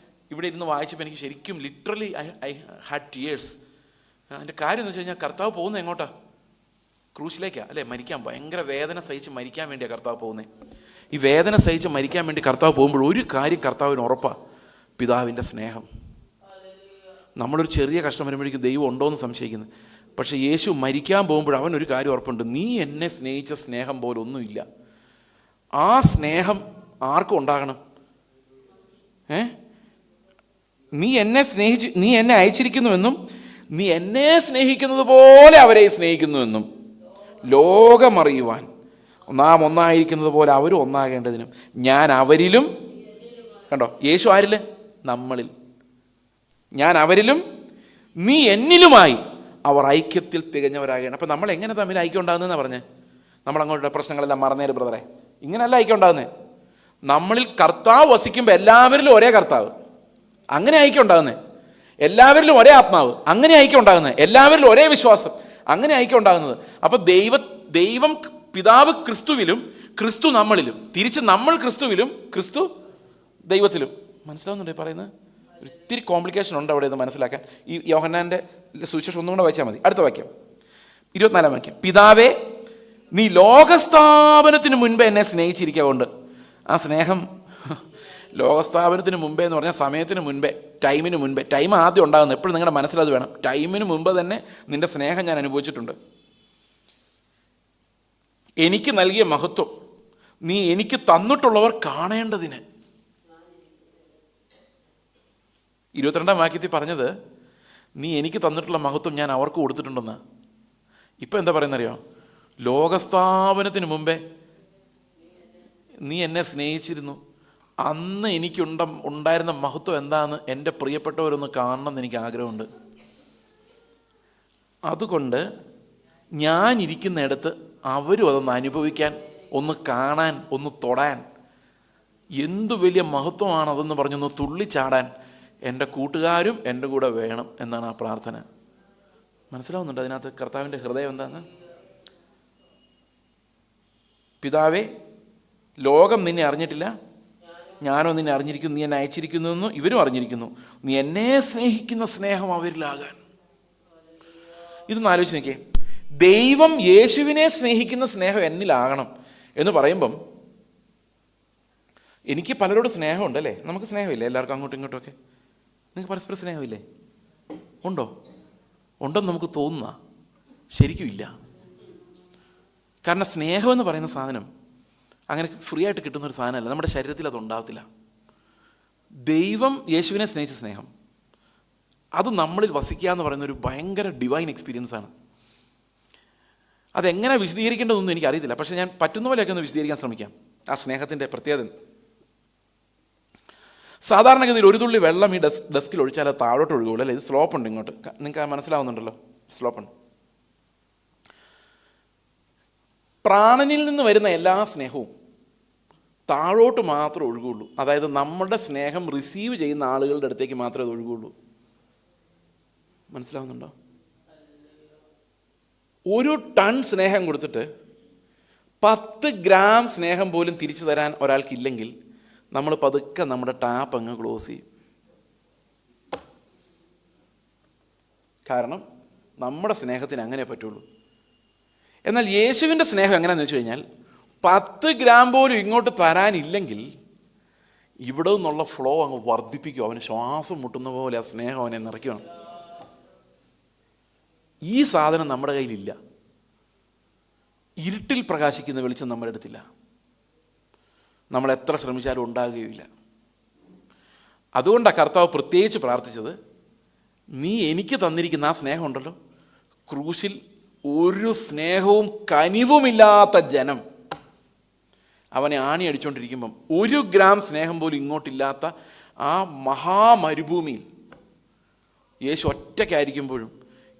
ഇവിടെ ഇരുന്ന് വായിച്ചപ്പോൾ എനിക്ക് ശരിക്കും ലിറ്ററലി ഐ ഹാഡ് ടിയേഴ്സ്. അതിൻ്റെ കാര്യം എന്ന് വെച്ച് കഴിഞ്ഞാൽ കർത്താവ് പോകുന്നത് എങ്ങോട്ടാ? ക്രൂശിലേക്കാണ് അല്ലേ? മരിക്കാൻ, ഭയങ്കര വേദന സഹിച്ച് മരിക്കാൻ വേണ്ടിയാണ് കർത്താവ് പോകുന്നത്. ഈ വേദന സഹിച്ച് മരിക്കാൻ വേണ്ടി കർത്താവ് പോകുമ്പോൾ ഒരു കാര്യം കർത്താവിന് ഉറപ്പാണ്, പിതാവിൻ്റെ സ്നേഹം. നമ്മളൊരു ചെറിയ കഷ്ടം വരുമ്പോഴേക്കും ദൈവം ഉണ്ടോയെന്ന് സംശയിക്കുന്നത്. പക്ഷേ യേശു മരിക്കാൻ പോകുമ്പോൾ അവനൊരു കാര്യം ഉറപ്പുണ്ട്, നീ എന്നെ സ്നേഹിച്ച സ്നേഹം പോലെ ഒന്നുമില്ല. ആ സ്നേഹം ആർക്കും ഉണ്ടാകണം. നീ എന്നെ അയച്ചിരിക്കുന്നുവെന്നും നീ എന്നെ സ്നേഹിക്കുന്നത് പോലെ അവരെ സ്നേഹിക്കുന്നുവെന്നും ലോകമറിയുവാൻ നാം ഒന്നായിരിക്കുന്നത് പോലെ അവരും ഒന്നാകേണ്ടതിനും ഞാൻ അവരിലും. കണ്ടോ? യേശു ആരില്? നമ്മളിൽ. ഞാൻ അവരിലും നീ എന്നിലുമായി അവർ ഐക്യത്തിൽ തികഞ്ഞവരാകണം. അപ്പം നമ്മൾ എങ്ങനെ തമ്മിൽ ഐക്യം ഉണ്ടാകുന്നതെന്നാണ് പറഞ്ഞത്? നമ്മളങ്ങോട്ട് പ്രശ്നങ്ങളെല്ലാം മറന്നേര് ബ്രദറെ. ഇങ്ങനെയല്ല ഐക്യം ഉണ്ടാകുന്നത്. നമ്മളിൽ കർത്താവ് വസിക്കുമ്പോൾ എല്ലാവരിലും ഒരേ കർത്താവ്, അങ്ങനെ ഐക്യം ഉണ്ടാകുന്നത്. എല്ലാവരിലും ഒരേ ആത്മാവ്, അങ്ങനെ ഐക്യം ഉണ്ടാകുന്നത്. എല്ലാവരിലും ഒരേ വിശ്വാസം, അങ്ങനെ ഐക്യം ഉണ്ടാകുന്നത്. അപ്പോൾ ദൈവം പിതാവ് ക്രിസ്തുവിലും ക്രിസ്തു നമ്മളിലും, തിരിച്ച് നമ്മൾ ക്രിസ്തുവിലും ക്രിസ്തു ദൈവത്തിലും. മനസ്സിലാവുന്നുണ്ടോ പറയുന്നത്? ഒത്തിരി കോംപ്ലിക്കേഷൻ ഉണ്ട് അവിടെ ഇത് മനസ്സിലാക്കാൻ. ഈ യോഹന്നാൻ്റെ സുവിശേഷം ഒന്നും കൂടെ വായിച്ചാൽ മതി. അടുത്ത വാക്യം 24-ാം വാക്യം. പിതാവേ, നീ ലോകസ്ഥാപനത്തിന് മുൻപേ എന്നെ സ്നേഹിച്ചിരിക്കൊണ്ട്. ആ സ്നേഹം ലോകസ്ഥാപനത്തിന് മുമ്പേ എന്ന് പറഞ്ഞാൽ സമയത്തിന് മുൻപേ, ടൈമിന് മുൻപേ. ടൈം ആദ്യം ഉണ്ടാകുന്നത്. എപ്പോഴും നിങ്ങളുടെ മനസ്സിലത് വേണം. ടൈമിന് മുമ്പ് തന്നെ നിൻ്റെ സ്നേഹം ഞാൻ അനുഭവിച്ചിട്ടുണ്ട്. എനിക്ക് നൽകിയ മഹത്വം നീ എനിക്ക് തന്നിട്ടുള്ളവർ കാണേണ്ടതിന്. 22-ാം വാക്യത്തിൽ പറഞ്ഞത് നീ എനിക്ക് തന്നിട്ടുള്ള മഹത്വം ഞാൻ അവർക്ക് കൊടുത്തിട്ടുണ്ടെന്ന്. ഇപ്പം എന്താ പറയുന്നറിയോ? ലോകസ്ഥാപനത്തിന് മുമ്പേ നീ എന്നെ സ്നേഹിച്ചിരുന്നു. അന്ന് ഉണ്ടായിരുന്ന മഹത്വം എന്താണെന്ന് എൻ്റെ പ്രിയപ്പെട്ടവരൊന്ന് കാണണമെന്ന് എനിക്ക് ആഗ്രഹമുണ്ട്. അതുകൊണ്ട് ഞാൻ ഇരിക്കുന്നിടത്ത് അവരും അതൊന്ന് അനുഭവിക്കാൻ, ഒന്ന് കാണാൻ, ഒന്ന് തൊടാൻ, എന്തു വലിയ മഹത്വമാണതെന്ന് പറഞ്ഞൊന്ന് തുള്ളിച്ചാടാൻ എൻ്റെ കൂട്ടുകാരും എൻ്റെ കൂടെ വേണം എന്നാണ് ആ പ്രാർത്ഥന. മനസ്സിലാവുന്നുണ്ട് അതിനകത്ത് കർത്താവിൻ്റെ ഹൃദയം എന്താന്ന്? പിതാവേ, ലോകം നിന്നെ അറിഞ്ഞിട്ടില്ല, ഞാനോ നിന്നെ അറിഞ്ഞിരിക്കുന്നു. നീ എന്നെ അയച്ചിരിക്കുന്നു എന്ന് ഇവരും അറിഞ്ഞിരിക്കുന്നു. നീ എന്നെ സ്നേഹിക്കുന്ന സ്നേഹം അവരിലാകാൻ. ഇതൊന്ന് ആലോചിച്ച് നോക്കിയേ. ദൈവം യേശുവിനെ സ്നേഹിക്കുന്ന സ്നേഹം എന്നിലാകണം എന്ന് പറയുമ്പം എനിക്ക് പലരോട് സ്നേഹമുണ്ടല്ലേ? നമുക്ക് സ്നേഹമില്ലേ എല്ലാവർക്കും അങ്ങോട്ടും ഇങ്ങോട്ടും ഒക്കെ? നിങ്ങൾക്ക് പരസ്പരം സ്നേഹമില്ലേ? ഉണ്ടോ? ഉണ്ടെന്ന് നമുക്ക് തോന്നുക, ശരിക്കും ഇല്ല. കാരണം സ്നേഹം എന്ന് പറയുന്ന സാധനം അങ്ങനെ ഫ്രീ ആയിട്ട് കിട്ടുന്നൊരു സാധനമല്ല. നമ്മുടെ ശരീരത്തിൽ അതുണ്ടാകത്തില്ല. ദൈവം യേശുവിനെ സ്നേഹിച്ച സ്നേഹം അത് നമ്മളിൽ വസിക്കുക എന്ന് പറയുന്ന ഒരു ഭയങ്കര ഡിവൈൻ എക്സ്പീരിയൻസ് ആണ്. അതെങ്ങനെ വിശദീകരിക്കേണ്ടതൊന്നും എനിക്കറിയത്തില്ല. പക്ഷേ ഞാൻ പറ്റുന്ന പോലെയൊക്കെ ഒന്ന് വിശദീകരിക്കാൻ ശ്രമിക്കാം ആ സ്നേഹത്തിൻ്റെ പ്രത്യേകത. സാധാരണഗതിയിൽ ഒരു തുള്ളി വെള്ളം ഈ ഡെസ്കിൽ ഒഴിച്ചാൽ അത് താഴോട്ട് ഒഴുകുള്ളൂ അല്ലേ? ഇത് സ്ലോപ്പ് ഉണ്ട് ഇങ്ങോട്ട്. നിങ്ങൾക്ക് മനസ്സിലാവുന്നുണ്ടല്ലോ, സ്ലോപ്പ് ഉണ്ട്. പ്രാണനിൽ നിന്ന് വരുന്ന എല്ലാ സ്നേഹവും താഴോട്ട് മാത്രമേ ഒഴുകുള്ളൂ. അതായത് നമ്മുടെ സ്നേഹം റിസീവ് ചെയ്യുന്ന ആളുകളുടെ അടുത്തേക്ക് മാത്രമേ അത് ഒഴുകുള്ളൂ. മനസ്സിലാവുന്നുണ്ടോ? 1 ടൺ സ്നേഹം കൊടുത്തിട്ട് 10 ഗ്രാം സ്നേഹം പോലും തിരിച്ചു തരാൻ ഒരാൾക്കില്ലെങ്കിൽ നമ്മൾ പതുക്കെ നമ്മുടെ ടാപ്പ് അങ്ങ് ക്ലോസ് ചെയ്യും. കാരണം നമ്മുടെ സ്നേഹത്തിന് അങ്ങനെ പറ്റുള്ളൂ. എന്നാൽ യേശുവിൻ്റെ സ്നേഹം എങ്ങനെയാണെന്ന് വെച്ച് കഴിഞ്ഞാൽ 10 ഗ്രാം പോലും ഇങ്ങോട്ട് തരാനില്ലെങ്കിൽ ഇവിടെ നിന്നുള്ള ഫ്ലോ അങ്ങ് വർദ്ധിപ്പിക്കും. അവന് ശ്വാസം മുട്ടുന്ന പോലെ ആ സ്നേഹം അവനെ നിറയ്ക്കണം. ഈ സാധനം നമ്മുടെ കയ്യിലില്ല. ഇരുട്ടിൽ പ്രകാശിക്കുന്ന വെളിച്ചം നമ്മുടെ അടുത്തില്ല. നമ്മൾ എത്ര ശ്രമിച്ചാലും ഉണ്ടാകുകയില്ല. അതുകൊണ്ടാണ് കർത്താവ് പ്രത്യേകിച്ച് പ്രാർത്ഥിച്ചത്, നീ എനിക്ക് തന്നിരിക്കുന്ന ആ സ്നേഹം ഉണ്ടല്ലോ, ക്രൂശിൽ ഒരു സ്നേഹവും കനിവുമില്ലാത്ത ജനം അവനെ ആണി അടിച്ചുകൊണ്ടിരിക്കുമ്പം 1 ഗ്രാം സ്നേഹം പോലും ഇങ്ങോട്ടില്ലാത്ത ആ മഹാമരുഭൂമിയിൽ യേശു ഒറ്റയ്ക്കായിരിക്കുമ്പോഴും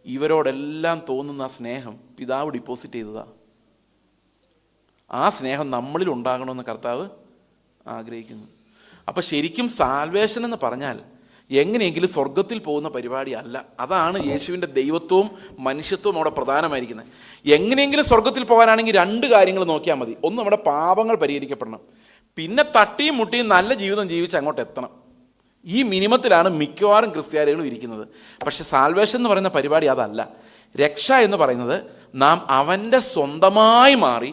ഇവരോടെല്ലാം തോന്നുന്ന ആ സ്നേഹം പിതാവ് ഡിപ്പോസിറ്റ് ചെയ്തതാണ്. ആ സ്നേഹം നമ്മളിൽ ഉണ്ടാകണമെന്ന് കർത്താവ് ആഗ്രഹിക്കുന്നു. അപ്പം ശരിക്കും സാൽവേഷൻ എന്ന് പറഞ്ഞാൽ എങ്ങനെയെങ്കിലും സ്വർഗത്തിൽ പോകുന്ന പരിപാടി അല്ല. അതാണ് യേശുവിൻ്റെ ദൈവത്വവും മനുഷ്യത്വവും അവിടെ പ്രധാനമായിരിക്കുന്നത്. എങ്ങനെയെങ്കിലും സ്വർഗത്തിൽ പോകാനാണെങ്കിൽ 2 കാര്യങ്ങൾ നോക്കിയാൽ മതി. ഒന്ന്, നമ്മുടെ പാപങ്ങൾ പരിഹരിക്കപ്പെടണം. പിന്നെ തട്ടിയും മുട്ടിയും നല്ല ജീവിതം ജീവിച്ച് അങ്ങോട്ട് എത്തണം. ഈ മിനിമത്തിലാണ് മിക്കവാറും ക്രിസ്ത്യാനികളും ഇരിക്കുന്നത്. പക്ഷെ സാൽവേഷൻ എന്ന് പറയുന്ന പരിപാടി അതല്ല. രക്ഷ എന്ന് പറയുന്നത് നാം അവൻ്റെ സ്വന്തമായി മാറി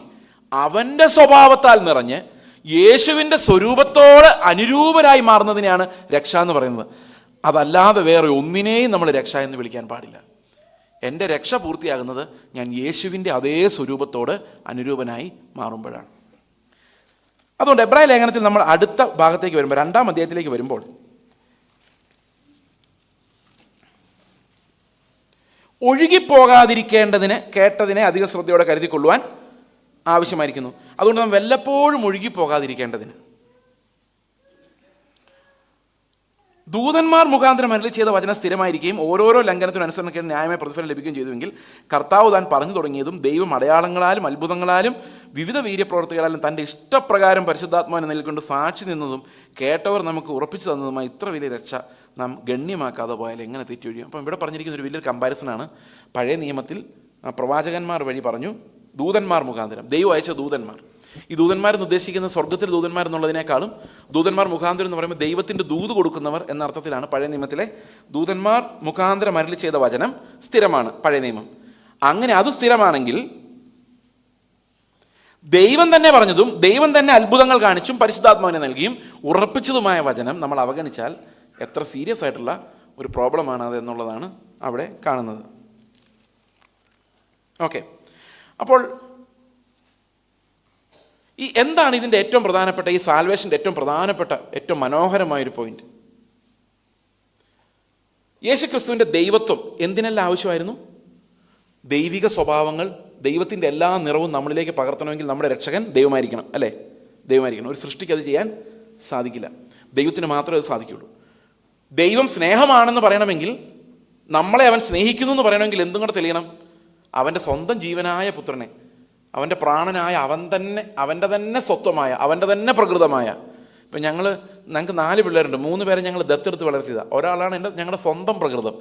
അവൻ്റെ സ്വഭാവത്താൽ നിറഞ്ഞ് യേശുവിൻ്റെ സ്വരൂപത്തോട് അനുരൂപരായി മാറുന്നതിനെയാണ് രക്ഷ എന്ന് പറയുന്നത്. അതല്ലാതെ വേറെ ഒന്നിനെയും നമ്മൾ രക്ഷ എന്ന് വിളിക്കാൻ പാടില്ല. എൻ്റെ രക്ഷ പൂർത്തിയാകുന്നത് ഞാൻ യേശുവിൻ്റെ അതേ സ്വരൂപത്തോട് അനുരൂപനായി മാറുമ്പോഴാണ്. അതുകൊണ്ട് എബ്രായ ലേഖനത്തിൽ നമ്മൾ അടുത്ത ഭാഗത്തേക്ക് വരുമ്പോൾ 2-ാം അധ്യായത്തിലേക്ക് വരുമ്പോൾ ഒഴുകിപ്പോകാതിരിക്കേണ്ടതിന് കേട്ടതിനെ അധിക ശ്രദ്ധയോടെ കരുതിക്കൊള്ളുവാൻ ആവശ്യമായിരിക്കുന്നു. അതുകൊണ്ട് നാം വല്ലപ്പോഴും ഒഴുകിപ്പോകാതിരിക്കേണ്ടതിന് ദൂതന്മാർ മുഖാന്തരം അരുളി ചെയ്ത വചനം സ്ഥിരമായിരിക്കുകയും ഓരോരോ ലംഘനത്തിനും അനുസരണക്കേട് ന്യായമായ പ്രതിഫലം ലഭിക്കുകയും ചെയ്തുവെങ്കിൽ കർത്താവ് താൻ പറഞ്ഞു തുടങ്ങിയതും ദൈവം അടയാളങ്ങളാലും അത്ഭുതങ്ങളാലും വിവിധ വീര്യപ്രവർത്തികളാലും തൻ്റെ ഇഷ്ടപ്രകാരം പരിശുദ്ധാത്മാവിനെ നൽകിക്കൊണ്ട് സാക്ഷി നിന്നതും കേട്ടവർ നമുക്ക് ഉറപ്പിച്ചു തന്നതുമായി ഇത്ര വലിയ രക്ഷ നാം ഗണ്യമാക്കാതെ പോയാൽ എങ്ങനെ തെറ്റൊഴിയും? അപ്പം ഇവിടെ പറഞ്ഞിരിക്കുന്ന ഒരു വലിയൊരു കമ്പാരിസനാണ്. പഴയ നിയമത്തിൽ പ്രവാചകന്മാർ വഴി പറഞ്ഞു, ദൂതന്മാർ മുഖാന്തരം, ദൈവം അയച്ച ദൂതന്മാർ. ഈ ദൂതന്മാരെന്ന് ഉദ്ദേശിക്കുന്ന സ്വർഗത്തിൽ ദൂതന്മാർ എന്നുള്ളതിനേക്കാളും ദൂതന്മാർ മുഖാന്തരം എന്ന് പറയുമ്പോൾ ദൈവത്തിൻ്റെ ദൂത് കൊടുക്കുന്നവർ എന്ന അർത്ഥത്തിലാണ് പഴയ നിയമത്തിലെ ദൂതന്മാർ മുഖാന്തരം അരുളി ചെയ്ത വചനം സ്ഥിരമാണ് പഴയ നിയമം. അങ്ങനെ അത് സ്ഥിരമാണെങ്കിൽ ദൈവം തന്നെ പറഞ്ഞതും ദൈവം തന്നെ അത്ഭുതങ്ങൾ കാണിച്ചും പരിശുദ്ധാത്മാവിനെ നൽകിയും ഉറപ്പിച്ചതുമായ വചനം നമ്മൾ അവഗണിച്ചാൽ എത്ര സീരിയസ് ആയിട്ടുള്ള ഒരു പ്രോബ്ലമാണ് അത് എന്നുള്ളതാണ് അവിടെ കാണുന്നത്. ഓക്കെ, അപ്പോൾ എന്താണ് ഇതിൻ്റെ ഏറ്റവും പ്രധാനപ്പെട്ട, ഈ സാൽവേഷൻ്റെ ഏറ്റവും പ്രധാനപ്പെട്ട, ഏറ്റവും മനോഹരമായൊരു പോയിന്റ്? യേശുക്രിസ്തുവിൻ്റെ ദൈവത്വം എന്തിനെല്ലാം ആവശ്യമായിരുന്നു? ദൈവിക സ്വഭാവങ്ങൾ, ദൈവത്തിൻ്റെ എല്ലാ നിറവും നമ്മളിലേക്ക് പകർത്തണമെങ്കിൽ നമ്മുടെ രക്ഷകൻ ദൈവമായിരിക്കണം, അല്ലേ? ദൈവമായിരിക്കണം. ഒരു സൃഷ്ടിക്ക് അത് ചെയ്യാൻ സാധിക്കില്ല, ദൈവത്തിന് മാത്രമേ അത് സാധിക്കുകയുള്ളൂ. ദൈവം സ്നേഹമാണെന്ന് പറയണമെങ്കിൽ, നമ്മളെ അവൻ സ്നേഹിക്കുന്നു എന്ന് പറയണമെങ്കിൽ എന്തും കൂടെ തെളിയണം? അവൻ്റെ സ്വന്തം ജീവനായ പുത്രനെ, അവൻ്റെ പ്രാണനായ, അവൻ്റെ തന്നെ സ്വത്വമായ, അവൻ്റെ തന്നെ പ്രകൃതമായ. ഇപ്പം ഞങ്ങൾക്ക് 4 പിള്ളേരുണ്ട്. 3 പേരെ ഞങ്ങൾ ദത്തെടുത്ത് വളർത്തിയതാണ്. ഒരാളാണ് ഞങ്ങളുടെ സ്വന്തം പ്രകൃതം.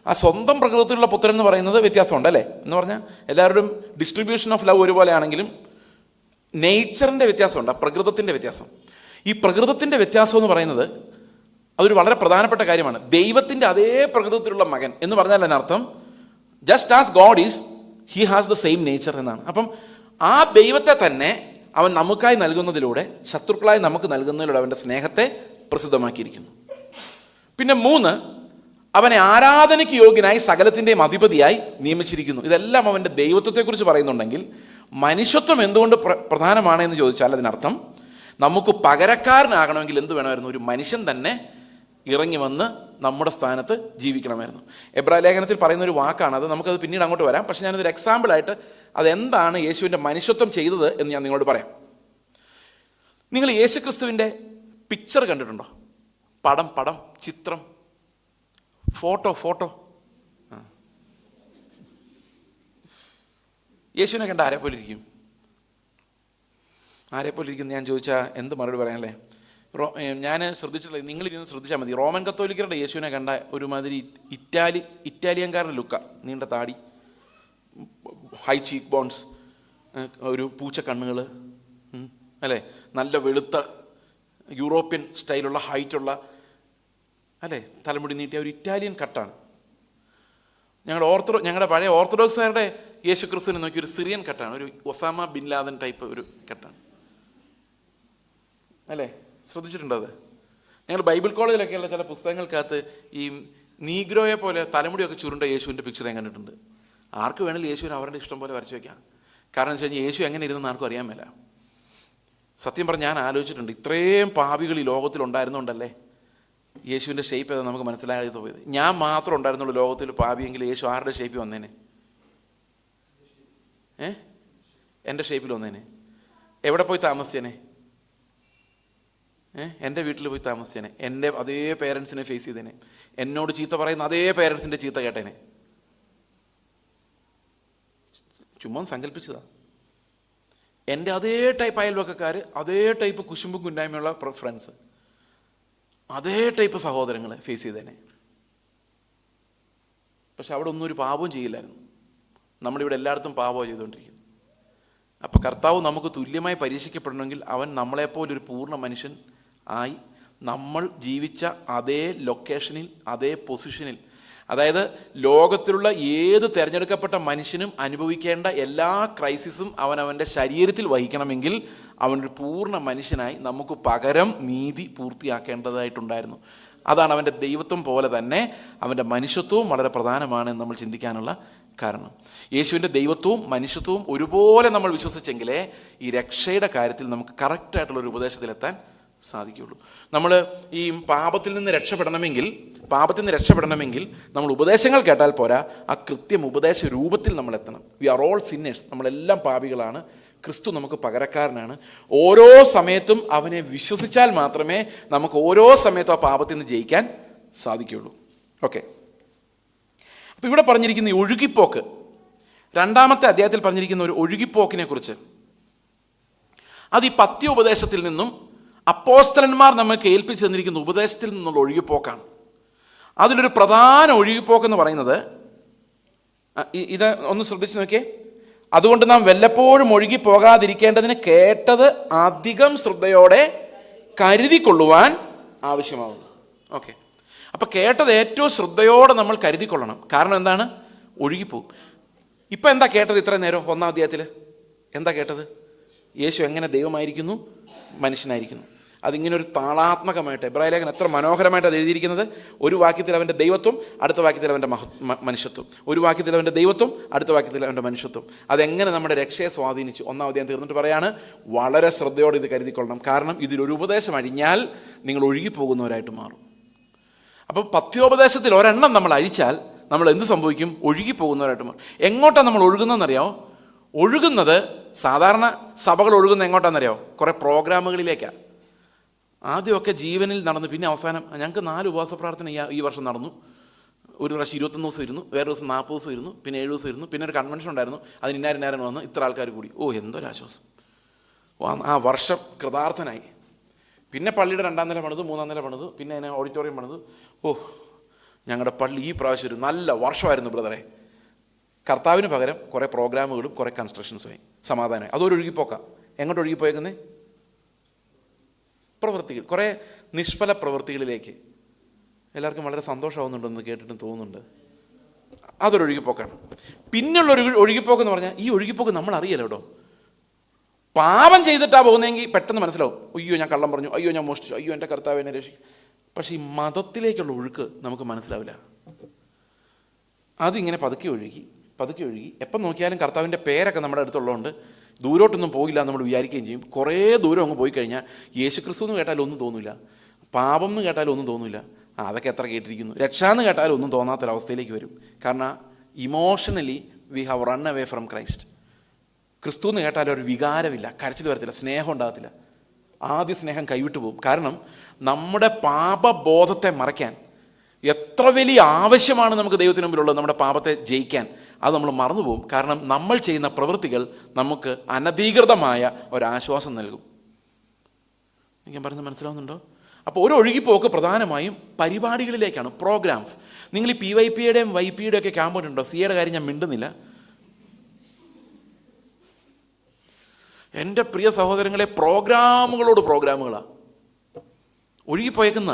ആ സ്വന്തം പ്രകൃതത്തിലുള്ള പുത്രൻ എന്ന് പറയുന്നത് വ്യത്യാസമുണ്ട്, അല്ലേ? എന്ന് പറഞ്ഞാൽ എല്ലാവരുടെയും ഡിസ്ട്രിബ്യൂഷൻ ഓഫ് ലവ് ഒരുപോലെ ആണെങ്കിലും നേച്ചറിൻ്റെ വ്യത്യാസമുണ്ട്, പ്രകൃതത്തിൻ്റെ വ്യത്യാസം. ഈ പ്രകൃതത്തിൻ്റെ വ്യത്യാസം എന്ന് പറയുന്നത് അതൊരു വളരെ പ്രധാനപ്പെട്ട കാര്യമാണ്. ദൈവത്തിൻ്റെ അതേ പ്രകൃതത്തിലുള്ള മകൻ എന്ന് പറഞ്ഞാൽ അതിനർത്ഥം just as God is, he has the same nature എന്നാണ്. അപ്പം ആ ദൈവത്തെ തന്നെ അവൻ നമുക്കായി നൽകുന്നതിലൂടെ, ശത്രുക്കളായി നമുക്ക് നൽകുന്നതിലൂടെ അവൻ്റെ സ്നേഹത്തെ പ്രസിദ്ധമാക്കിയിരിക്കുന്നു. പിന്നെ 3, അവനെ ആരാധനയ്ക്ക് യോഗ്യനായി സകലത്തിൻ്റെയും അധിപതിയായി നിയമിച്ചിരിക്കുന്നു. ഇതെല്ലാം അവൻ്റെ ദൈവത്വത്തെക്കുറിച്ച് പറയുന്നുണ്ടെങ്കിൽ, മനുഷ്യത്വം എന്തുകൊണ്ട് പ്രധാനമാണ് എന്ന് ചോദിച്ചാൽ അതിനർത്ഥം നമുക്ക് പകരക്കാരനാകണമെങ്കിൽ എന്ത് വേണമായിരുന്നു? ഒരു മനുഷ്യൻ തന്നെ ഇറങ്ങി വന്ന് നമ്മുടെ സ്ഥാനത്ത് ജീവിക്കണമായിരുന്നു. എബ്രായ ലേഖനത്തിൽ പറയുന്ന ഒരു വാക്കാണ് അത്. നമുക്കത് പിന്നീട് അങ്ങോട്ട് വരാം. പക്ഷേ ഞാനതൊരു എക്സാമ്പിളായിട്ട് അതെന്താണ് യേശുവിൻ്റെ മനുഷ്യത്വം ചെയ്തത് എന്ന് ഞാൻ നിങ്ങളോട് പറയാം. നിങ്ങൾ യേശുക്രിസ്തുവിൻ്റെ പിക്ചർ കണ്ടിട്ടുണ്ടോ? പടം, ചിത്രം, ഫോട്ടോ. യേശുവിനെ കണ്ട ആരെ പോലെ ഇരിക്കും ഞാൻ ചോദിച്ചാൽ എന്ത് മറുപടി പറയാനല്ലേ? ഞാൻ ശ്രദ്ധിച്ചിട്ടുള്ളത്, നിങ്ങളിരുന്ന് ശ്രദ്ധിച്ചാൽ മതി. റോമൻ കത്തോലിക്കരുടെ യേശുവിനെ കണ്ട ഒരുമാതിരി ഇറ്റാലിയൻകാരുടെ ലുക്ക, നീണ്ട താടി, ഹൈ ചീക്ക് ബോൺസ്, ഒരു പൂച്ച കണ്ണുകൾ, അല്ലേ? നല്ല വെളുത്ത യൂറോപ്യൻ സ്റ്റൈലുള്ള ഹൈറ്റുള്ള, അല്ലേ, തലമുടി നീട്ടിയ ഒരു ഇറ്റാലിയൻ കട്ടാണ്. ഞങ്ങളുടെ പഴയ ഓർത്തഡോക്സുകാരുടെ യേശു ക്രിസ്തുവിനെ നോക്കി ഒരു സിറിയൻ കട്ടാണ്, ഒരു ഒസാമ ബിൻ ലാദൻ ടൈപ്പ് ഒരു കട്ടാണ്, അല്ലേ? ശ്രദ്ധിച്ചിട്ടുണ്ടോ അത്? ഞങ്ങൾ ബൈബിൾ കോളേജിലൊക്കെയുള്ള ചില പുസ്തകങ്ങൾക്കകത്ത് ഈ നീഗ്രോയെ പോലെ തലമുടിയൊക്കെ ചുരുണ്ട യേശുവിൻ്റെ പിക്ചർ ഞാൻ കണ്ടിട്ടുണ്ട്. ആർക്ക് വേണമെങ്കിലും യേശുവിന് അവരുടെ ഇഷ്ടം പോലെ വരച്ച് വയ്ക്കാം. കാരണം എന്ന് വെച്ച് കഴിഞ്ഞാൽ യേശു എങ്ങനെ ഇരുന്നെന്ന് ആർക്കും അറിയാൻ മേല. സത്യം പറഞ്ഞ് ഞാൻ ആലോചിച്ചിട്ടുണ്ട്, ഇത്രയും പാപികൾ ഈ ലോകത്തിലുണ്ടായിരുന്നുകൊണ്ടല്ലേ യേശുവിൻ്റെ ഷേപ്പ് ഏതാ നമുക്ക് മനസ്സിലാകാതെ പോയത്. ഞാൻ മാത്രം ഉണ്ടായിരുന്നുള്ളൂ ലോകത്തിൽ പാപിയെങ്കിൽ യേശു ആരുടെ ഷേപ്പിൽ വന്നേനെ? എൻ്റെ ഷേപ്പിൽ വന്നേനെ. എവിടെ പോയി താമസിച്ചേനെ? എൻ്റെ വീട്ടിൽ പോയി താമസിച്ചേനെ. എൻ്റെ അതേ പേരൻസിനെ ഫേസ് ചെയ്തേനെ. എന്നോട് ചീത്ത പറയുന്ന അതേ പേരൻസിൻ്റെ ചീത്ത കേട്ടേനെ. ചുമ്മാ സങ്കല്പിച്ചതാ. എൻ്റെ അതേ ടൈപ്പ് അയൽവക്കക്കാർ, അതേ ടൈപ്പ് കുശുമ്പും കുന്നായ്മയുള്ള ഫ്രണ്ട്സ്, അതേ ടൈപ്പ് സഹോദരങ്ങളെ ഫേസ് ചെയ്തേനെ. പക്ഷെ അവിടെ ഒന്നും ഒരു പാപവും ചെയ്യില്ലായിരുന്നു. നമ്മളിവിടെ എല്ലായിടത്തും പാപമാണ് ചെയ്തുകൊണ്ടിരിക്കുന്നത്. അപ്പോൾ കർത്താവ് നമുക്ക് തുല്യമായി പരീക്ഷിക്കപ്പെടണമെങ്കിൽ അവൻ നമ്മളെപ്പോലൊരു പൂർണ്ണ മനുഷ്യൻ ആയി നമ്മൾ ജീവിച്ച അതേ ലൊക്കേഷനിൽ, അതേ പൊസിഷനിൽ, അതായത് ലോകത്തിലുള്ള ഏത് തിരഞ്ഞെടുക്കപ്പെട്ട മനുഷ്യനും അനുഭവിക്കേണ്ട എല്ലാ ക്രൈസിസും അവനവൻ്റെ ശരീരത്തിൽ വഹിക്കണമെങ്കിൽ അവനൊരു പൂർണ്ണ മനുഷ്യനായി നമുക്ക് പകരം നീതി പൂർത്തിയാക്കേണ്ടതായിട്ടുണ്ടായിരുന്നു. അതാണ് അവൻ്റെ ദൈവത്വം പോലെ തന്നെ അവൻ്റെ മനുഷ്യത്വവും വളരെ പ്രധാനമാണെന്ന് നമ്മൾ ചിന്തിക്കാനുള്ള കാരണം. യേശുവിൻ്റെ ദൈവത്വവും മനുഷ്യത്വവും ഒരുപോലെ നമ്മൾ വിശ്വസിച്ചെങ്കിലേ ഈ രക്ഷയുടെ കാര്യത്തിൽ നമുക്ക് കറക്റ്റായിട്ടുള്ളൊരു ഉപദേശത്തിലെത്താൻ സാധിക്കുകയുള്ളൂ. നമ്മൾ ഈ പാപത്തിൽ നിന്ന് രക്ഷപ്പെടണമെങ്കിൽ നമ്മൾ ഉപദേശങ്ങൾ കേട്ടാൽ പോരാ, ആ കൃത്യം ഉപദേശ രൂപത്തിൽ നമ്മൾ എത്തണം. വി ആർ ഓൾ സിന്നേഴ്സ്, നമ്മളെല്ലാം പാപികളാണ്. ക്രിസ്തു നമുക്ക് പകരക്കാരനാണ്. ഓരോ സമയത്തും അവനെ വിശ്വസിച്ചാൽ മാത്രമേ നമുക്ക് ഓരോ സമയത്തും ആ പാപത്തിൽ നിന്ന് ജയിക്കാൻ സാധിക്കുകയുള്ളൂ. ഓക്കെ, അപ്പോൾ ഇവിടെ പറഞ്ഞിരിക്കുന്ന ഈ ഒഴുകിപ്പോക്ക്, 2-ാമത്തെ അധ്യായത്തിൽ പറഞ്ഞിരിക്കുന്ന ഒരു ഒഴുകിപ്പോക്കിനെ കുറിച്ച്, അത് ഈ പത്യോപദേശത്തിൽ നിന്നും അപ്പോസ്തലന്മാർ നമ്മൾക്ക് ഏൽപ്പിച്ചു തന്നിരിക്കുന്ന ഉപദേശത്തിൽ നിന്നുള്ള ഒഴുകിപ്പോക്കാണ്. അതിലൊരു പ്രധാന ഒഴുകിപ്പോക്കെന്ന് പറയുന്നത്, ഇത് ഒന്ന് ശ്രദ്ധിച്ച് നോക്കിയേ. അതുകൊണ്ട് നാം വല്ലപ്പോഴും ഒഴുകിപ്പോകാതിരിക്കേണ്ടതിന് കേട്ടത് അധികം ശ്രദ്ധയോടെ കരുതിക്കൊള്ളുവാൻ ആവശ്യമാവുന്നു. ഓക്കെ, അപ്പം കേട്ടത് ഏറ്റവും ശ്രദ്ധയോടെ നമ്മൾ കരുതിക്കൊള്ളണം. കാരണം എന്താണ്? ഒഴുകിപ്പോവും. ഇപ്പം എന്താ കേട്ടത്? ഇത്രയും നേരം 1-ാം അധ്യായത്തിൽ എന്താ കേട്ടത്? യേശു എങ്ങനെ ദൈവമായിരിക്കുന്നു, മനുഷ്യനായിരിക്കുന്നു. അതിങ്ങനെ ഒരു താളാത്മകമായിട്ട് എബ്രായ ലേഖനം എത്ര മനോഹരമായിട്ട് അത് എഴുതിയിരിക്കുന്നത്. ഒരു വാക്യത്തിൽ അവൻ്റെ ദൈവത്വം, അടുത്ത വാക്യത്തിൽ അവൻ്റെ മനുഷ്യത്വം. ഒരു വാക്യത്തിൽ അവൻ്റെ ദൈവത്വം, അടുത്ത വാക്യത്തിൽ അവൻ്റെ മനുഷ്യത്വം. അതെങ്ങനെ നമ്മുടെ രക്ഷയെ സ്വാധീനിച്ചു. 1-ാം അധ്യായം തീർന്നിട്ട് പറയാണ്, വളരെ ശ്രദ്ധയോടെ ഇത് കരുതിക്കൊള്ളണം, കാരണം ഇതിലൊരു ഉപദേശം അഴിഞ്ഞാൽ നിങ്ങൾ ഒഴുകിപ്പോകുന്നവരായിട്ട് മാറും. അപ്പം പഥ്യോപദേശത്തിൽ ഒരെണ്ണം നമ്മൾ അഴിച്ചാൽ നമ്മൾ എന്ത് സംഭവിക്കും? ഒഴുകിപ്പോകുന്നവരായിട്ട് മാറും. എങ്ങോട്ടാണ് നമ്മൾ ഒഴുകുന്നതെന്നറിയാമോ? ഒഴുകുന്നത് സാധാരണ സഭകൾ ഒഴുകുന്ന എങ്ങോട്ടാണെന്നറിയാമോ? കുറേ പ്രോഗ്രാമുകളിലേക്കാണ്. ആദ്യമൊക്കെ ജീവനിൽ നടന്നു, പിന്നെ അവസാനം ഞങ്ങൾക്ക് 4 ഉപവാസ പ്രാർത്ഥന ഈ വർഷം നടന്നു. ഒരു പ്രാവശ്യം 21 ദിവസം ഇരുന്നു, വേറെ ദിവസം 40 ദിവസം ഇരുന്നു, പിന്നെ 7 ദിവസം ഇരുന്നു, പിന്നെ ഒരു കൺവെൻഷൻ ഉണ്ടായിരുന്നു, അതിന് ഇന്നാരം വന്ന് ഇത്ര ആൾക്കാർ കൂടി. എന്തൊരാശ്വാസം! ആ വർഷം കൃതാർത്ഥനായി. പിന്നെ പള്ളിയുടെ 2-ാം നില പണിതു, 3-ാം നില പണിതു, പിന്നെ അതിനെ ഓഡിറ്റോറിയം പണിതു. ഞങ്ങളുടെ പള്ളി ഈ പ്രാവശ്യം ഒരു നല്ല വർഷമായിരുന്നു ബ്രദറെ. കർത്താവിന് പകരം കുറേ പ്രോഗ്രാമുകളും കുറേ കൺസ്ട്രക്ഷൻസുമായി സമാധാനമായി. അതൊരു ഒഴുകിപ്പോക്കാം. എങ്ങോട്ട് ഒഴുകിപ്പോയേക്കുന്നേ? പ്രവൃത്തികൾ, കുറേ നിഷ്ഫല പ്രവൃത്തികളിലേക്ക്. എല്ലാവർക്കും വളരെ സന്തോഷമാവുന്നുണ്ടെന്ന് കേട്ടിട്ടും തോന്നുന്നുണ്ട്. അതൊരു ഒഴുകിപ്പോക്കാണ്. പിന്നുള്ളൊരു ഒഴുകിപ്പോക്കെന്ന് പറഞ്ഞാൽ, ഈ ഒഴുകിപ്പോക്ക് നമ്മൾ അറിയില്ല കേട്ടോ. പാപം ചെയ്തിട്ടാണ് പോകുന്നതെങ്കിൽ പെട്ടെന്ന് മനസ്സിലാവും, അയ്യോ ഞാൻ കള്ളം പറഞ്ഞു, അയ്യോ ഞാൻ മോഷ്ടിച്ചു, അയ്യോ എൻ്റെ കർത്താവ് എന്നെ രക്ഷിക്കും. പക്ഷേ ഈ മതത്തിലേക്കുള്ള ഒഴുക്ക് നമുക്ക് മനസ്സിലാവില്ല. അതിങ്ങനെ പതുക്കെ ഒഴുകി എപ്പം നോക്കിയാലും കർത്താവിൻ്റെ പേരൊക്കെ നമ്മുടെ അടുത്തുള്ളതുകൊണ്ട് ദൂരോട്ടൊന്നും പോയില്ല നമ്മൾ വിചാരിക്കുകയും ചെയ്യും. കുറേ ദൂരം അങ്ങ് പോയി കഴിഞ്ഞാൽ യേശുക്രിസ്തു എന്ന് കേട്ടാലും ഒന്നും തോന്നില്ല, പാപം എന്ന് കേട്ടാലും ഒന്നും തോന്നില്ല. അതൊക്കെ എത്ര കേട്ടിരിക്കുന്നു. രക്ഷാന്ന് കേട്ടാലും ഒന്നും തോന്നാത്തൊരവസ്ഥയിലേക്ക് വരും. കാരണം emotionally we have run away from Christ. ക്രിസ്തു എന്ന് കേട്ടാലും ഒരു വികാരമില്ല, കരച്ചിൽ വരത്തില്ല, സ്നേഹം ഉണ്ടാകത്തില്ല. ആദ്യ സ്നേഹം കൈവിട്ടു പോകും. കാരണം നമ്മുടെ പാപബോധത്തെ മറയ്ക്കാൻ എത്ര വലിയ ആവശ്യമാണ് നമുക്ക് ദൈവത്തിന് മുമ്പിലുള്ളത്, നമ്മുടെ പാപത്തെ ജയിക്കാൻ. അത് നമ്മൾ മറന്നുപോകും. കാരണം നമ്മൾ ചെയ്യുന്ന പ്രവൃത്തികൾ നമുക്ക് അനധികൃതമായ ഒരാശ്വാസം നൽകും. ഞാൻ പറയുന്നത് മനസ്സിലാവുന്നുണ്ടോ? അപ്പോൾ ഒരു ഒഴുകിപ്പോക്ക് പ്രധാനമായും പരിപാടികളിലേക്കാണ്, പ്രോഗ്രാംസ്. നിങ്ങൾ ഈ PYPയുടെയും YPയുടെയും ഒക്കെ ക്യാമ്പ് ഉണ്ടോ? സിയുടെ കാര്യം ഞാൻ മിണ്ടുന്നില്ല. എൻ്റെ പ്രിയ സഹോദരങ്ങളെ, പ്രോഗ്രാമുകളാണ് ഒഴുകിപ്പോയേക്കുന്ന.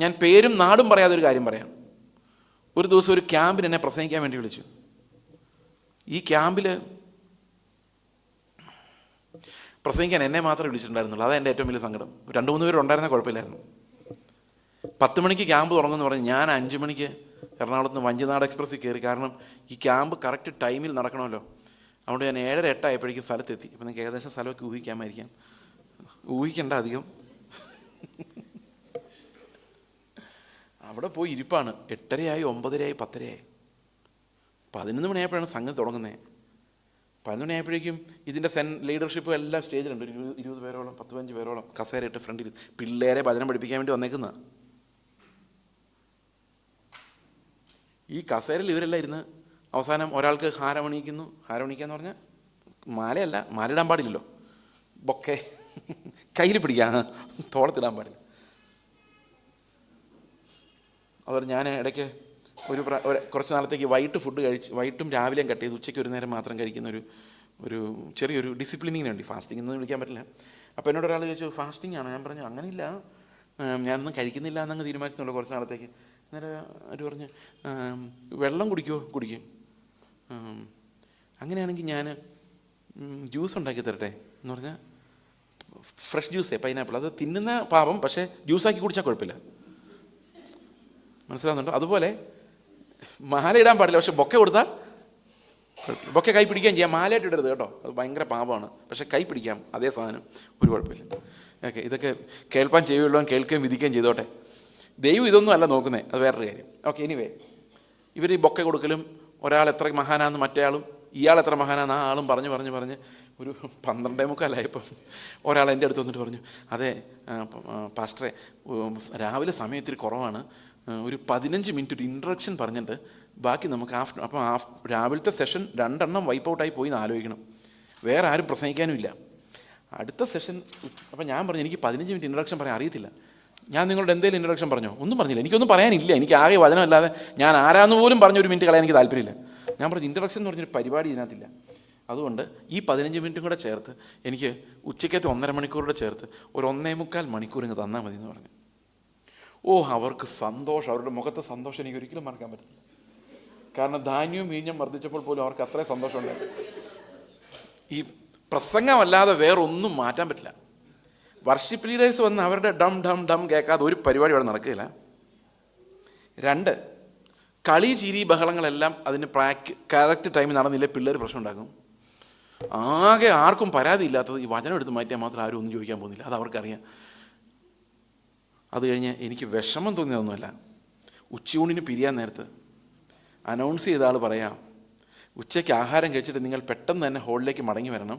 ഞാൻ പേരും നാടും പറയാതെ ഒരു കാര്യം പറയാം. ഒരു ദിവസം ഒരു ക്യാമ്പിന് എന്നെ പ്രസംഗിക്കാൻ വേണ്ടി വിളിച്ചു. ഈ ക്യാമ്പിൽ പ്രസംഗിക്കാൻ എന്നെ മാത്രമേ വിളിച്ചിട്ടുണ്ടായിരുന്നുള്ളൂ. അതാണ് എൻ്റെ ഏറ്റവും വലിയ സങ്കടം. 2-3 പേരുണ്ടായിരുന്ന കുഴപ്പമില്ലായിരുന്നു. 10 മണിക്ക് ക്യാമ്പ് തുടങ്ങുമെന്ന് പറഞ്ഞ് ഞാൻ 5 മണിക്ക് എറണാകുളത്ത് നിന്ന് വഞ്ചിനാട് എക്സ്പ്രസ്സിൽ കയറി. കാരണം ഈ ക്യാമ്പ് കറക്റ്റ് ടൈമിൽ നടക്കണമല്ലോ. അതുകൊണ്ട് ഞാൻ 7:30 ആയപ്പോഴേക്കും സ്ഥലത്തെത്തി. ഇപ്പം നിങ്ങൾക്ക് ഏകദേശം സ്ഥലമൊക്കെ ഊഹിക്കാമായിരിക്കാം. ഊഹിക്കേണ്ട അധികം. അവിടെ പോയി ഇരിപ്പാണ്. 8:30 ആയി, 9:30 ആയി, 10:30 ആയി. 11 മണിയായപ്പോഴാണ് സംഗതി തുടങ്ങുന്നത്. 11 മണിയായപ്പോഴേക്കും ഇതിൻ്റെ ലീഡർഷിപ്പ് എല്ലാം സ്റ്റേജിലുണ്ട്. 20 പേരോളം 15 പേരോളം കസേരയിട്ട് ഫ്രണ്ടിൽ പിള്ളേരെ ഭജനം പഠിപ്പിക്കാൻ വേണ്ടി വന്നേക്കുന്ന. ഈ കസേരയിൽ ഇവരെല്ലാം ഇരുന്ന് അവസാനം ഒരാൾക്ക് ഹാരമണിയിക്കുന്നു. ഹാരമണിക്കാന്ന് പറഞ്ഞാൽ മാലയല്ല, മാലയിടാൻ പാടില്ലല്ലോ, ബൊക്കെ കയ്യിൽ പിടിക്കാൻ, തോളത്തിടാൻ പാടില്ല. അതുപോലെ ഞാൻ ഇടയ്ക്ക് കുറച്ച് നാളത്തേക്ക് വൈകിട്ട് ഫുഡ് കഴിച്ച്, വൈകിട്ടും രാവിലെയും കട്ട് ചെയ്ത് ഉച്ചയ്ക്ക് ഒരു നേരം മാത്രം കഴിക്കുന്ന ഒരു ചെറിയൊരു ഡിസിപ്ലിനിങ്ങിന് വേണ്ടി, ഫാസ്റ്റിംഗ് എന്ന് വിളിക്കാൻ പറ്റില്ല. അപ്പോൾ എന്നോട് ഒരാൾ ചോദിച്ചു, ഫാസ്റ്റിംഗ് ആണോ? ഞാൻ പറഞ്ഞു അങ്ങനെയില്ല, ഞാനൊന്നും കഴിക്കുന്നില്ല എന്നങ്ങ് തീരുമാനിച്ചെന്നുള്ളൂ കുറച്ച് നാളത്തേക്ക്. അന്നേരം അവർ പറഞ്ഞു, വെള്ളം കുടിക്കും. അങ്ങനെയാണെങ്കിൽ ഞാൻ ജ്യൂസ് ഉണ്ടാക്കി തരട്ടെ എന്ന് പറഞ്ഞാൽ, ഫ്രഷ് ജ്യൂസേ, പൈനാപ്പിൾ. അത് തിന്നുന്ന പാപം, പക്ഷേ ജ്യൂസാക്കി കുടിച്ചാൽ കുഴപ്പമില്ല. മനസ്സിലാവുന്നുണ്ടോ? അതുപോലെ മാല ഇടാൻ പാടില്ല, പക്ഷെ ബൊക്കെ കൊടുത്താൽ ബൊക്കെ കൈ പിടിക്കാൻ ചെയ്യാം. മാലയായിട്ട് ഇടരുത് കേട്ടോ, അത് ഭയങ്കര പാപമാണ്. പക്ഷെ കൈ പിടിക്കാം, അതേ സാധനം, ഒരു കുഴപ്പമില്ല. ഓക്കെ, ഇതൊക്കെ കേൾപ്പാൻ ചെയ്യുള്ളൂ, കേൾക്കുകയും വിധിക്കുകയും ചെയ്തോട്ടെ. ദൈവം ഇതൊന്നും അല്ല നോക്കുന്നത്, അത് വേറൊരു കാര്യം. ഓക്കെ, എനിവേ, ഇവർ ഈ ബൊക്കെ കൊടുക്കലും, ഒരാൾ എത്ര മഹാനാന്ന് മറ്റേയാളും, ഇയാൾ എത്ര മഹാനാന്ന് ആ ആളും പറഞ്ഞ് ഒരു 12:45 ഒരാൾ എൻ്റെ അടുത്ത് വന്നിട്ട് പറഞ്ഞു, അതെ പാസ്റ്ററെ, രാവിലെ സമയം ഇത്തിരി കുറവാണ്, ഒരു 15 മിനിറ്റ് ഒരു ഇൻട്രഡക്ഷൻ പറഞ്ഞിട്ട് ബാക്കി നമുക്ക് അപ്പം രാവിലത്തെ സെഷൻ 2 എണ്ണം വൈപ്പ് ഔട്ടായി പോയി എന്ന് ആലോചിക്കണം, വേറെ ആരും പ്രസംഗിക്കാനും ഇല്ല. അടുത്ത സെഷൻ അപ്പം ഞാൻ പറഞ്ഞു, എനിക്ക് 15 മിനിറ്റ് ഇൻട്രഡക്ഷൻ പറയാൻ അറിയത്തില്ല. ഞാൻ നിങ്ങളുടെ എന്തെങ്കിലും ഇൻട്രഡക്ഷൻ പറഞ്ഞോ? ഒന്നും പറഞ്ഞില്ല, എനിക്കൊന്നും പറയാനില്ല, എനിക്ക് ആകെ വചനമല്ലാതെ ഞാൻ ആരാന്ന് പോലും പറഞ്ഞ 1 മിനിറ്റ് കളയാൻ എനിക്ക് താല്പര്യമില്ല. ഞാൻ പറഞ്ഞു, ഇൻട്രഡക്ഷൻ എന്ന് പറഞ്ഞൊരു പരിപാടി ഇതിനകത്തില്ല. അതുകൊണ്ട് ഈ 15 മിനിറ്റും കൂടെ ചേർത്ത് എനിക്ക് ഉച്ചയ്ക്കത്തെ 1.5 മണിക്കൂറുകൂടെ ചേർത്ത് ഒരു 1.25 മണിക്കൂർ ഇങ്ങ് തന്നാൽ മതി എന്ന് പറഞ്ഞു. അവർക്ക് സന്തോഷം, അവരുടെ മുഖത്തെ സന്തോഷം എനിക്ക് ഒരിക്കലും മറക്കാൻ പറ്റില്ല. കാരണം ധാന്യവും വീഞ്ഞും വർദ്ധിച്ചപ്പോൾ പോലും അവർക്ക് അത്രയും സന്തോഷമുണ്ടായിരുന്നു. ഈ പ്രസംഗമല്ലാതെ വേറൊന്നും മാറ്റാൻ പറ്റില്ല. വർഷിപ്പ് ലീഡേഴ്സ് വന്ന് അവരുടെ ഡം ഡം ഡം കേൾക്കാതെ ഒരു പരിപാടി അവിടെ നടക്കുകയില്ല. 2, കളി ചിരി ബഹളങ്ങളെല്ലാം അതിന് കറക്റ്റ് ടൈമിൽ നടന്നില്ലേ പിള്ളേർ പ്രശ്നം ഉണ്ടാക്കും. ആകെ ആർക്കും പരാതി ഇല്ലാത്തത് ഈ വചനം എടുത്ത് മാറ്റിയാൽ മാത്രം ആരും ഒന്നും ചോദിക്കാൻ പോകുന്നില്ല, അത് അവർക്കറിയാം. അത് കഴിഞ്ഞ് എനിക്ക് വിഷമം തോന്നിയതൊന്നുമല്ല, ഉച്ചയൂണിന് പിരിയാൻ നേരത്ത് അനൗൺസ് ചെയ്ത ആൾ പറയാം, ഉച്ചയ്ക്ക് ആഹാരം കഴിച്ചിട്ട് നിങ്ങൾ പെട്ടെന്ന് തന്നെ ഹോളിലേക്ക് മടങ്ങി വരണം,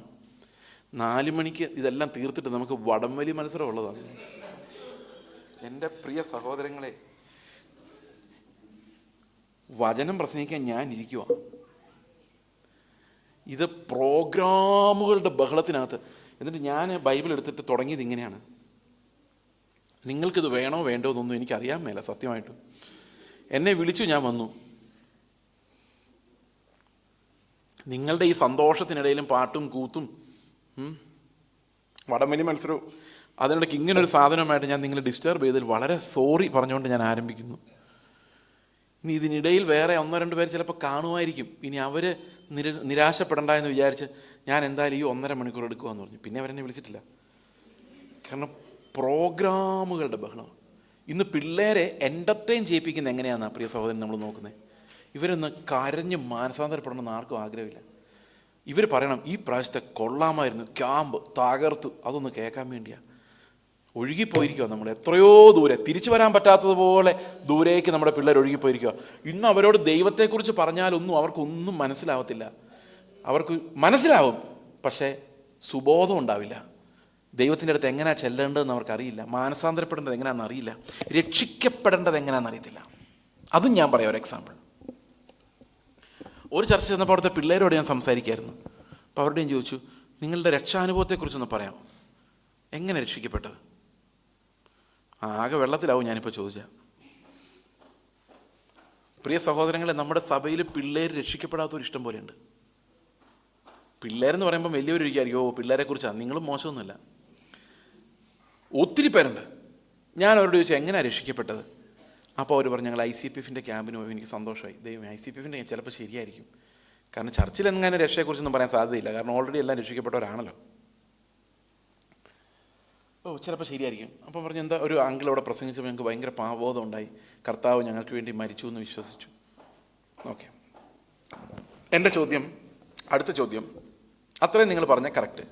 4 മണിക്ക് ഇതെല്ലാം തീർത്തിട്ട് നമുക്ക് വടംവലി മത്സരം ഉള്ളതാണ്. എൻ്റെ പ്രിയ സഹോദരങ്ങളെ, വചനം പ്രസംഗിക്കാൻ ഞാൻ ഇരിക്കുക, ഇത് പ്രോഗ്രാമുകളുടെ ബഹളത്തിനകത്ത്. എന്നിട്ട് ഞാൻ ബൈബിൾ എടുത്തിട്ട് തുടങ്ങിയത് ഇങ്ങനെയാണ്, നിങ്ങൾക്കിത് വേണോ വേണ്ടോ എന്നൊന്നും എനിക്കറിയാൻ മേല സത്യമായിട്ടും. എന്നെ വിളിച്ചു, ഞാൻ വന്നു. നിങ്ങളുടെ ഈ സന്തോഷത്തിനിടയിലും പാട്ടും കൂത്തും വടംവലി മത്സരവും അതിനിടയ്ക്ക് ഇങ്ങനൊരു സാധനമായിട്ട് ഞാൻ നിങ്ങളെ ഡിസ്റ്റർബ് ചെയ്തതിൽ വളരെ സോറി പറഞ്ഞുകൊണ്ട് ഞാൻ ആരംഭിക്കുന്നു. ഇനി ഇതിനിടയിൽ വേറെ 1-2 പേര് ചിലപ്പോൾ കാണുമായിരിക്കും. ഇനി അവർ നിരാശപ്പെടണ്ട എന്ന് വിചാരിച്ച് ഞാൻ എന്തായാലും ഈ 1.5 മണിക്കൂർ എടുക്കുമെന്ന് പറഞ്ഞു. പിന്നെ അവരെന്നെ വിളിച്ചിട്ടില്ല. കാരണം പ്രോഗ്രാമുകളുടെ ബഹളം. ഇന്ന് പിള്ളേരെ എൻ്റർടൈൻ ചെയ്യിപ്പിക്കുന്നത് എങ്ങനെയാണെന്നാണ് പ്രിയ സഹോദരൻ നമ്മൾ നോക്കുന്നത്. ഇവരൊന്ന് കരഞ്ഞ് മാനസാന്തരപ്പെടണമെന്ന് ആർക്കും ആഗ്രഹമില്ല. ഇവർ പറയണം, ഈ പ്രാവശ്യത്തെ കൊള്ളാമായിരുന്നു, ക്യാമ്പ് തകർത്തു, അതൊന്ന് കേൾക്കാൻ വേണ്ടിയാണ്. ഒഴുകിപ്പോയിരിക്കുക നമ്മൾ എത്രയോ ദൂരെ, തിരിച്ചു വരാൻ പറ്റാത്തതുപോലെ ദൂരേക്ക് നമ്മുടെ പിള്ളേർ ഒഴുകിപ്പോയിരിക്കുക. ഇന്ന് അവരോട് ദൈവത്തെക്കുറിച്ച് പറഞ്ഞാലൊന്നും അവർക്കൊന്നും മനസ്സിലാവത്തില്ല. അവർക്ക് മനസ്സിലാവും, പക്ഷേ സുബോധം ഉണ്ടാവില്ല. ദൈവത്തിൻ്റെ അടുത്ത് എങ്ങനെയാണ് ചെല്ലേണ്ടതെന്ന് അവർക്കറിയില്ല, മാനസാന്തരപ്പെടേണ്ടത് എങ്ങനെയാണെന്ന് അറിയില്ല, രക്ഷിക്കപ്പെടേണ്ടത് എങ്ങനെയാണെന്ന് അറിയത്തില്ല. അതും ഞാൻ പറയാം ഒരു എക്സാമ്പിൾ. ഒരു ചർച്ച ചെന്നപ്പോൾ അവിടുത്തെ പിള്ളേരോട് ഞാൻ സംസാരിക്കായിരുന്നു. അപ്പോൾ അവരുടെയും ചോദിച്ചു, നിങ്ങളുടെ രക്ഷാനുഭവത്തെക്കുറിച്ചൊന്ന് പറയാം, എങ്ങനെ രക്ഷിക്കപ്പെട്ടത്? ആകെ വെള്ളത്തിലാവും ഞാനിപ്പോൾ ചോദിച്ചാൽ. പ്രിയ സഹോദരങ്ങളെ, നമ്മുടെ സഭയിൽ പിള്ളേർ രക്ഷിക്കപ്പെടാത്തൊരു ഇഷ്ടം പോലെയുണ്ട്. പിള്ളേരെന്ന് പറയുമ്പോൾ വലിയൊരു വിചാരിക്കും, ഓ പിള്ളേരെക്കുറിച്ചാണ്, നിങ്ങളും മോശമൊന്നുമില്ല. ഒത്തിരി പേരുണ്ട്. ഞാൻ അവരോട് ചോദിച്ചു, എങ്ങനെയാണ് രക്ഷിക്കപ്പെട്ടത്? അപ്പോൾ അവർ പറഞ്ഞു, ഞങ്ങൾ ICPFൻ്റെ ക്യാമ്പിന് പോയി, എനിക്ക് സന്തോഷമായി. ദൈവം ICPFൻ്റെ ചിലപ്പോൾ ശരിയായിരിക്കും, കാരണം ചർച്ചിൽ എങ്ങനെ രക്ഷയെക്കുറിച്ചൊന്നും പറയാൻ സാധ്യതയില്ല, കാരണം ഓൾറെഡി എല്ലാം രക്ഷിക്കപ്പെട്ടവരാണല്ലോ. ചിലപ്പോൾ ശരിയായിരിക്കും. അപ്പം പറഞ്ഞു, എന്താ ഒരു അങ്കിൾ അവിടെ പ്രസംഗിച്ചപ്പോൾ ഞങ്ങൾക്ക് ഭയങ്കര പാവബോധം ഉണ്ടായി, കർത്താവ് ഞങ്ങൾക്ക് വേണ്ടി മരിച്ചു എന്ന് വിശ്വസിച്ചു. ഓക്കെ, എൻ്റെ ചോദ്യം, അടുത്ത ചോദ്യം, അത്രയും നിങ്ങൾ പറഞ്ഞാൽ കറക്റ്റ്.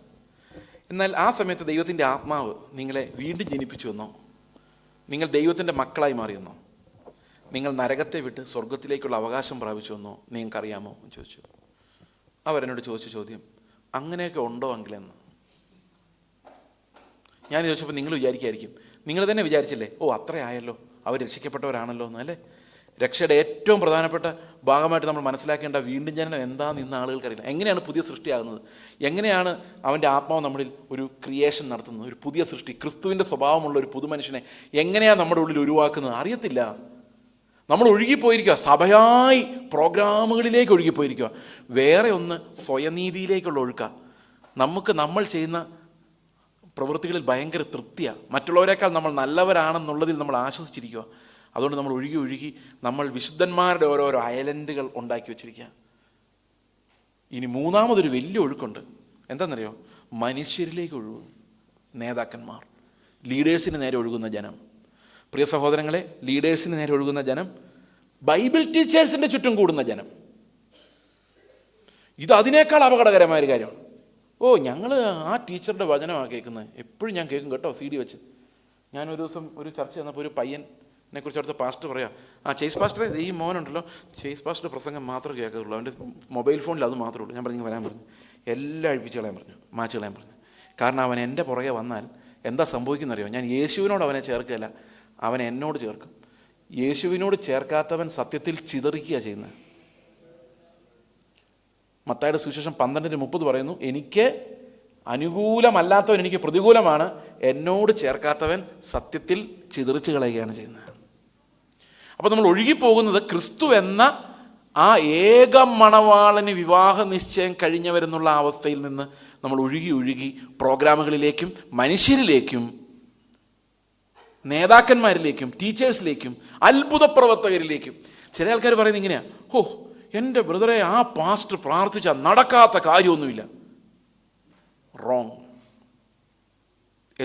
എന്നാൽ ആ സമയത്ത് ദൈവത്തിൻ്റെ ആത്മാവ് നിങ്ങളെ വീണ്ടും ജനിപ്പിച്ചു എന്നോ, നിങ്ങൾ ദൈവത്തിൻ്റെ മക്കളായി മാറിയെന്നോ, നിങ്ങൾ നരകത്തെ വിട്ട് സ്വർഗത്തിലേക്കുള്ള അവകാശം പ്രാപിച്ചു എന്നോ നിങ്ങൾക്കറിയാമോ എന്ന് ചോദിച്ചു. അവരെന്നോട് ചോദിച്ച ചോദ്യം, അങ്ങനെയൊക്കെ ഉണ്ടോ അങ്കിളെന്ന് ഞാൻ ചോദിച്ചപ്പോൾ നിങ്ങൾ വിചാരിക്കായിരിക്കും, നിങ്ങൾ തന്നെ വിചാരിച്ചില്ലേ, ഓ അത്രയായല്ലോ, അവർ രക്ഷിക്കപ്പെട്ടവരാണല്ലോ എന്ന്, അല്ലേ? രക്ഷയുടെ ഏറ്റവും പ്രധാനപ്പെട്ട ഭാഗമായിട്ട് നമ്മൾ മനസ്സിലാക്കേണ്ട വീണ്ടും ജനനം എന്താണെന്ന് ഇന്ന് ആളുകൾക്കറിയില്ല. എങ്ങനെയാണ് പുതിയ സൃഷ്ടിയാകുന്നത്? എങ്ങനെയാണ് അവൻ്റെ ആത്മാവ് നമ്മളിൽ ഒരു ക്രിയേഷൻ നടത്തുന്നത്? ഒരു പുതിയ സൃഷ്ടി, ക്രിസ്തുവിൻ്റെ സ്വഭാവമുള്ള ഒരു പുതുമനുഷ്യനെ എങ്ങനെയാണ് നമ്മുടെ ഉള്ളിൽ ഉരുവാക്കുന്നത്? അറിയത്തില്ല. നമ്മൾ ഒഴുകിപ്പോയിരിക്കുക, സഭയായി പ്രോഗ്രാമുകളിലേക്ക് ഒഴുകിപ്പോയിരിക്കുക. വേറെ ഒന്ന് സ്വയനീതിയിലേക്കുള്ള ഒഴുക്കുക. നമ്മൾ ചെയ്യുന്ന പ്രവൃത്തികളിൽ ഭയങ്കര തൃപ്തിയാണ്, മറ്റുള്ളവരെക്കാൾ നമ്മൾ നല്ലവരാണെന്നുള്ളതിൽ നമ്മൾ ആശ്വസിച്ചിരിക്കുക. അതുകൊണ്ട് നമ്മൾ ഒഴുകി നമ്മൾ വിശുദ്ധന്മാരുടെ ഓരോരോ ഐലൻഡുകൾ ഉണ്ടാക്കി വെച്ചിരിക്കുക. ഇനി മൂന്നാമതൊരു വലിയ ഒഴുക്കുണ്ട്. എന്താണെന്നറിയോ? മനുഷ്യരിലേക്ക് ഒഴുകും. നേതാക്കന്മാർ, ലീഡേഴ്സിന് നേരെ ഒഴുകുന്ന ജനം. പ്രിയ സഹോദരങ്ങളെ, ലീഡേഴ്സിന് നേരെ ഒഴുകുന്ന ജനം, ബൈബിൾ ടീച്ചേഴ്സിൻ്റെ ചുറ്റും കൂടുന്ന ജനം. ഇത് അതിനേക്കാൾ അപകടകരമായൊരു കാര്യമാണ്. ഓ ഞങ്ങൾ ആ ടീച്ചറുടെ വചനമാണ് കേൾക്കുന്നത്, എപ്പോഴും ഞാൻ കേൾക്കും കേട്ടോ CD വെച്ച്. ഞാനൊരു ദിവസം ഒരു ചർച്ച ചെന്നപ്പോൾ ഒരു പയ്യനെ കുറിച്ച് അവിടുത്തെ പാസ്റ്റർ പറയാം, ചേസ് പാസ്റ്ററെ, ഈ മോനുണ്ടല്ലോ, ചേസ് പാസ്റ്റർ പ്രസംഗം മാത്രമേ കേൾക്കത്തുള്ളൂ, അവൻ്റെ മൊബൈൽ ഫോണിൽ അത് മാത്രമേ ഉള്ളൂ. ഞാൻ പറഞ്ഞു വരാൻ പറഞ്ഞു, എല്ലാം അഴിപ്പിച്ച് കളയാൻ പറഞ്ഞു, മാച്ച് കളയാൻ പറഞ്ഞു. കാരണം അവൻ എൻ്റെ പുറകെ വന്നാൽ എന്താ സംഭവിക്കുന്നറിയോ? ഞാൻ യേശുവിനോട് അവനെ ചേർക്കുകയല്ല, അവൻ എന്നോട് ചേർക്കും. യേശുവിനോട് ചേർക്കാത്തവൻ സത്യത്തിൽ ചിതറിക്കുക ചെയ്യുന്നത്. മത്തായിയുടെ സുവിശേഷം 12:30 പറയുന്നു, എനിക്ക് അനുകൂലമല്ലാത്തവൻ എനിക്ക് പ്രതികൂലമാണ്, എന്നോട് ചേർക്കാത്തവൻ സത്യത്തിൽ ചിതറിച്ച് കളയുകയാണ് ചെയ്യുന്നത്. അപ്പോൾ നമ്മൾ ഒഴുകിപ്പോകുന്നത് ക്രിസ്തു എന്ന ആ ഏക മണവാളന് വിവാഹ നിശ്ചയം കഴിഞ്ഞവരെന്നുള്ള അവസ്ഥയിൽ നിന്ന് നമ്മൾ ഒഴുകി പ്രോഗ്രാമുകളിലേക്കും മനുഷ്യരിലേക്കും നേതാക്കന്മാരിലേക്കും ടീച്ചേഴ്സിലേക്കും അത്ഭുത പ്രവർത്തകരിലേക്കും. ചില ആൾക്കാർ പറയുന്നത് ഇങ്ങനെയാണ്, ഓ എൻ്റെ ബ്രദറെ, ആ പാസ്റ്റർ പ്രാർത്ഥിച്ചാൽ നടക്കാത്ത കാര്യമൊന്നുമില്ല. റോങ്.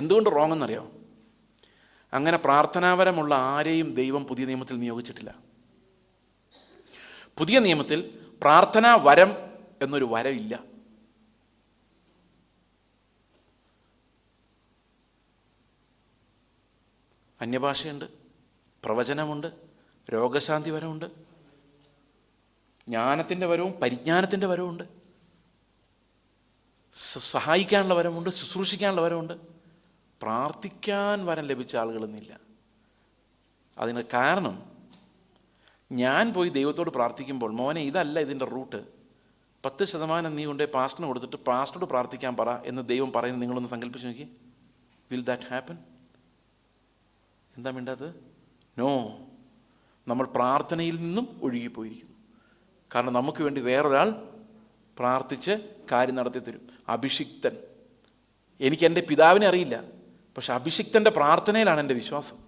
എന്തുകൊണ്ട് റോങ് എന്നറിയോ? അങ്ങനെ പ്രാർത്ഥനാപരമുള്ള ആരെയും ദൈവം പുതിയ നിയമത്തിൽ നിയോഗിച്ചിട്ടില്ല. പുതിയ നിയമത്തിൽ പ്രാർത്ഥനാ വരം എന്നൊരു വരമില്ല. അന്യഭാഷയുണ്ട്, പ്രവചനമുണ്ട്, രോഗശാന്തി വരമുണ്ട്, ജ്ഞാനത്തിൻ്റെ വരവും പരിജ്ഞാനത്തിൻ്റെ വരവുമുണ്ട്, സഹായിക്കാനുള്ള വരമുണ്ട്, ശുശ്രൂഷിക്കാനുള്ള വരമുണ്ട്. പ്രാർത്ഥിക്കാൻ വരം ലഭിച്ച ആളുകളൊന്നുമില്ല. അതിന് കാരണം, ഞാൻ പോയി ദൈവത്തോട് പ്രാർത്ഥിക്കുമ്പോൾ, മോനെ ഇതല്ല ഇതിൻ്റെ റൂട്ട്, 10% നീ കൊണ്ടേ പാസ്റ്ററിന് കൊടുത്തിട്ട് പാസ്റ്ററോട് പ്രാർത്ഥിക്കാൻ പറ എന്ന് ദൈവം പറയുന്നത് നിങ്ങളൊന്ന് സങ്കല്പിച്ച് നോക്കി. Will that happen? എന്താ വേണ്ടത്? നോ. നമ്മൾ പ്രാർത്ഥനയിൽ നിന്നും ഒഴുകിപ്പോയിരിക്കുന്നു. കാരണം നമുക്ക് വേണ്ടി വേറൊരാൾ പ്രാർത്ഥിച്ച് കാര്യം നടത്തി തരും. അഭിഷിക്തൻ. എനിക്ക് എൻ്റെ പിതാവിനെ അറിയില്ല, പക്ഷെ അഭിഷിക്തൻ്റെ പ്രാർത്ഥനയിലാണ് എൻ്റെ വിശ്വാസം.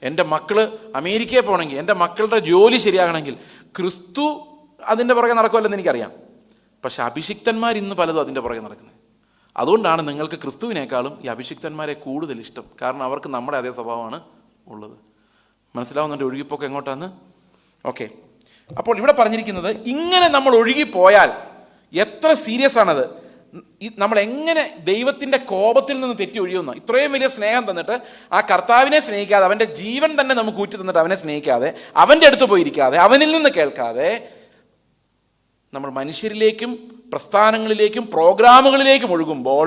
എൻ്റെ മക്കൾ അമേരിക്കയിൽ പോകണമെങ്കിൽ, എൻ്റെ മക്കളുടെ ജോലി ശരിയാകണമെങ്കിൽ ക്രിസ്തു അതിൻ്റെ പുറകെ നടക്കുമല്ലെന്ന് എനിക്കറിയാം. പക്ഷെ അഭിഷിക്തന്മാർ ഇന്ന് പലതും അതിൻ്റെ പുറകെ നടക്കുന്നത്. അതുകൊണ്ടാണ് നിങ്ങൾക്ക് ക്രിസ്തുവിനേക്കാളും ഈ അഭിഷിക്തന്മാരെ കൂടുതൽ ഇഷ്ടം. കാരണം അവർക്ക് നമ്മുടെ അതേ സ്വഭാവമാണ് ഉള്ളത്. മനസ്സിലാവുന്നുണ്ട് ഒഴുകിപ്പോക്ക് എങ്ങോട്ടാന്ന്? ഓക്കെ. അപ്പോൾ ഇവിടെ പറഞ്ഞിരിക്കുന്നത്, ഇങ്ങനെ നമ്മൾ ഒഴുകിപ്പോയാൽ എത്ര സീരിയസ് ആണത്. നമ്മൾ എങ്ങനെ ദൈവത്തിൻ്റെ കോപത്തിൽ നിന്ന് തെറ്റി ഒഴിയുന്ന, ഇത്രയും വലിയ സ്നേഹം തന്നിട്ട് ആ കർത്താവിനെ സ്നേഹിക്കാതെ, അവൻ്റെ ജീവൻ തന്നെ നമുക്ക് ഊറ്റി തന്നിട്ട് അവനെ സ്നേഹിക്കാതെ, അവൻ്റെ അടുത്ത് പോയിരിക്കാതെ, അവനിൽ നിന്ന് കേൾക്കാതെ നമ്മൾ മനുഷ്യരിലേക്കും പ്രസ്ഥാനങ്ങളിലേക്കും പ്രോഗ്രാമുകളിലേക്കും ഒഴുകുമ്പോൾ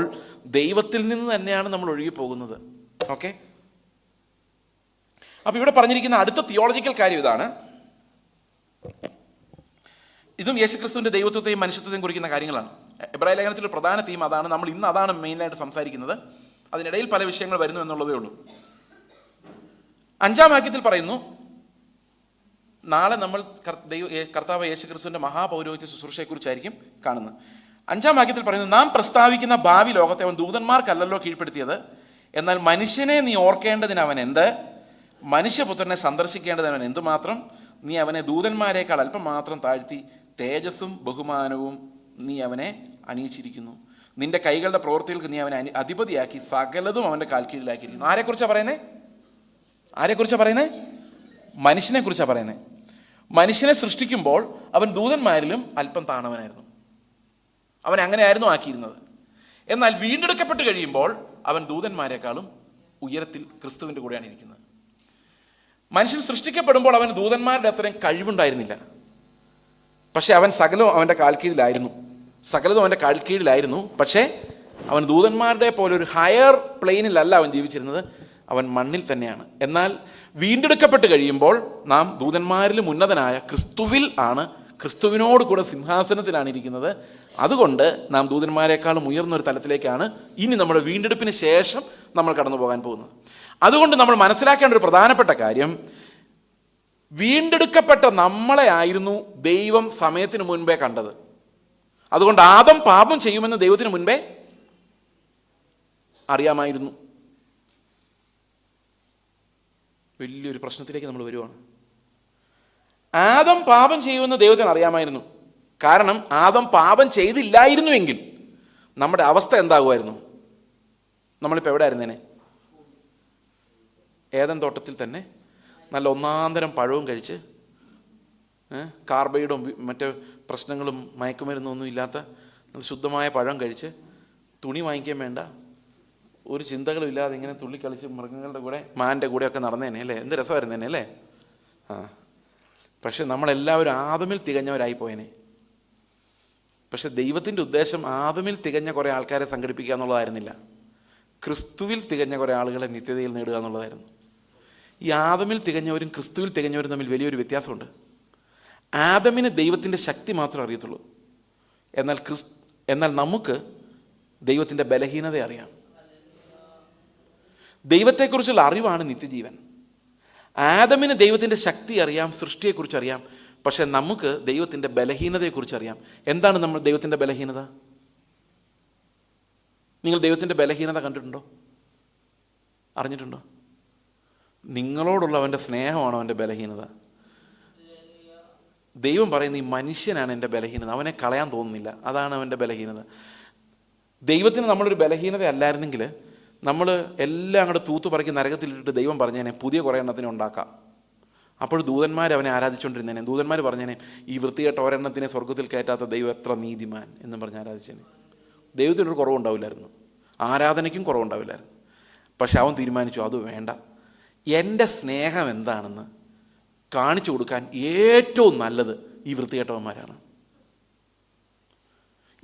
ദൈവത്തിൽ നിന്ന് തന്നെയാണ് നമ്മൾ ഒഴുകിപ്പോകുന്നത്. ഓക്കെ. അപ്പോൾ ഇവിടെ പറഞ്ഞിരിക്കുന്ന അടുത്ത തിയോളജിക്കൽ കാര്യം ഇതാണ്. ഇതും യേശുക്രിസ്തുവിൻ്റെ ദൈവത്വത്തെയും മനുഷ്യത്വത്തെയും കുറിക്കുന്ന കാര്യങ്ങളാണ്. എബ്രായ ലേഖനത്തിലെ പ്രധാന തീം അതാണ്. നമ്മൾ ഇന്ന് അതാണ് മെയിനായിട്ട് സംസാരിക്കുന്നത്. അതിനിടയിൽ പല വിഷയങ്ങൾ വരുന്നു എന്നുള്ളതേ ഉള്ളൂ. 5-ാം വാക്യത്തിൽ പറയുന്നു, നാളെ നമ്മൾ കർത്താവ് യേശുക്രിസ്തുവിൻ്റെ മഹാപൗരോഹിത്യ ശുശ്രൂഷയെക്കുറിച്ചായിരിക്കും കാണുന്നത്. 5-ാം വാക്യത്തിൽ പറയുന്നു, നാം പ്രസ്താവിക്കുന്ന ഭാവി ലോകത്തെ അവൻ ദൂതന്മാർക്കല്ലല്ലോ കീഴ്പ്പെടുത്തിയത്, എന്നാൽ മനുഷ്യനെ നീ ഓർക്കേണ്ടതിന് അവൻ എന്ത്, മനുഷ്യപുത്രനെ സന്ദർശിക്കേണ്ടതിന് അവൻ എന്തുമാത്രം, നീ അവനെ ദൂതന്മാരെക്കാൾ അല്പം മാത്രം താഴ്ത്തി തേജസ്സും ബഹുമാനവും നീ അവനെ അണിയിച്ചിരിക്കുന്നു. നിന്റെ കൈകളുടെ പ്രവൃത്തികൾക്ക് നീ അവനെ അധിപതിയാക്കി സകലതും അവൻ്റെ കാൽ കീഴിലാക്കിയിരിക്കുന്നു. ആരെക്കുറിച്ചാണ് പറയുന്നത്? ആരെക്കുറിച്ചാണ് പറയുന്നത്? മനുഷ്യനെ കുറിച്ചാണ് പറയുന്നത്. മനുഷ്യനെ സൃഷ്ടിക്കുമ്പോൾ അവൻ ദൂതന്മാരിലും അല്പം താണവനായിരുന്നു. അവൻ അങ്ങനെയായിരുന്നു ആക്കിയിരുന്നത്. എന്നാൽ വീണ്ടെടുക്കപ്പെട്ട് കഴിയുമ്പോൾ അവൻ ദൂതന്മാരെക്കാളും ഉയരത്തിൽ ക്രിസ്തുവിൻ്റെ കൂടെയാണ് ഇരിക്കുന്നത്. മനുഷ്യൻ സൃഷ്ടിക്കപ്പെടുമ്പോൾ അവന് ദൂതന്മാരുടെ അത്രയും കഴിവുണ്ടായിരുന്നില്ല. പക്ഷെ അവൻ സകലവും അവൻ്റെ കാൽക്കീഴിലായിരുന്നു. സകലതും അവൻ്റെ കാൽക്കീഴിലായിരുന്നു. പക്ഷേ അവൻ ദൂതന്മാരുടെ പോലെ ഒരു ഹയർ പ്ലെയിനിലല്ല അവൻ ജീവിച്ചിരുന്നത്, അവൻ മണ്ണിൽ തന്നെയാണ്. എന്നാൽ വീണ്ടെടുക്കപ്പെട്ട് കഴിയുമ്പോൾ നാം ദൂതന്മാരിലും ഉന്നതനായ ക്രിസ്തുവിൽ ആണ്, ക്രിസ്തുവിനോട് കൂടെ സിംഹാസനത്തിലാണ് ഇരിക്കുന്നത്. അതുകൊണ്ട് നാം ദൂതന്മാരെക്കാളും ഉയർന്നൊരു തലത്തിലേക്കാണ് ഇനി നമ്മുടെ വീണ്ടെടുപ്പിന് ശേഷം നമ്മൾ കടന്നു പോകാൻ പോകുന്നത്. അതുകൊണ്ട് നമ്മൾ മനസ്സിലാക്കേണ്ട ഒരു പ്രധാനപ്പെട്ട കാര്യം, വീണ്ടെടുക്കപ്പെട്ട നമ്മളെ ആയിരുന്നു ദൈവം സമയത്തിന് മുൻപേ കണ്ടത്. അതുകൊണ്ട് ആദം പാപം ചെയ്യുമെന്ന് ദൈവത്തിന് മുൻപേ അറിയാമായിരുന്നു. വലിയൊരു പ്രശ്നത്തിലേക്ക് നമ്മൾ വരുവാണ്. ആദം പാപം ചെയ്യുമെന്ന് ദൈവത്തിന് അറിയാമായിരുന്നു. കാരണം ആദം പാപം ചെയ്തില്ലായിരുന്നുവെങ്കിൽ നമ്മുടെ അവസ്ഥ എന്താകുമായിരുന്നു? നമ്മളിപ്പോൾ എവിടെ ആയിരുന്നേനെ? ഏദൻ തോട്ടത്തിൽ തന്നെ നല്ല ഒന്നാന്തരം പഴവും കഴിച്ച്, കാർബൈഡും മറ്റ് പ്രശ്നങ്ങളും മയക്കുമരുന്നൊന്നും ഇല്ലാത്ത നല്ല ശുദ്ധമായ പഴം കഴിച്ച്, തുണി വാങ്ങിക്കാൻ വേണ്ട, ഒരു ചിന്തകളും ഇല്ലാതെ ഇങ്ങനെ തുള്ളിക്കളിച്ച് മൃഗങ്ങളുടെ കൂടെ മാൻ്റെ കൂടെയൊക്കെ നടന്നേനെ അല്ലേ? എന്ത് രസമായിരുന്നേനെ അല്ലേ? പക്ഷെ നമ്മളെല്ലാവരും ആദമിൽ തികഞ്ഞവരായി പോയേനെ. പക്ഷെ ദൈവത്തിൻ്റെ ഉദ്ദേശം ആദമിൽ തികഞ്ഞ കുറേ ആൾക്കാരെ സംഘടിപ്പിക്കുക എന്നുള്ളതായിരുന്നില്ല, ക്രിസ്തുവിൽ തികഞ്ഞ കുറേ ആളുകളെ നിത്യതയിൽ നേടുക എന്നുള്ളതായിരുന്നു. ഈ ആദമിൽ തികഞ്ഞവരും ക്രിസ്തുവിൽ തികഞ്ഞവരും തമ്മിൽ വലിയൊരു വ്യത്യാസമുണ്ട്. ആദമിന് ദൈവത്തിൻ്റെ ശക്തി മാത്രമേ അറിയത്തുള്ളൂ. എന്നാൽ നമുക്ക് ദൈവത്തിൻ്റെ ബലഹീനത അറിയാം. ദൈവത്തെക്കുറിച്ചുള്ള അറിവാണ് നിത്യജീവൻ. ആദമിന് ദൈവത്തിൻ്റെ ശക്തി അറിയാം, സൃഷ്ടിയെക്കുറിച്ച് അറിയാം. പക്ഷെ നമുക്ക് ദൈവത്തിൻ്റെ ബലഹീനതയെക്കുറിച്ച് അറിയാം. എന്താണ് നമ്മൾ ദൈവത്തിൻ്റെ ബലഹീനത? നിങ്ങൾ ദൈവത്തിൻ്റെ ബലഹീനത കണ്ടിട്ടുണ്ടോ? അറിഞ്ഞിട്ടുണ്ടോ? നിങ്ങളോടുള്ള അവൻ്റെ സ്നേഹമാണ് അവൻ്റെ ബലഹീനത. ദൈവം പറയുന്ന ഈ മനുഷ്യനാണ് എൻ്റെ ബലഹീനത, അവനെ കളയാൻ തോന്നുന്നില്ല, അതാണ് അവൻ്റെ ബലഹീനത. ദൈവത്തിന് നമ്മളൊരു ബലഹീനത അല്ലായിരുന്നെങ്കിൽ നമ്മൾ എല്ലാം അങ്ങോട്ട് തൂത്തുപറക്കി നരകത്തിലിട്ടിട്ട് ദൈവം പറഞ്ഞേനെ പുതിയ കുറേ എണ്ണത്തിനെ ഉണ്ടാക്കാം. അപ്പോൾ ദൂതന്മാർ അവനെ ആരാധിച്ചുകൊണ്ടിരുന്നേനെ. ദൂതന്മാർ പറഞ്ഞേനെ ഈ വൃത്തികെട്ട ഒരെണ്ണത്തിനെ സ്വർഗത്തിൽ കയറ്റാത്ത ദൈവം എത്ര നീതിമാൻ എന്നും പറഞ്ഞ് ആരാധിച്ചേനെ. ദൈവത്തിനൊരു കുറവുണ്ടാവില്ലായിരുന്നു, ആരാധനയ്ക്കും കുറവുണ്ടാവില്ലായിരുന്നു. പക്ഷെ അവൻ തീരുമാനിച്ചു അത് വേണ്ട, എൻ്റെ സ്നേഹം എന്താണെന്ന് കാണിച്ചു കൊടുക്കാൻ ഏറ്റവും നല്ലത് ഈ വൃത്തികെട്ടവന്മാരാണ്.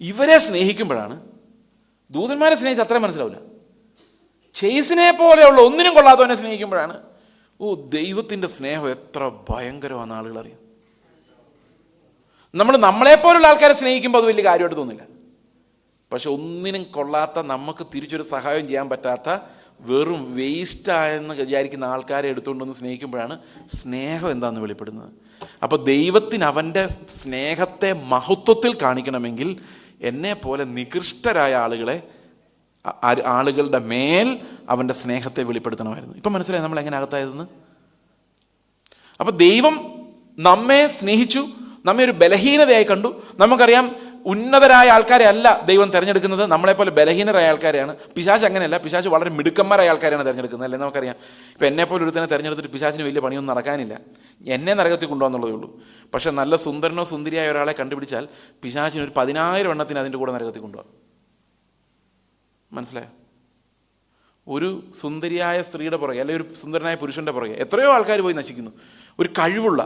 ഇവരെ സ്നേഹിക്കുമ്പോഴാണ്, ദൂതന്മാരെ സ്നേഹിച്ച് അത്രയും മനസ്സിലാവില്ല, ചേസിനെ പോലെയുള്ള ഒന്നിനും കൊള്ളാത്തവനെ സ്നേഹിക്കുമ്പോഴാണ് ദൈവത്തിൻ്റെ സ്നേഹം എത്ര ഭയങ്കരമാണെന്ന് ആളുകൾ അറിയാം. നമ്മളെപ്പോലുള്ള ആൾക്കാരെ സ്നേഹിക്കുമ്പോൾ അത് വലിയ കാര്യമായിട്ട് തോന്നില്ല. പക്ഷെ ഒന്നിനും കൊള്ളാത്ത, നമുക്ക് തിരിച്ചൊരു സഹായം ചെയ്യാൻ പറ്റാത്ത, വെറും വേസ്റ്റായെന്ന് വിചാരിക്കുന്ന ആൾക്കാരെ എടുത്തുകൊണ്ടൊന്ന് സ്നേഹിക്കുമ്പോഴാണ് സ്നേഹം എന്താണെന്ന് വെളിപ്പെടുന്നത്. അപ്പോൾ ദൈവത്തിന് അവൻ്റെ സ്നേഹത്തെ മഹത്വത്തിൽ കാണിക്കണമെങ്കിൽ എന്നെ പോലെ നികൃഷ്ടരായ ആളുകളുടെ മേൽ അവൻ്റെ സ്നേഹത്തെ വെളിപ്പെടുത്തണമായിരുന്നു. ഇപ്പം മനസ്സിലായി നമ്മൾ എങ്ങനെ അകത്തായതെന്ന്. അപ്പം ദൈവം നമ്മെ സ്നേഹിച്ചു, നമ്മെ ഒരു ബലഹീനതയായി കണ്ടു. നമുക്കറിയാം ഉന്നതരായ ആൾക്കാരെ അല്ല ദൈവം തിരഞ്ഞെടുക്കുന്നത്, നമ്മളെപ്പോലെ ബലഹീനരായ ആൾക്കാരെയാണ്. പിശാച് അങ്ങനെയല്ല, പിശാച് വളരെ മിടുക്കന്മാരായ ആൾക്കാരെയാണ് തിരഞ്ഞെടുക്കുന്നത്, അല്ലേ? നമുക്കറിയാം. ഇപ്പം എന്നെപ്പോലെ ഒരുത്തനെ തിരഞ്ഞെടുത്തിട്ട് പിശാചിന് വലിയ പണിയൊന്നും നടക്കാനില്ല, എന്നെ നരകത്തിൽ കൊണ്ടുപോകാന്നുള്ളതേ ഉള്ളൂ. പക്ഷെ നല്ല സുന്ദരനോ സുന്ദരിയായ ഒരാളെ കണ്ടുപിടിച്ചാൽ പിശാചിന് ഒരു 10,000 എണ്ണത്തിന് അതിൻ്റെ കൂടെ നരകത്തിൽ കൊണ്ടുപോകാം. മനസ്സിലായോ? ഒരു സുന്ദരിയായ സ്ത്രീയുടെ പുറകെ, അല്ലെങ്കിൽ ഒരു സുന്ദരനായ പുരുഷൻ്റെ പുറകെ എത്രയോ ആൾക്കാർ പോയി നശിക്കുന്നു. ഒരു കഴിവുള്ള,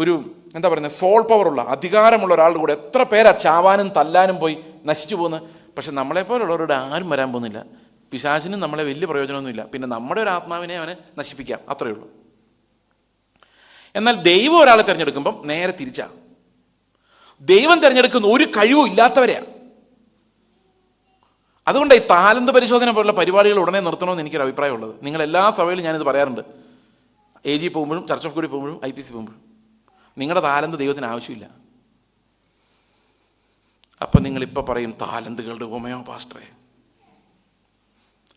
ഒരു എന്താ പറയുന്നത്, സോൾ പവറുള്ള, അധികാരമുള്ള ഒരാളുടെ കൂടെ എത്ര പേരാ ചാവാനും തല്ലാനും പോയി നശിച്ചു പോകുന്നത്. പക്ഷെ നമ്മളെപ്പോലുള്ളവരുടെ ആരും വരാൻ പോകുന്നില്ല. പിശാചിനും നമ്മളെ വലിയ പ്രയോജനമൊന്നുമില്ല. പിന്നെ നമ്മുടെ ഒരു ആത്മാവിനെ അവനെ നശിപ്പിക്കാം, അത്രയേ ഉള്ളൂ. എന്നാൽ ദൈവം ഒരാളെ തിരഞ്ഞെടുക്കുമ്പം നേരെ തിരിച്ചാ. ദൈവം തിരഞ്ഞെടുക്കുന്ന ഒരു കഴിവും ഇല്ലാത്തവരെയാ. അതുകൊണ്ട് ഈ താലന്ത് പരിശോധന പോലുള്ള പരിപാടികൾ ഉടനെ നിർത്തണമെന്ന് എനിക്കൊരു അഭിപ്രായമുള്ളത്. നിങ്ങൾ എല്ലാ സഭയിലും ഞാനിത് പറയാറുണ്ട്. AG പോകുമ്പോഴും, ചർച്ച് ഓഫ് ഗോഡ് പോകുമ്പോഴും, IPC പോകുമ്പോഴും, നിങ്ങളുടെ താലന്ത് ദൈവത്തിന് ആവശ്യമില്ല. അപ്പം നിങ്ങളിപ്പോൾ പറയും താലന്തുകളുടെ ഉപമയോ പാസ്റ്ററെ.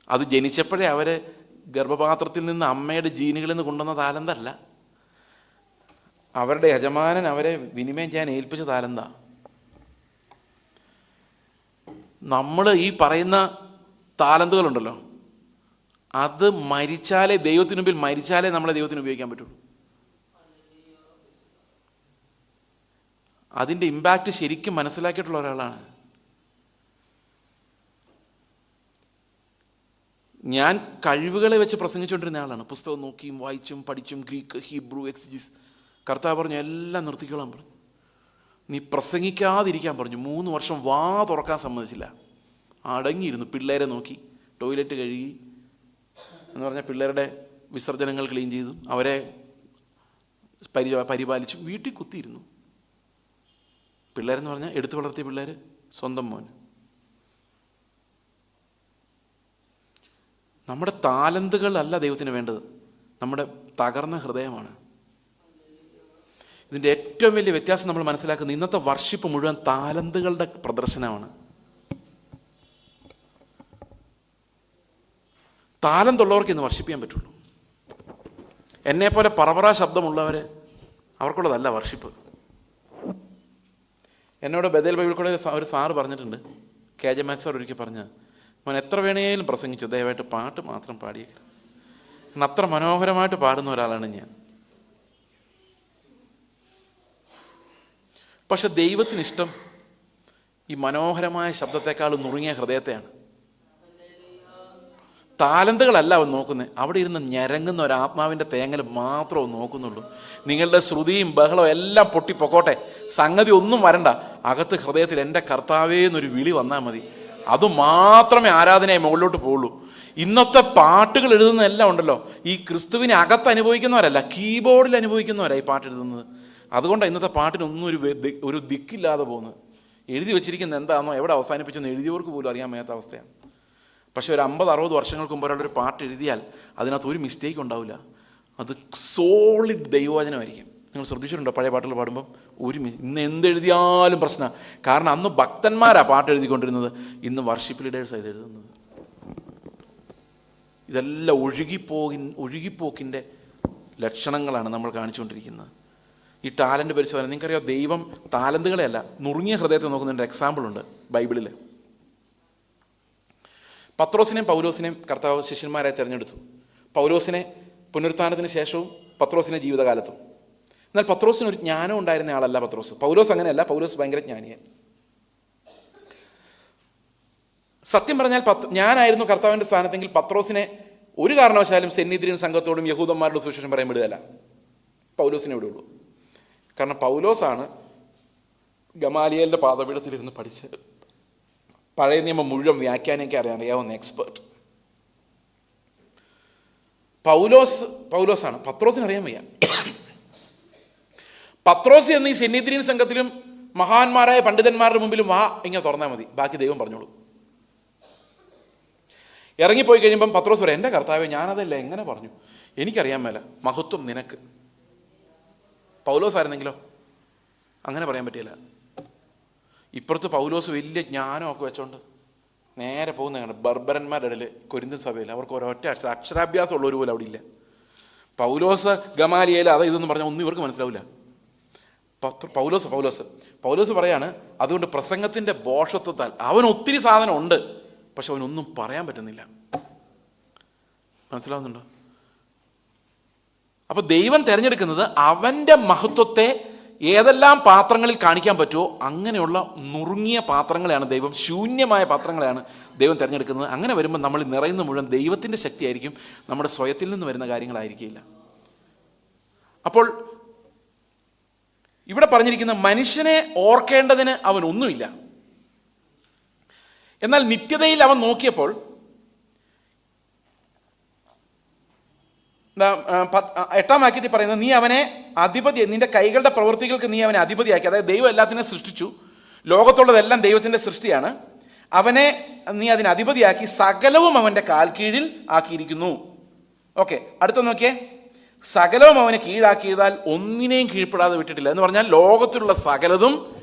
അത് ജനിച്ചപ്പോഴേ അവരെ ഗർഭപാത്രത്തിൽ നിന്ന് അമ്മയുടെ ജീനുകളിൽ നിന്ന് കൊണ്ടുവന്ന താലന്തല്ല, അവരുടെ യജമാനൻ അവരെ വിനിമയം ചെയ്യാൻ ഏൽപ്പിച്ച താലന്താ. നമ്മൾ ഈ പറയുന്ന താലന്തുകളുണ്ടല്ലോ, അത് മരിച്ചാലേ, ദൈവത്തിന് മുമ്പിൽ മരിച്ചാലേ നമ്മളെ ദൈവത്തിന് ഉപയോഗിക്കാൻ പറ്റുള്ളൂ. അതിൻ്റെ ഇമ്പാക്റ്റ് ശരിക്കും മനസ്സിലാക്കിയിട്ടുള്ള ഒരാളാണ് ഞാൻ. കഴിവുകളെ വെച്ച് പ്രസംഗിച്ചുകൊണ്ടിരുന്ന ആളാണ്. പുസ്തകം നോക്കിയും വായിച്ചും പഠിച്ചും, ഗ്രീക്ക്, ഹീബ്രു, എക്സിജിസ്. കർത്താവ് പറഞ്ഞു എല്ലാം നിർത്തിക്കോളാൻ പറഞ്ഞു, നീ പ്രസംഗിക്കാതിരിക്കാൻ പറഞ്ഞു. 3 വർഷം വാ തുറക്കാൻ സമ്മതിച്ചില്ല, അടങ്ങിയിരുന്നു. പിള്ളേരെ നോക്കി, ടോയ്ലറ്റ് കഴുകി എന്ന് പറഞ്ഞാൽ പിള്ളേരുടെ വിസർജനങ്ങൾ ക്ലീൻ ചെയ്തു, അവരെ പരിപാലിച്ചു, വീട്ടിൽ കുത്തിയിരുന്നു. പിള്ളേരെന്ന് പറഞ്ഞാൽ എടുത്തു വളർത്തിയ പിള്ളേർ, സ്വന്തം മോൻ. നമ്മുടെ താലന്തുകളല്ല ദൈവത്തിന് വേണ്ടത്, നമ്മുടെ തകർന്ന ഹൃദയമാണ്. ഇതിൻ്റെ ഏറ്റവും വലിയ വ്യത്യാസം നമ്മൾ മനസ്സിലാക്കുന്നത്, ഇന്നത്തെ വർഷിപ്പ് മുഴുവൻ താലന്തുകളുടെ പ്രദർശനമാണ്. താലന്തുള്ളവർക്ക് ഇന്ന് വർഷിപ്പ് ചെയ്യാൻ പറ്റുള്ളൂ. എന്നെപ്പോലെ പറപറ ശബ്ദമുള്ളവർ, അവർക്കുള്ളതല്ല വർഷിപ്പ്. എന്നോട് ബദേൽ ബൈബിൾ കോളേജിൽ ഒരു സാറ് പറഞ്ഞിട്ടുണ്ട്, KJ മാത്സ് സാർ ഒരിക്കൽ പറഞ്ഞത്, മോൻ എത്ര വേണേലും പ്രസംഗിച്ചു, ദയവായിട്ട് പാട്ട് മാത്രം പാടിയേക്കരുത്. കാരണം അത്ര മനോഹരമായിട്ട് പാടുന്ന ഒരാളാണ് ഞാൻ. പക്ഷെ ദൈവത്തിന് ഇഷ്ടം ഈ മനോഹരമായ ശബ്ദത്തെക്കാളും നുറുങ്ങിയ ഹൃദയത്തെയാണ്. താലന്തുകളല്ല അവൻ നോക്കുന്നത്, അവിടെ ഇരുന്ന് ഞരങ്ങുന്ന ഒരു ആത്മാവിൻ്റെ തേങ്ങൽ മാത്രം അവൻ നോക്കുന്നുള്ളൂ. നിങ്ങളുടെ ശ്രുതിയും ബഹളവും എല്ലാം പൊട്ടിപ്പൊക്കോട്ടെ, സംഗതി ഒന്നും വരണ്ട, അകത്ത് ഹൃദയത്തിൽ എൻ്റെ കർത്താവേ എന്നൊരു വിളി വന്നാൽ മതി. അതുമാത്രമേ ആരാധനയായി മുകളിലോട്ട് പോകുള്ളൂ. ഇന്നത്തെ പാട്ടുകൾ എഴുതുന്നതെല്ലാം ഉണ്ടല്ലോ, ഈ ക്രിസ്തുവിനെ അകത്ത് അനുഭവിക്കുന്നവരല്ല, കീബോർഡിൽ അനുഭവിക്കുന്നവരാണ് ഈ പാട്ട് എഴുതുന്നത്. അതുകൊണ്ടാണ് ഇന്നത്തെ പാട്ടിനൊന്നും ഒരു ദിക്കില്ലാതെ പോകുന്നത്. എഴുതി വെച്ചിരിക്കുന്നത് എന്താണെന്നോ എവിടെ അവസാനിപ്പിച്ചെന്ന് എഴുതിയവർക്ക് പോലും അറിയാൻ മേലാത്ത അവസ്ഥയാണ്. പക്ഷെ ഒരു 50-60 വർഷങ്ങൾക്ക് മുമ്പ് ഒരാളൊരു പാട്ട് എഴുതിയാൽ അതിനകത്ത് ഒരു മിസ്റ്റേക്ക് ഉണ്ടാവില്ല. അത് സോളിഡ് ദൈവവചനമായിരിക്കും. നിങ്ങൾ ശ്രദ്ധിച്ചിട്ടുണ്ടോ? പഴയ പാട്ടുകൾ പാടുമ്പം ഇന്ന് എന്തെഴുതിയാലും പ്രശ്നമാണ്. കാരണം അന്ന് ഭക്തന്മാരാണ് പാട്ട് എഴുതിക്കൊണ്ടിരുന്നത്, ഇന്ന് വർഷിപ്പ് ലീഡേഴ്സാണ് ഇത് എഴുതുന്നത്. ഇതെല്ലാം ഒഴുകിപ്പോക്കിൻ്റെ ലക്ഷണങ്ങളാണ് നമ്മൾ കാണിച്ചുകൊണ്ടിരിക്കുന്നത്. ഈ ടാലൻറ്റ് പരിശോധന, നിങ്ങൾക്കറിയാം, ദൈവം താലന്തുകളെയല്ല നുറുങ്ങിയ ഹൃദയത്തെ നോക്കുന്നതിൻ്റെ എക്സാമ്പിളുണ്ട് ബൈബിളിൽ. പത്രോസിനെയും പൗലോസിനെയും കർത്താവ് ശിഷ്യന്മാരായി തിരഞ്ഞെടുത്തു. പൗലോസിനെ പുനരുത്ഥാനത്തിന് ശേഷവും പത്രോസിനെ ജീവിതകാലത്തും. എന്നാൽ പത്രോസിന് ഒരു ജ്ഞാനം ഉണ്ടായിരുന്ന ആളല്ല പത്രോസ്. പൗലോസ് അങ്ങനെയല്ല. പൗലോസ് ഭയങ്കര ജ്ഞാനിയായി. സത്യം പറഞ്ഞാൽ ഞാനായിരുന്നു കർത്താവിൻ്റെ സ്ഥാനത്തെങ്കിൽ പത്രോസിനെ ഒരു കാരണവശാലും സെന്നിദ്രിയൻ സംഘത്തോടും യഹൂദന്മാരുടെ സുവിശേഷം പറയാൻ വിടുകയല്ല. പൗലോസിനെ വിടുള്ളൂ. കാരണം പൗലോസാണ് ഗമാലിയേലിൻ്റെ പാദപീഠത്തിലിരുന്ന് പഠിച്ച് പഴയ നിയമം മുഴുവൻ വ്യാഖ്യാനിക്കാൻ അറിയാവുന്ന എക്സ്പേർട്ട്. പൗലോസാണ്. പത്രോസിന് അറിയാൻ വയ്യ. പത്രോസ് എന്ന ഈ സെന്നിദ്രിയൻ സംഘത്തിലും മഹാന്മാരായ പണ്ഡിതന്മാരുടെ മുമ്പിലും ഇങ്ങനെ തുറന്നാൽ മതി, ബാക്കി ദൈവം പറഞ്ഞോളൂ. ഇറങ്ങിപ്പോയി കഴിയുമ്പം പത്രോസ് പറയും, എൻ്റെ കർത്താവേ, ഞാനതല്ല എങ്ങനെ പറഞ്ഞു, എനിക്കറിയാൻ മേല, മഹത്വം നിനക്ക്. പൗലോസ് ആയിരുന്നെങ്കിലോ അങ്ങനെ പറയാൻ പറ്റില്ല. ഇപ്പുറത്ത് പൗലോസ് വലിയ ജ്ഞാനമൊക്കെ വെച്ചോണ്ട് നേരെ പോകുന്നതാണ് ബർബരന്മാരുടെ ഇടയിൽ കൊരിന്ത്യൻ സഭയിൽ. അവർക്ക് ഒരൊറ്റ അക്ഷരാഭ്യാസം ഉള്ളൊരു പോലും അവിടെ ഇല്ല. പൗലോസ് ഗമാലിയേൽ അത് ഇതെന്ന് പറഞ്ഞാൽ ഒന്നും ഇവർക്ക് മനസ്സിലാവില്ല. പൗലോസ് പറയാണ്, അതുകൊണ്ട് പ്രസംഗത്തിൻ്റെ ബോഷത്വത്താൽ അവൻ ഒത്തിരി സാധനം ഉണ്ട്, പക്ഷെ അവനൊന്നും പറയാൻ പറ്റുന്നില്ല. മനസ്സിലാവുന്നുണ്ടോ? അപ്പൊ ദൈവം തിരഞ്ഞെടുക്കുന്നത് അവൻ്റെ മഹത്വത്തെ ഏതെല്ലാം പാത്രങ്ങളിൽ കാണിക്കാൻ പറ്റുമോ അങ്ങനെയുള്ള നുറുങ്ങിയ പാത്രങ്ങളെയാണ് ദൈവം, ശൂന്യമായ പാത്രങ്ങളെയാണ് ദൈവം തിരഞ്ഞെടുക്കുന്നത്. അങ്ങനെ വരുമ്പോൾ നമ്മൾ നിറയുന്ന മുഴുവൻ ദൈവത്തിൻ്റെ ശക്തിയായിരിക്കും, നമ്മുടെ സ്വയത്തിൽ നിന്ന് വരുന്ന കാര്യങ്ങളായിരിക്കില്ല. അപ്പോൾ ഇവിടെ പറഞ്ഞിരിക്കുന്ന മനുഷ്യനെ ഓർക്കേണ്ടതിന് അവനൊന്നുമില്ല. എന്നാൽ നിത്യതയിൽ അവൻ നോക്കിയപ്പോൾ 8-ാം വാക്യത്തിൽ പറയുന്നത്, നീ അവനെ അധിപതി, നിന്റെ കൈകളുടെ പ്രവൃത്തികൾക്ക് നീ അവനെ അധിപതിയാക്കി. അതായത് ദൈവം എല്ലാത്തിനെ സൃഷ്ടിച്ചു, ലോകത്തുള്ളതെല്ലാം ദൈവത്തിൻ്റെ സൃഷ്ടിയാണ്. അവനെ നീ അതിന് അധിപതിയാക്കി, സകലവും അവൻ്റെ കാൽ കീഴിൽ ആക്കിയിരിക്കുന്നു. ഓക്കെ, അടുത്ത നോക്കിയേ, സകലവും അവനെ കീഴാക്കിയതാൽ ഒന്നിനെയും കീഴ്പ്പെടാതെ വിട്ടിട്ടില്ല. എന്ന് പറഞ്ഞാൽ ലോകത്തിലുള്ള സകലതും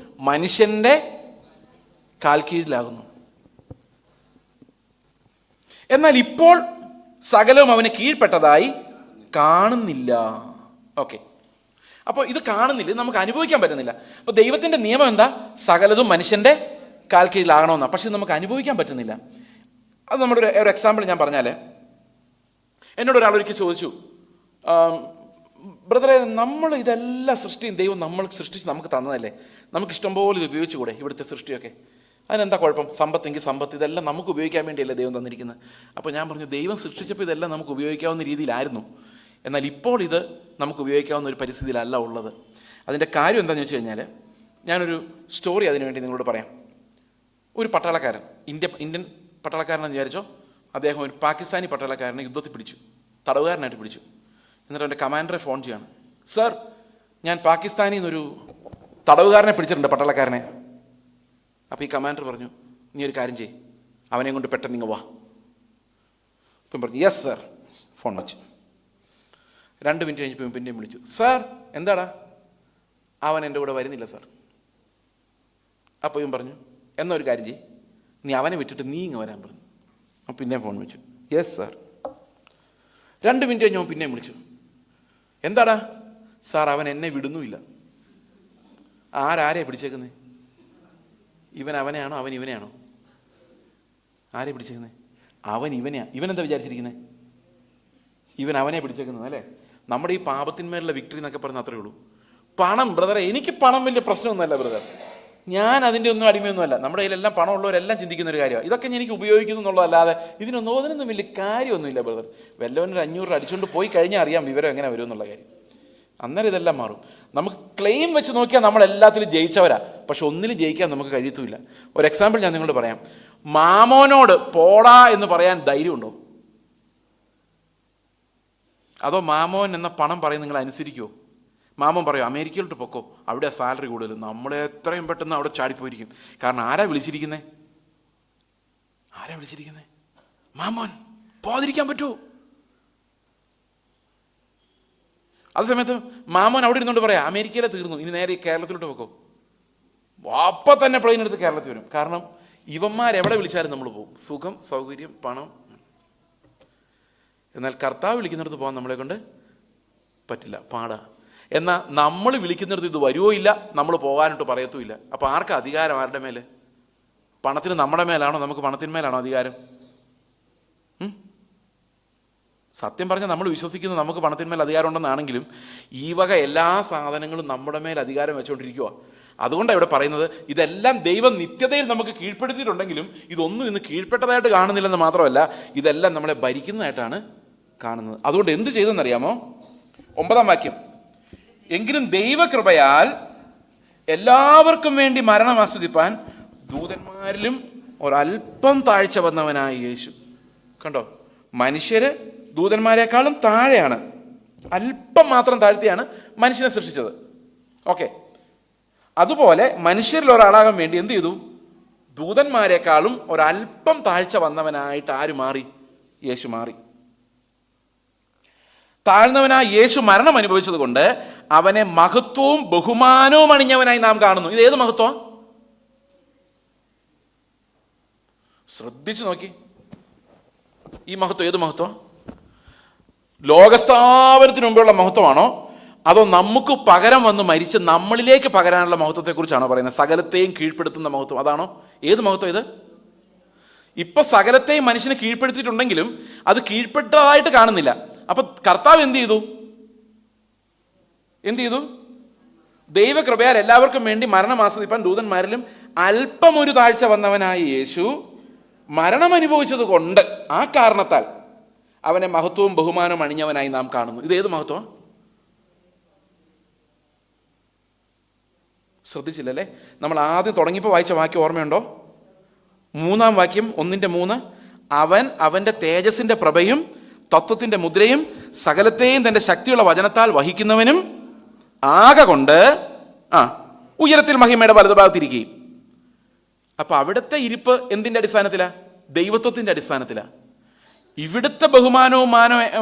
മനുഷ്യൻ്റെ കാൽ കീഴിലാകുന്നു. എന്നാൽ ഇപ്പോൾ സകലവും അവന് കീഴ്പ്പെട്ടതായി കാണുന്നില്ല. ഓക്കെ, അപ്പോൾ ഇത് കാണുന്നില്ല, ഇത് നമുക്ക് അനുഭവിക്കാൻ പറ്റുന്നില്ല. അപ്പോൾ ദൈവത്തിൻ്റെ നിയമം എന്താ? സകലതും മനുഷ്യൻ്റെ കാൽ കീഴിലാകണമെന്നാണ്. പക്ഷെ നമുക്ക് അനുഭവിക്കാൻ പറ്റുന്നില്ല. അത് നമ്മുടെ ഒരു എക്സാമ്പിൾ ഞാൻ പറഞ്ഞാൽ, എന്നോട് ഒരാളൊരിക്കൽ ചോദിച്ചു, ബ്രദറെ, നമ്മൾ ഇതെല്ലാം സൃഷ്ടിയും ദൈവം നമ്മൾ സൃഷ്ടിച്ച് നമുക്ക് തന്നതല്ലേ, നമുക്ക് ഇഷ്ടംപോലെ ഇത് ഉപയോഗിച്ചുകൂടെ ഇവിടുത്തെ സൃഷ്ടിയൊക്കെ? അതിനെന്താ കുഴപ്പം? സമ്പത്തെങ്കിൽ സമ്പത്ത്, ഇതെല്ലാം നമുക്ക് ഉപയോഗിക്കാൻ വേണ്ടിയല്ലേ ദൈവം തന്നിരിക്കുന്നത്. അപ്പോൾ ഞാൻ പറഞ്ഞു, ദൈവം സൃഷ്ടിച്ചപ്പോൾ ഇതെല്ലാം നമുക്ക് ഉപയോഗിക്കാവുന്ന രീതിയിലായിരുന്നു, എന്നാൽ ഇപ്പോൾ ഇത് നമുക്ക് ഉപയോഗിക്കാവുന്ന ഒരു പരിസ്ഥിതിയിലല്ല ഉള്ളത്. അതിൻ്റെ കാര്യം എന്താണെന്ന് വെച്ച് കഴിഞ്ഞാൽ, ഞാനൊരു സ്റ്റോറി അതിനുവേണ്ടി നിങ്ങളോട് പറയാം. ഒരു പട്ടാളക്കാരൻ, ഇന്ത്യൻ പട്ടാളക്കാരനെന്ന് വിചാരിച്ചോ, അദ്ദേഹം ഒരു പാകിസ്ഥാനി പട്ടാളക്കാരനെ യുദ്ധത്തിൽ പിടിച്ചു, തടവുകാരനായിട്ട് പിടിച്ചു. എന്നിട്ട് അവൻ്റെ കമാൻഡറെ ഫോൺ ചെയ്യാണ്, സർ, ഞാൻ പാകിസ്ഥാനിൽ നിന്നൊരു തടവുകാരനെ പിടിച്ചിട്ടുണ്ട്, പട്ടാളക്കാരനെ. അപ്പോൾ ഈ കമാൻഡർ പറഞ്ഞു, നീ ഒരു കാര്യം ചെയ്യ്, അവനെ കൊണ്ട് പെട്ടെന്ന് നിങ്ങൾ വാ. ഇപ്പം പറഞ്ഞു, യെസ് സർ. ഫോൺ വെച്ച് 2 മിനിറ്റ് കഴിഞ്ഞപ്പോൾ പിന്നെയും വിളിച്ചു, സാർ എന്താടാ? അവൻ എൻ്റെ കൂടെ വരുന്നില്ല സാർ. അപ്പോൾ ഇവൻ പറഞ്ഞു, എന്നാ ഒരു കാര്യം ചെയ്യ്, നീ അവനെ വിട്ടിട്ട് നീ ഇങ്ങ് വരാൻ പറഞ്ഞു. അപ്പം പിന്നെയും ഫോൺ വെച്ചു, യെസ് സാർ. 2 മിനിറ്റ് കഴിഞ്ഞപ്പോൾ പിന്നെയും വിളിച്ചു, എന്താടാ? സാർ, അവൻ എന്നെ വിടുന്നുമില്ല. ആരെയാണ് പിടിച്ചേക്കുന്നത്? ഇവൻ അവനെയാണോ അവൻ ഇവനെയാണോ? ആരെ പിടിച്ചേക്കുന്നത്? അവൻ ഇവനെയാ. ഇവനെന്താ വിചാരിച്ചിരിക്കുന്നത്? ഇവൻ അവനെ പിടിച്ചേക്കുന്നത് അല്ലേ? നമ്മുടെ ഈ പാപത്തിന്മേലുള്ള വിക്ടറി എന്നൊക്കെ പറഞ്ഞാൽ അത്രയേ ഉള്ളൂ. പണം, ബ്രദറെ, എനിക്ക് പണം വലിയ പ്രശ്നമൊന്നുമല്ല ബ്രദർ, ഞാൻ അതിൻ്റെ ഒന്നും അടിമയൊന്നുമല്ല. നമ്മുടെ കയ്യിലെല്ലാം പണം ഉള്ളവരെല്ലാം ചിന്തിക്കുന്ന ഒരു കാര്യമാണ്, ഇതൊക്കെ എനിക്ക് ഉപയോഗിക്കുന്നു എന്നുള്ളതല്ലാതെ അതിനൊന്നും വലിയ കാര്യമൊന്നുമില്ല ബ്രദർ. വല്ലവനൊരു 500 അടിച്ചുകൊണ്ട് പോയി കഴിഞ്ഞാൽ അറിയാം വിവരം എങ്ങനെ വരും എന്നുള്ള കാര്യം. അന്നേരം ഇതെല്ലാം മാറും. നമുക്ക് ക്ലെയിം വെച്ച് നോക്കിയാൽ നമ്മൾ എല്ലാത്തിലും ജയിച്ചവരാ, പക്ഷെ ഒന്നിലും ജയിക്കാൻ നമുക്ക് കഴിയത്തുമില്ല. ഒരു എക്സാമ്പിൾ ഞാൻ നിങ്ങളോട് പറയാം. മാമോനോട് പോടാ എന്ന് പറയാൻ ധൈര്യമുണ്ടോ? അതോ മാമോൻ എന്ന പണം പറയും നിങ്ങൾ അനുസരിക്കുമോ? മാമോൻ പറയും അമേരിക്കയിലോട്ട് പൊക്കോ, അവിടെ സാലറി കൂടുതൽ, നമ്മൾ എത്രയും പെട്ടെന്ന് അവിടെ ചാടിപ്പോയിരിക്കും. കാരണം ആരാ വിളിച്ചിരിക്കുന്നത്? മാമോൻ. പോകാതിരിക്കാൻ പറ്റുമോ? അതേസമയത്ത് മാമോൻ അവിടെ ഇരുന്നുകൊണ്ട് പറയാം അമേരിക്കയിലെ തീർന്നു, ഇനി നേരെ കേരളത്തിലോട്ട് പൊക്കോ. അപ്പം തന്നെ പ്ലെയിൻ എടുത്ത് കേരളത്തിൽ വരും. കാരണം ഇവന്മാരെവിടെ വിളിച്ചാലും നമ്മൾ പോകും. സുഖം, സൗകര്യം, പണം. എന്നാൽ കർത്താവ് വിളിക്കുന്നിടത്ത് പോകാൻ നമ്മളെ കൊണ്ട് പറ്റില്ല, പാടാ. എന്നാൽ നമ്മൾ വിളിക്കുന്നിടത്ത് ഇത് വരുവോ ഇല്ല, നമ്മൾ പോകാനിട്ട് പറയത്തുമില്ല. അപ്പോൾ ആർക്കാ അധികാരം? ആരുടെ മേലെ? പണത്തിന് നമ്മുടെ മേലാണോ? നമുക്ക് പണത്തിന്മേലാണോ അധികാരം? സത്യം പറഞ്ഞാൽ നമ്മൾ വിശ്വസിക്കുന്നത് നമുക്ക് പണത്തിന്മേൽ അധികാരം ഉണ്ടെന്നാണെങ്കിലും ഈ വക എല്ലാ സാധനങ്ങളും നമ്മുടെ മേൽ അധികാരം വെച്ചുകൊണ്ടിരിക്കുക. അതുകൊണ്ടാണ് ഇവിടെ പറയുന്നത്, ഇതെല്ലാം ദൈവം നിത്യതയിൽ നമുക്ക് കീഴ്പ്പെടുത്തിയിട്ടുണ്ടെങ്കിലും ഇതൊന്നും ഇന്ന് കീഴ്പ്പെട്ടതായിട്ട് കാണുന്നില്ലെന്ന് മാത്രമല്ല, ഇതെല്ലാം നമ്മളെ ഭരിക്കുന്നതായിട്ടാണ് കാണുന്നത്. അതുകൊണ്ട് എന്ത് ചെയ്തെന്നറിയാമോ? 9-ാം വാക്യം, എങ്കിലും ദൈവകൃപയാൽ എല്ലാവർക്കും വേണ്ടി മരണം ആസ്വദിപ്പാൻ ദൂതന്മാരിലും ഒരല്പം താഴ്ച വന്നവനായ യേശു. കണ്ടോ, മനുഷ്യര് ദൂതന്മാരെക്കാളും താഴെയാണ്, അല്പം മാത്രം താഴ്ത്തിയാണ് മനുഷ്യനെ സൃഷ്ടിച്ചത്. ഓക്കെ, അതുപോലെ മനുഷ്യരിൽ ഒരാളാകാൻ വേണ്ടി എന്ത് ചെയ്തു? ദൂതന്മാരെക്കാളും ഒരല്പം താഴ്ച വന്നവനായിട്ട് ആര് മാറി? യേശു മാറി. താഴ്ന്നവനായ യേശു മരണം അനുഭവിച്ചത് കൊണ്ട് അവനെ മഹത്വവും ബഹുമാനവും അണിഞ്ഞവനായി നാം കാണുന്നു. ഇത് ഏത് മഹത്വം? ശ്രദ്ധിച്ചു നോക്കി, ഈ മഹത്വം ഏത് മഹത്വം? ലോകസ്ഥാപനത്തിന് മുമ്പുള്ള മഹത്വമാണോ, അതോ നമുക്ക് പകരം വന്ന് മരിച്ച് നമ്മളിലേക്ക് പകരാനുള്ള മഹത്വത്തെക്കുറിച്ചാണോ പറയുന്നത്? സകലത്തെയും കീഴ്പ്പെടുത്തുന്ന മഹത്വം, അതാണോ? ഏത് മഹത്വം ഇത്? ഇപ്പൊ സകലത്തെയും മനുഷ്യനെ കീഴ്പ്പെടുത്തിയിട്ടുണ്ടെങ്കിലും അത് കീഴ്പ്പെട്ടതായിട്ട് കാണുന്നില്ല. അപ്പൊ കർത്താവ് എന്ത് ചെയ്തു? ദൈവകൃപയാൽ എല്ലാവർക്കും വേണ്ടി മരണം ആസ്വദിപ്പാൻ ദൂതന്മാരിലും അല്പം ഒരു താഴ്ച വന്നവനായ യേശു മരണം അനുഭവിച്ചത് കൊണ്ട്, ആ കാരണത്താൽ അവനെ മഹത്വവും ബഹുമാനവും അണിഞ്ഞവനായി നാം കാണുന്നു. ഇത് ഏത് മഹത്വം? ശ്രദ്ധിച്ചില്ലല്ലേ? നമ്മൾ ആദ്യം തുടങ്ങിയപ്പോൾ വായിച്ച വാക്യം ഓർമ്മയുണ്ടോ? 3-ാം വാക്യം, 1:3, അവൻ അവൻ്റെ തേജസ്സിൻ്റെ പ്രഭയും തത്വത്തിൻ്റെ മുദ്രയും സകലത്തെയും തൻ്റെ ശക്തിയുള്ള വചനത്താൽ വഹിക്കുന്നവനും ആകെ കൊണ്ട് ഉയരത്തിൽ മഹിമയുടെ വലതുഭാഗത്തിരിക്കുകയും. അപ്പൊ അവിടുത്തെ ഇരിപ്പ് എന്തിൻ്റെ അടിസ്ഥാനത്തിലാ? ദൈവത്വത്തിൻ്റെ അടിസ്ഥാനത്തിലാ. ഇവിടുത്തെ ബഹുമാനവും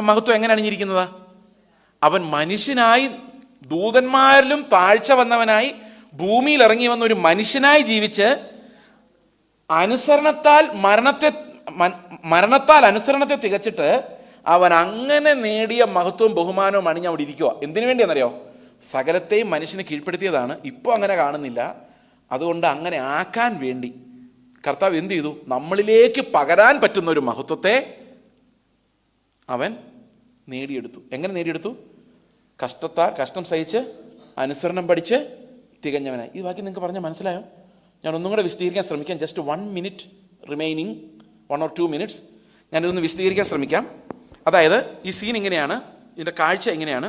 മഹത്വം എങ്ങനെ അണിഞ്ഞിരിക്കുന്നതാ? അവൻ മനുഷ്യനായി, ദൂതന്മാരിലും താഴ്ച വന്നവനായി, ഭൂമിയിൽ ഇറങ്ങി വന്ന ഒരു മനുഷ്യനായി ജീവിച്ച് മരണത്താൽ അനുസരണത്തെ തികച്ചിട്ട് അവൻ അങ്ങനെ നേടിയ മഹത്വവും ബഹുമാനവും അണിഞ്ഞ് അവിടെ ഇരിക്കുക. എന്തിനു വേണ്ടിയാണെന്നറിയോ? സകലത്തെയും മനുഷ്യനെ കീഴ്പ്പെടുത്തിയതാണ്. ഇപ്പോൾ അങ്ങനെ കാണുന്നില്ല. അതുകൊണ്ട് അങ്ങനെ ആക്കാൻ വേണ്ടി കർത്താവ് എന്ത് ചെയ്തു? നമ്മളിലേക്ക് പകരാൻ പറ്റുന്ന ഒരു മഹത്വത്തെ അവൻ നേടിയെടുത്തു. എങ്ങനെ നേടിയെടുത്തു? കഷ്ടം സഹിച്ച് അനുസരണം പഠിച്ച് തികഞ്ഞവനായി. ഈ വാക്യം നിങ്ങൾക്ക് പറഞ്ഞാൽ മനസ്സിലായോ? ഞാൻ ഒന്നും കൂടെ വിശദീകരിക്കാൻ ശ്രമിക്കാം. Just 1 minute remaining, 1 or 2 minutes. ഞാനിതൊന്ന് വിശദീകരിക്കാൻ ശ്രമിക്കാം. അതായത് ഈ സീൻ ഇങ്ങനെയാണ്, ഇതിൻ്റെ കാഴ്ച എങ്ങനെയാണ്?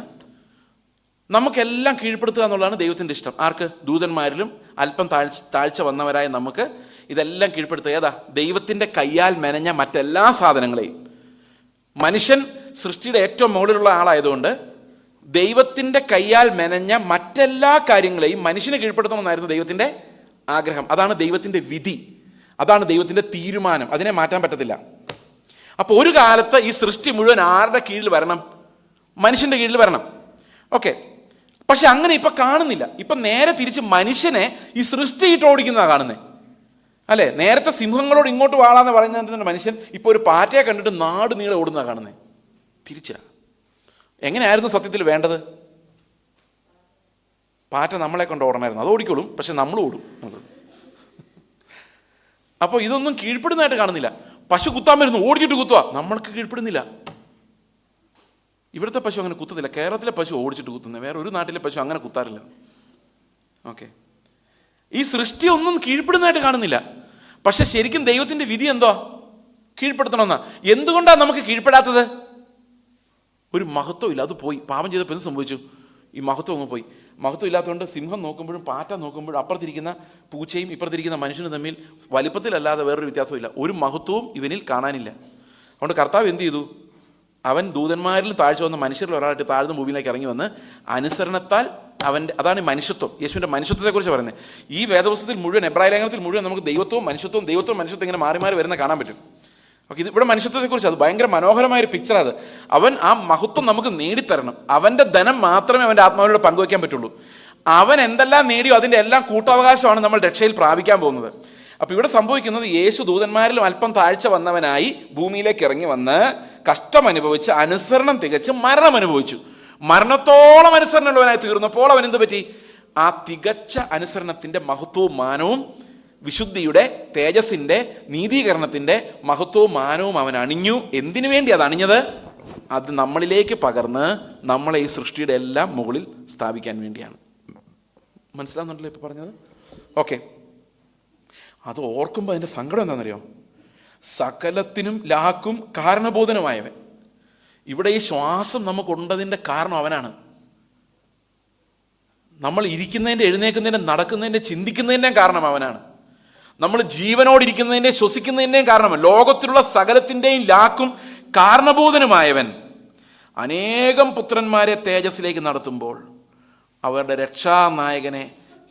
നമുക്കെല്ലാം കീഴ്പ്പെടുത്തുക എന്നുള്ളതാണ് ദൈവത്തിൻ്റെ ഇഷ്ടം. ആർക്ക്? ദൂതന്മാരിലും അല്പം താഴ്ച വന്നവരായ നമുക്ക് ഇതെല്ലാം കീഴ്പ്പെടുത്തുക. ഏതാ? ദൈവത്തിൻ്റെ കയ്യാൽ മെനഞ്ഞ മറ്റെല്ലാ സാധനങ്ങളെയും. മനുഷ്യൻ സൃഷ്ടിയുടെ ഏറ്റവും മുകളിലുള്ള ആളായതുകൊണ്ട് ദൈവത്തിൻ്റെ കയ്യാൽ മെനഞ്ഞ മറ്റെല്ലാ കാര്യങ്ങളെയും മനുഷ്യനെ കീഴ്പ്പെടുത്തണമെന്നായിരുന്നു ദൈവത്തിൻ്റെ ആഗ്രഹം. അതാണ് ദൈവത്തിൻ്റെ വിധി, അതാണ് ദൈവത്തിൻ്റെ തീരുമാനം. അതിനെ മാറ്റാൻ പറ്റത്തില്ല. അപ്പോൾ ഒരു കാലത്ത് ഈ സൃഷ്ടി മുഴുവൻ ആരുടെ കീഴിൽ വരണം? മനുഷ്യൻ്റെ കീഴിൽ വരണം. ഓക്കെ, പക്ഷെ അങ്ങനെ ഇപ്പം കാണുന്നില്ല. ഇപ്പം നേരെ തിരിച്ച് മനുഷ്യനെ ഈ സൃഷ്ടിയിട്ട് ഓടിക്കുന്നതാണ് കാണുന്നത്, അല്ലേ? നേരത്തെ സിംഹങ്ങളോട് ഇങ്ങോട്ട് വാളാന്ന് പറയുന്ന മനുഷ്യൻ ഇപ്പോൾ ഒരു പാറ്റയെ കണ്ടിട്ട് നാട് നീളെ ഓടുന്നതാണ് കാണുന്നത്. തിരിച്ചാ. എങ്ങനെയായിരുന്നു സത്യത്തിൽ വേണ്ടത്? പാറ്റ നമ്മളെ കൊണ്ട് ഓടണമായിരുന്നു. അത് ഓടിക്കോളും, പക്ഷെ നമ്മൾ ഓടും. അപ്പോൾ ഇതൊന്നും കീഴ്പ്പെടുന്നതായിട്ട് കാണുന്നില്ല. പശു കുത്താൻ വരുന്നു, ഓടിച്ചിട്ട് കുത്തുക, നമ്മൾക്ക് കീഴ്പ്പെടുന്നില്ല. ഇവിടുത്തെ പശു അങ്ങനെ കുത്തുന്നില്ല. കേരളത്തിലെ പശു ഓടിച്ചിട്ട് കുത്തുന്നത്, വേറെ ഒരു നാട്ടിലെ പശു അങ്ങനെ കുത്താറില്ല. ഓക്കെ, ഈ സൃഷ്ടി ഒന്നും കീഴ്പ്പെടുന്നതായിട്ട് കാണുന്നില്ല. പക്ഷെ ശരിക്കും ദൈവത്തിൻ്റെ വിധി എന്തോ? കീഴ്പ്പെടുത്തണമെന്നാ. എന്തുകൊണ്ടാണ് നമുക്ക് കീഴ്പ്പെടാത്തത്? ഒരു മഹത്വം ഇല്ല, അത് പോയി. പാപം ചെയ്തപ്പോൾ എന്ത് സംഭവിച്ചു? ഈ മഹത്വം അങ്ങ് പോയി. മഹത്വം ഇല്ലാത്തതുകൊണ്ട് സിംഹം നോക്കുമ്പോഴും പാറ്റ നോക്കുമ്പോഴും അപ്പുറത്തിരിക്കുന്ന പൂച്ചയും ഇപ്പുറത്തിരിക്കുന്ന മനുഷ്യനും തമ്മിൽ വലിപ്പത്തിലല്ലാതെ വേറൊരു വ്യത്യാസമില്ല. ഒരു മഹത്വവും ഇവനിൽ കാണാനില്ല. അതുകൊണ്ട് കർത്താവ് എന്ത് ചെയ്തു? അവൻ ദൂതന്മാരിലും താഴ്ച വന്ന മനുഷ്യരിൽ ഒരാളായിട്ട് താഴ്ന്ന ഭൂമിയിലേക്ക് ഇറങ്ങി വന്ന് അനുസരണത്താൽ അതാണ് മനുഷ്യത്വം. യേശുവിൻ്റെ മനുഷ്യത്വത്തെക്കുറിച്ച് പറയുന്നത്. ഈ വേദപുസ്തകത്തിൽ മുഴുവൻ, എബ്രായ ലേഖനത്തിൽ മുഴുവൻ നമുക്ക് ദൈവത്വവും മനുഷ്യത്വം ഇങ്ങനെ മാറി മാറി വരുന്ന കാണാൻ പറ്റും. ഓക്കെ, ഇത് ഇവിടെ മനുഷ്യത്വത്തെക്കുറിച്ച്, അത് ഭയങ്കര മനോഹരമായൊരു പിക്ചറാണ് അത്. അവൻ ആ മഹത്വം നമുക്ക് നേടിത്തരണം. അവൻ്റെ ധനം മാത്രമേ അവൻ്റെ ആത്മാവിനോട് പങ്കുവയ്ക്കാൻ പറ്റുള്ളൂ. അവൻ എന്തെല്ലാം നേടിയോ അതിൻ്റെ എല്ലാം കൂട്ടവകാശമാണ് നമ്മൾ രക്ഷയിൽ പ്രാപിക്കാൻ പോകുന്നത്. അപ്പോൾ ഇവിടെ സംഭവിക്കുന്നത്, യേശു ദൂതന്മാരിലും അല്പം താഴ്ച വന്നവനായി ഭൂമിയിലേക്ക് ഇറങ്ങി വന്ന് കഷ്ടം അനുഭവിച്ച് അനുസരണം തികച്ച് മരണം അനുഭവിച്ചു. മരണത്തോളം അനുസരണമുള്ളവനായി തീർന്നപ്പോൾ അവൻ എന്ത് പറ്റി? ആ തികച്ച അനുസരണത്തിൻ്റെ മഹത്വവും മാനവും, വിശുദ്ധിയുടെ, തേജസ്സിൻ്റെ, നീതീകരണത്തിൻ്റെ മഹത്വവും മാനവും അവൻ അണിഞ്ഞു. എന്തിനു വേണ്ടി അത് അണിഞ്ഞത്? അത് നമ്മളിലേക്ക് പകർന്ന് നമ്മളെ ഈ സൃഷ്ടിയുടെ എല്ലാം മുകളിൽ സ്ഥാപിക്കാൻ വേണ്ടിയാണ്. മനസ്സിലാവുന്നുണ്ടല്ലോ ഇപ്പോൾ പറഞ്ഞത്? ഓക്കെ. അത് ഓർക്കുമ്പോൾ അതിൻ്റെ സങ്കടം എന്താണെന്നറിയോ? സകലത്തിനും ലാക്കും കാരണബോധനമായവൻ. ഇവിടെ ഈ ശ്വാസം നമുക്കുണ്ടതിൻ്റെ കാരണം അവനാണ്. നമ്മൾ ഇരിക്കുന്നതിൻ്റെ, എഴുന്നേൽക്കുന്നതിൻ്റെ, നടക്കുന്നതിൻ്റെ, ചിന്തിക്കുന്നതിൻ്റെയും കാരണം അവനാണ്. നമ്മൾ ജീവനോടിരിക്കുന്നതിൻ്റെയും ശ്വസിക്കുന്നതിൻ്റെയും കാരണം. ലോകത്തിലുള്ള സകലത്തിൻ്റെയും ലാക്കും കാരണബോധനുമായവൻ അനേകം പുത്രന്മാരെ തേജസ്സിലേക്ക് നടത്തുമ്പോൾ അവരുടെ രക്ഷാനായകനെ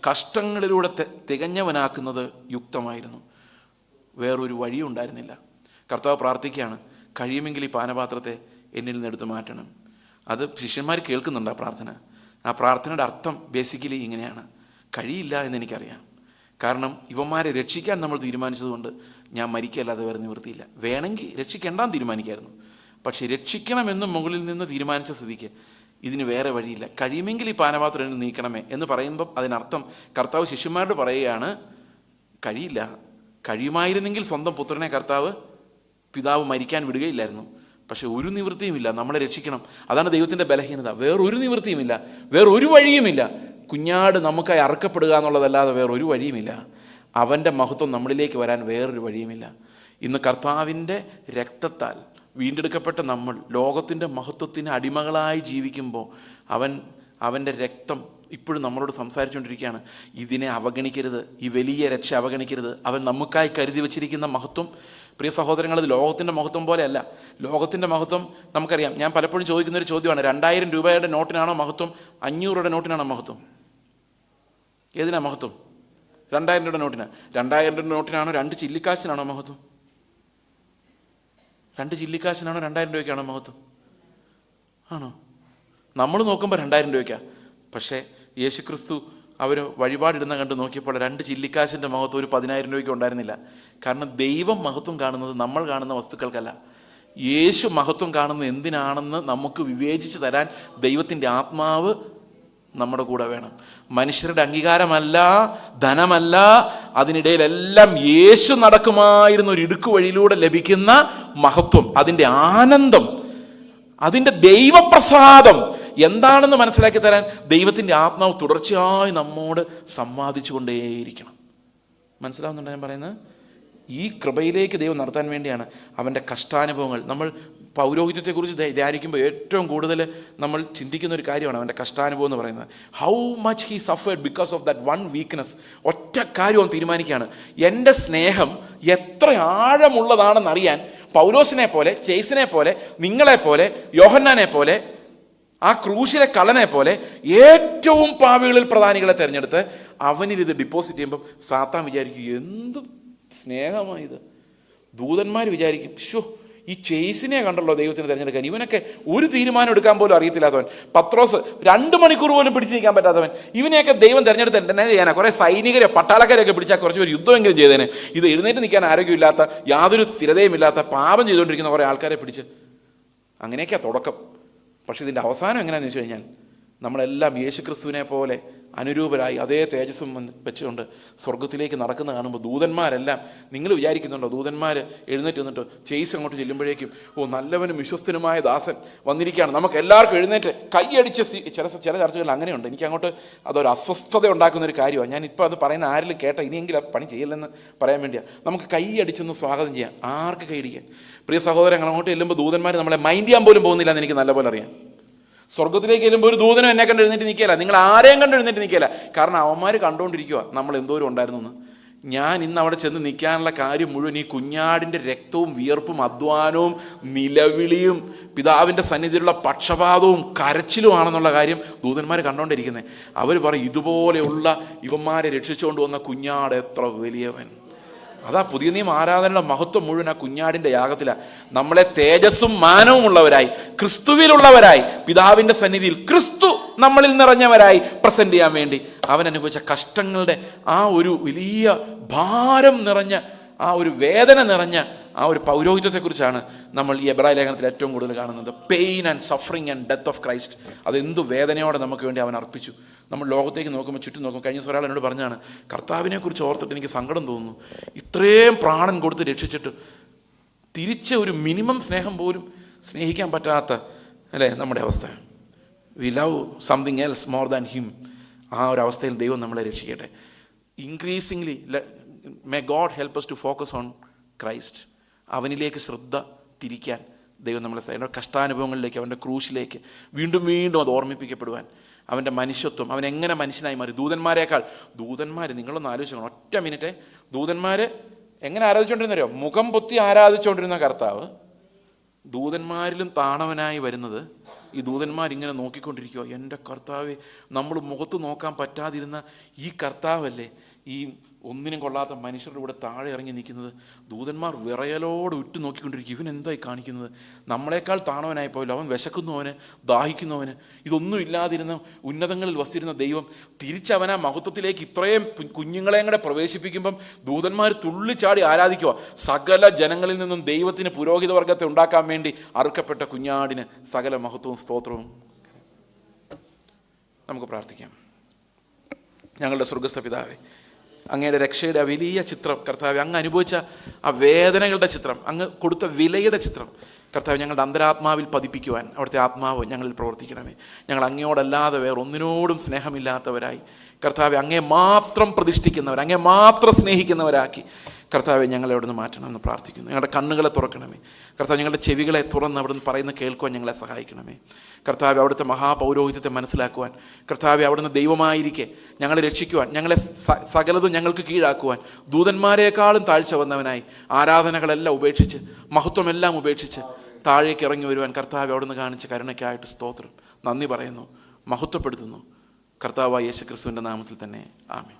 കഷ്ടങ്ങളിലൂടെ തികഞ്ഞവനാക്കുന്നത് യുക്തമായിരുന്നു. വേറൊരു വഴിയും ഉണ്ടായിരുന്നില്ല. കർത്താവ് പ്രാർത്ഥിക്കുകയാണ്, കഴിയുമെങ്കിൽ ഈ പാനപാത്രത്തെ എന്നിൽ നിന്ന് എടുത്തു മാറ്റണം. അത് ശിഷ്യന്മാർ കേൾക്കുന്നുണ്ട് ആ പ്രാർത്ഥന. ആ പ്രാർത്ഥനയുടെ അർത്ഥം ബേസിക്കലി ഇങ്ങനെയാണ്: കഴിയില്ല എന്നെനിക്കറിയാം, കാരണം ഇവന്മാരെ രക്ഷിക്കാൻ നമ്മൾ തീരുമാനിച്ചതുകൊണ്ട് ഞാൻ മരിക്കല്ലാതെ വേറെ നിവൃത്തിയില്ല. വേണമെങ്കിൽ രക്ഷിക്കേണ്ടാന്ന് തീരുമാനിക്കായിരുന്നു, പക്ഷേ രക്ഷിക്കണമെന്ന് മുകളിൽ നിന്ന് തീരുമാനിച്ച സ്ഥിതിക്ക് ഇതിന് വേറെ വഴിയില്ല. കഴിയുമെങ്കിൽ ഈ പാനപാത്രം നീക്കണമേ എന്ന് പറയുമ്പം അതിനർത്ഥം കർത്താവ് ശിഷ്യന്മാരോട് പറയുകയാണ്, കഴിയില്ല. കഴിയുമായിരുന്നെങ്കിൽ സ്വന്തം പുത്രനെ പിതാവ് മരിക്കാൻ വിടുകയില്ലായിരുന്നു. പക്ഷെ ഒരു നിവൃത്തിയുമില്ല, നമ്മളെ രക്ഷിക്കണം. അതാണ് ദൈവത്തിൻ്റെ ബലഹീനത. വേറൊരു നിവൃത്തിയുമില്ല, വേറൊരു വഴിയുമില്ല. കുഞ്ഞാട് നമുക്കായി അറുക്കപ്പെടുക എന്നുള്ളതല്ലാതെ വേറൊരു വഴിയുമില്ല. അവൻ്റെ മഹത്വം നമ്മളിലേക്ക് വരാൻ വേറൊരു വഴിയുമില്ല. ഇന്ന് കർത്താവിൻ്റെ രക്തത്താൽ വീണ്ടെടുക്കപ്പെട്ട നമ്മൾ ലോകത്തിൻ്റെ മഹത്വത്തിന് അടിമകളായി ജീവിക്കുമ്പോൾ അവൻ്റെ രക്തം ഇപ്പോഴും നമ്മളോട് സംസാരിച്ചുകൊണ്ടിരിക്കുകയാണ്. ഇതിനെ അവഗണിക്കരുത്, ഈ വലിയ രക്ഷ അവഗണിക്കരുത്. അവൻ നമുക്കായി കരുതി വച്ചിരിക്കുന്ന മഹത്വം, പ്രിയ സഹോദരങ്ങൾ, അത് ലോകത്തിൻ്റെ മഹത്വം പോലെയല്ല. ലോകത്തിൻ്റെ മഹത്വം നമുക്കറിയാം. ഞാൻ പലപ്പോഴും ചോദിക്കുന്നൊരു ചോദ്യമാണ്, 2000 രൂപയുടെ നോട്ടിനാണോ മഹത്വം, 500 രൂപയുടെ നോട്ടിനാണോ മഹത്വം? ഏതിനാ മഹത്വം? 2000 രൂപയുടെ നോട്ടിനാ. 2000 രൂപയുടെ നോട്ടിനാണോ 2 ചില്ലിക്കാശിനാണോ മഹത്വം? 2 ചില്ലിക്കാശിനാണോ 2000 രൂപയ്ക്കാണോ മഹത്വം? ആണോ? നമ്മൾ നോക്കുമ്പോൾ 2000 രൂപയ്ക്കാണ്. പക്ഷേ യേശുക്രിസ്തു അവർ വഴിപാടിടുന്ന കണ്ട് നോക്കിയപ്പോൾ 2 ചില്ലിക്കാശിൻ്റെ മഹത്വം ഒരു 10,000 രൂപയ്ക്ക് ഉണ്ടായിരുന്നില്ല. കാരണം ദൈവം മഹത്വം കാണുന്നത് നമ്മൾ കാണുന്ന വസ്തുക്കൾക്കല്ല. യേശു മഹത്വം കാണുന്നത് എന്തിനാണെന്ന് നമുക്ക് വിവേചിച്ച് തരാൻ ദൈവത്തിൻ്റെ ആത്മാവ് നമ്മുടെ കൂടെ വേണം. മനുഷ്യരുടെ അംഗീകാരമല്ല, ധനമല്ല, അതിനിടയിലെല്ലാം യേശു നടക്കുമായിരുന്ന ഒരു ഇടുക്ക് വഴിയിലൂടെ ലഭിക്കുന്ന മഹത്വം, അതിൻ്റെ ആനന്ദം, അതിൻ്റെ ദൈവപ്രസാദം എന്താണെന്ന് മനസ്സിലാക്കി തരാൻ ദൈവത്തിൻ്റെ ആത്മാവ് തുടർച്ചയായി നമ്മോട് സംവാദിച്ചു കൊണ്ടേയിരിക്കണം. മനസ്സിലാവുന്നുണ്ടോ ഞാൻ പറയുന്നത്? ഈ കൃപയിലേക്ക് ദൈവം നടത്താൻ വേണ്ടിയാണ് അവൻ്റെ കഷ്ടാനുഭവങ്ങൾ. നമ്മൾ പൗരോഹിത്യത്തെക്കുറിച്ച് ധ്യാനിക്കുമ്പോൾ ഏറ്റവും കൂടുതൽ നമ്മൾ ചിന്തിക്കുന്ന ഒരു കാര്യമാണ് അവൻ്റെ കഷ്ടാനുഭവം എന്ന് പറയുന്നത്. How much he suffered because of that one weakness. ഒറ്റ കാര്യം അവൻ തീരുമാനിക്കുകയാണ്, എൻ്റെ സ്നേഹം എത്ര ആഴമുള്ളതാണെന്നറിയാൻ പൗലോസിനെ പോലെ, ചേസിനെ പോലെ, നിങ്ങളെപ്പോലെ, യോഹന്നാനെ പോലെ, ആ ക്രൂശിലെ കള്ളനെ പോലെ ഏറ്റവും പാപികളിൽ പ്രധാനികളെ തിരഞ്ഞെടുത്ത് അവനിൽ ഇത് ഡിപ്പോസിറ്റ് ചെയ്യുമ്പം സാത്താൻ വിചാരിക്കും, എന്ത് സ്നേഹമായത്. ദൂതന്മാർ വിചാരിക്കും, ഷോ ഈ ചേസിനെ കണ്ടല്ലോ ദൈവത്തിന് തിരഞ്ഞെടുക്കാൻ, ഇവനൊക്കെ ഒരു തീരുമാനം എടുക്കാൻ പോലും അറിയത്തില്ലാത്തവൻ. പത്രോസ് 2 മണിക്കൂർ പോലും പിടിച്ചു നിൽക്കാൻ പറ്റാത്തവൻ. ഇവനെയൊക്കെ ദൈവം തിരഞ്ഞെടുത്ത് എന്നാ ചെയ്യാനാ? കുറേ സൈനികരെ, പട്ടാളക്കാരെയൊക്കെ പിടിച്ചാൽ കുറച്ച് പേര് യുദ്ധമെങ്കിലും ചെയ്തേനെ. ഇത് എഴുന്നേറ്റ് നിൽക്കാൻ ആരോഗ്യമില്ലാത്ത, യാതൊരു സ്ഥിരതയുമില്ലാത്ത, പാപം ചെയ്തുകൊണ്ടിരിക്കുന്ന കുറേ ആൾക്കാരെ പിടിച്ച്, അങ്ങനെയൊക്കെയാണ് തുടക്കം. പക്ഷേ ഇതിൻ്റെ അവസാനം എങ്ങനെയാണെന്ന് വെച്ച് കഴിഞ്ഞാൽ നമ്മളെല്ലാം യേശുക്രിസ്തുവിനെ പോലെ അനുരൂപരായി അതേ തേജസ്സും വെച്ചുകൊണ്ട് സ്വർഗത്തിലേക്ക് നടക്കുന്ന കാണുമ്പോൾ ദൂതന്മാരെല്ലാം, നിങ്ങൾ വിചാരിക്കുന്നുണ്ടോ ദൂതന്മാർ എഴുന്നേറ്റ് വന്നിട്ട് ചേസ് അങ്ങോട്ട് ചെല്ലുമ്പോഴേക്കും നല്ലവനും വിശ്വസ്തനുമായ ദാസൻ വന്നിരിക്കുകയാണ്, നമുക്ക് എല്ലാവർക്കും എഴുന്നേറ്റ് കൈയടിച്ച് ചില ചർച്ചകളിൽ അങ്ങനെയുണ്ട്. എനിക്ക് അങ്ങോട്ട് അതൊരു അസ്വസ്ഥത ഉണ്ടാക്കുന്നൊരു കാര്യമാണ്. ഞാനിപ്പോൾ അത് പറയുന്ന ആരെങ്കിലും കേട്ട ഇനിയെങ്കിലും പണി ചെയ്യില്ലെന്ന് പറയാൻ വേണ്ടിയാണ്. നമുക്ക് കൈയടിച്ചൊന്ന് സ്വാഗതം ചെയ്യാം. ആർക്ക് കൈയടിക്കാൻ? പ്രിയ സഹോദരങ്ങൾ, അങ്ങോട്ട് ചെല്ലുമ്പോൾ ദൂതന്മാർ നമ്മളെ മൈൻഡ് ചെയ്യാൻ പോലും പോകുന്നില്ല എന്ന് എനിക്ക് നല്ലപോലെ അറിയാം. സ്വർഗത്തിലേക്ക് ചെല്ലുമ്പോൾ ഒരു ദൂതനും എന്നെ കണ്ട് എഴുന്നേറ്റ് നിൽക്കില്ല, നിങ്ങൾ ആരെയും കണ്ട് എഴുന്നേറ്റ് നിൽക്കില്ല. കാരണം അവന്മാർ കണ്ടുകൊണ്ടിരിക്കുക നമ്മൾ എന്തോരം ഉണ്ടായിരുന്നു എന്ന്. ഞാൻ ഇന്ന് അവിടെ ചെന്ന് നിൽക്കാനുള്ള കാര്യം മുഴുവൻ ഈ കുഞ്ഞാടിൻ്റെ രക്തവും വിയർപ്പും അധ്വാനവും നിലവിളിയും പിതാവിൻ്റെ സന്നിധിയിലുള്ള പക്ഷപാതവും കരച്ചിലുമാണെന്നുള്ള കാര്യം ദൂതന്മാർ കണ്ടുകൊണ്ടിരിക്കുന്നത്. അവർ പറയും, ഇതുപോലെയുള്ള ഇവന്മാരെ രക്ഷിച്ചുകൊണ്ട് വന്ന കുഞ്ഞാട് എത്ര വലിയവൻ. അതാ പുതിയ നിയമ ആരാധനയുടെ മഹത്വം മുഴുവൻ ആ കുഞ്ഞാടിൻ്റെ യാഗത്തിലാണ്. നമ്മളെ തേജസ്സും മാനവും ഉള്ളവരായി, ക്രിസ്തുവിലുള്ളവരായി, പിതാവിൻ്റെ സന്നിധിയിൽ ക്രിസ്തു നമ്മളിൽ നിറഞ്ഞവരായി പ്രസന്റ് ചെയ്യാൻ വേണ്ടി അവൻ അനുഭവിച്ച കഷ്ടങ്ങളുടെ ആ ഒരു വലിയ ഭാരം നിറഞ്ഞ, ആ ഒരു വേദന നിറഞ്ഞ ആ ഒരു പൗരോഹിത്യത്തെക്കുറിച്ചാണ് നമ്മൾ ഈ എബ്രായ ലേഖനത്തിൽ ഏറ്റവും കൂടുതൽ കാണുന്നത്. Pain and suffering and death of Christ. അതെന്തു വേദനയോടെ നമുക്ക് വേണ്ടി അവൻ അർപ്പിച്ചു. നമ്മൾ ലോകത്തേക്ക് നോക്കുമ്പോൾ, ചുറ്റും നോക്കും. കഴിഞ്ഞ ഒരാൾ എന്നോട് പറഞ്ഞാണ്, കർത്താവിനെക്കുറിച്ച് ഓർത്തിട്ട് എനിക്ക് സങ്കടം തോന്നുന്നു. ഇത്രയും പ്രാണൻ കൊടുത്ത് രക്ഷിച്ചിട്ട് തിരിച്ച് ഒരു മിനിമം സ്നേഹം പോലും സ്നേഹിക്കാൻ പറ്റാത്ത അല്ലേ നമ്മുടെ അവസ്ഥ. We love something else more than him. ആ ഒരു അവസ്ഥയിൽ ദൈവം നമ്മളെ രക്ഷിക്കട്ടെ. Increasingly may God help us to focus on Christ. അവനിലേക്ക് ശ്രദ്ധ തിരിക്കാൻ ദൈവം നമ്മളെ അവൻ്റെ കഷ്ടാനുഭവങ്ങളിലേക്ക്, അവൻ്റെ ക്രൂശിലേക്ക് വീണ്ടും വീണ്ടും അത് ഓർമ്മിപ്പിക്കപ്പെടുവാൻ, അവൻ്റെ മനുഷ്യത്വം, അവൻ എങ്ങനെ മനുഷ്യനായി മാറി. ദൂതന്മാർ നിങ്ങളൊന്ന് ആലോചിക്കണം, ഒറ്റ മിനിറ്റ്. ദൂതന്മാർ എങ്ങനെ ആരാധിച്ചുകൊണ്ടിരുന്നോ? മുഖം പൊത്തി ആരാധിച്ചുകൊണ്ടിരുന്ന കർത്താവ് ദൂതന്മാരിലും താണവനായി വരുന്നത്. ഈ ദൂതന്മാരിങ്ങനെ നോക്കിക്കൊണ്ടിരിക്കുക, എൻ്റെ കർത്താവെ, നമ്മൾ മുഖത്ത് നോക്കാൻ പറ്റാതിരുന്ന ഈ കർത്താവല്ലേ ഈ ഒന്നിനും കൊള്ളാത്ത മനുഷ്യരുടെ കൂടെ താഴെ ഇറങ്ങി നിൽക്കുന്നത്. ദൂതന്മാർ വിറയലോട് ഉറ്റു നോക്കിക്കൊണ്ടിരിക്കും, ഇവൻ എന്തായി കാണിക്കുന്നത്? നമ്മളെക്കാൾ താണവനായി പോയല്ലോ, അവൻ വിശക്കുന്നവന്, ദാഹിക്കുന്നവന്. ഇതൊന്നും ഇല്ലാതിരുന്ന ഉന്നതങ്ങളിൽ വസിച്ചിരുന്ന ദൈവം തിരിച്ചവനാ മഹത്വത്തിലേക്ക് ഇത്രയും കുഞ്ഞുങ്ങളെയും കൂടെ പ്രവേശിപ്പിക്കുമ്പം ദൂതന്മാർ തുള്ളിച്ചാടി ആരാധിക്കുക. സകല ജനങ്ങളിൽ നിന്നും ദൈവത്തിന് പുരോഹിത വർഗത്തെ ഉണ്ടാക്കാൻ വേണ്ടി അറുക്കപ്പെട്ട കുഞ്ഞാടിന് സകല മഹത്വവും സ്തോത്രവും. നമുക്ക് പ്രാർത്ഥിക്കാം. ഞങ്ങളുടെ സ്വർഗ്ഗസ്ഥ പിതാവേ, അങ്ങയുടെ രക്ഷയുടെ ആ വലിയ ചിത്രം കർത്താവ്, അങ്ങ് അനുഭവിച്ച ആ വേദനകളുടെ ചിത്രം, അങ്ങ് കൊടുത്ത വിലയുടെ ചിത്രം കർത്താവ് ഞങ്ങളുടെ അന്തരാത്മാവിൽ പതിപ്പിക്കുവാൻ അവിടുത്തെ ആത്മാവ് ഞങ്ങളിൽ പ്രവർത്തിക്കണമേ. ഞങ്ങൾ അങ്ങയോടല്ലാതെ വേറെ ഒന്നിനോടും സ്നേഹമില്ലാത്തവരായി കർത്താവ് അങ്ങയെ മാത്രം പ്രതിഷ്ഠിക്കുന്നവർ, അങ്ങയെ മാത്രം സ്നേഹിക്കുന്നവരാക്കി കർത്താവെ ഞങ്ങളെ അവിടുന്ന് മാറ്റണമെന്ന് പ്രാർത്ഥിക്കുന്നു. ഞങ്ങളുടെ കണ്ണുകളെ തുറക്കണമേ കർത്താവ്, ഞങ്ങളുടെ ചെവികളെ തുറന്ന് അവിടുന്ന് പറയുന്ന കേൾക്കുവാൻ ഞങ്ങളെ സഹായിക്കണമേ കർത്താവെ. അവിടുത്തെ മഹാപൗരോഹിത്യത്തെ മനസ്സിലാക്കുവാൻ കർത്താവെ, അവിടുന്ന് ദൈവമായിരിക്കെ ഞങ്ങളെ രക്ഷിക്കുവാൻ, ഞങ്ങളെ സകലതും ഞങ്ങൾക്ക് കീഴാക്കുവാൻ ദൂതന്മാരെക്കാളും താഴ്ച വന്നവനായി ആരാധനകളെല്ലാം ഉപേക്ഷിച്ച്, മഹത്വമെല്ലാം ഉപേക്ഷിച്ച് താഴേക്ക് ഇറങ്ങി വരുവാൻ കർത്താവെ അവിടുന്ന് കാണിച്ച കരുണയ്ക്കായിട്ട് സ്തോത്രം, നന്ദി പറയുന്നു, മഹത്വപ്പെടുത്തുന്നു കർത്താവായ യേശുക്രിസ്തുവിൻ്റെ നാമത്തിൽ തന്നെ. ആമേൻ.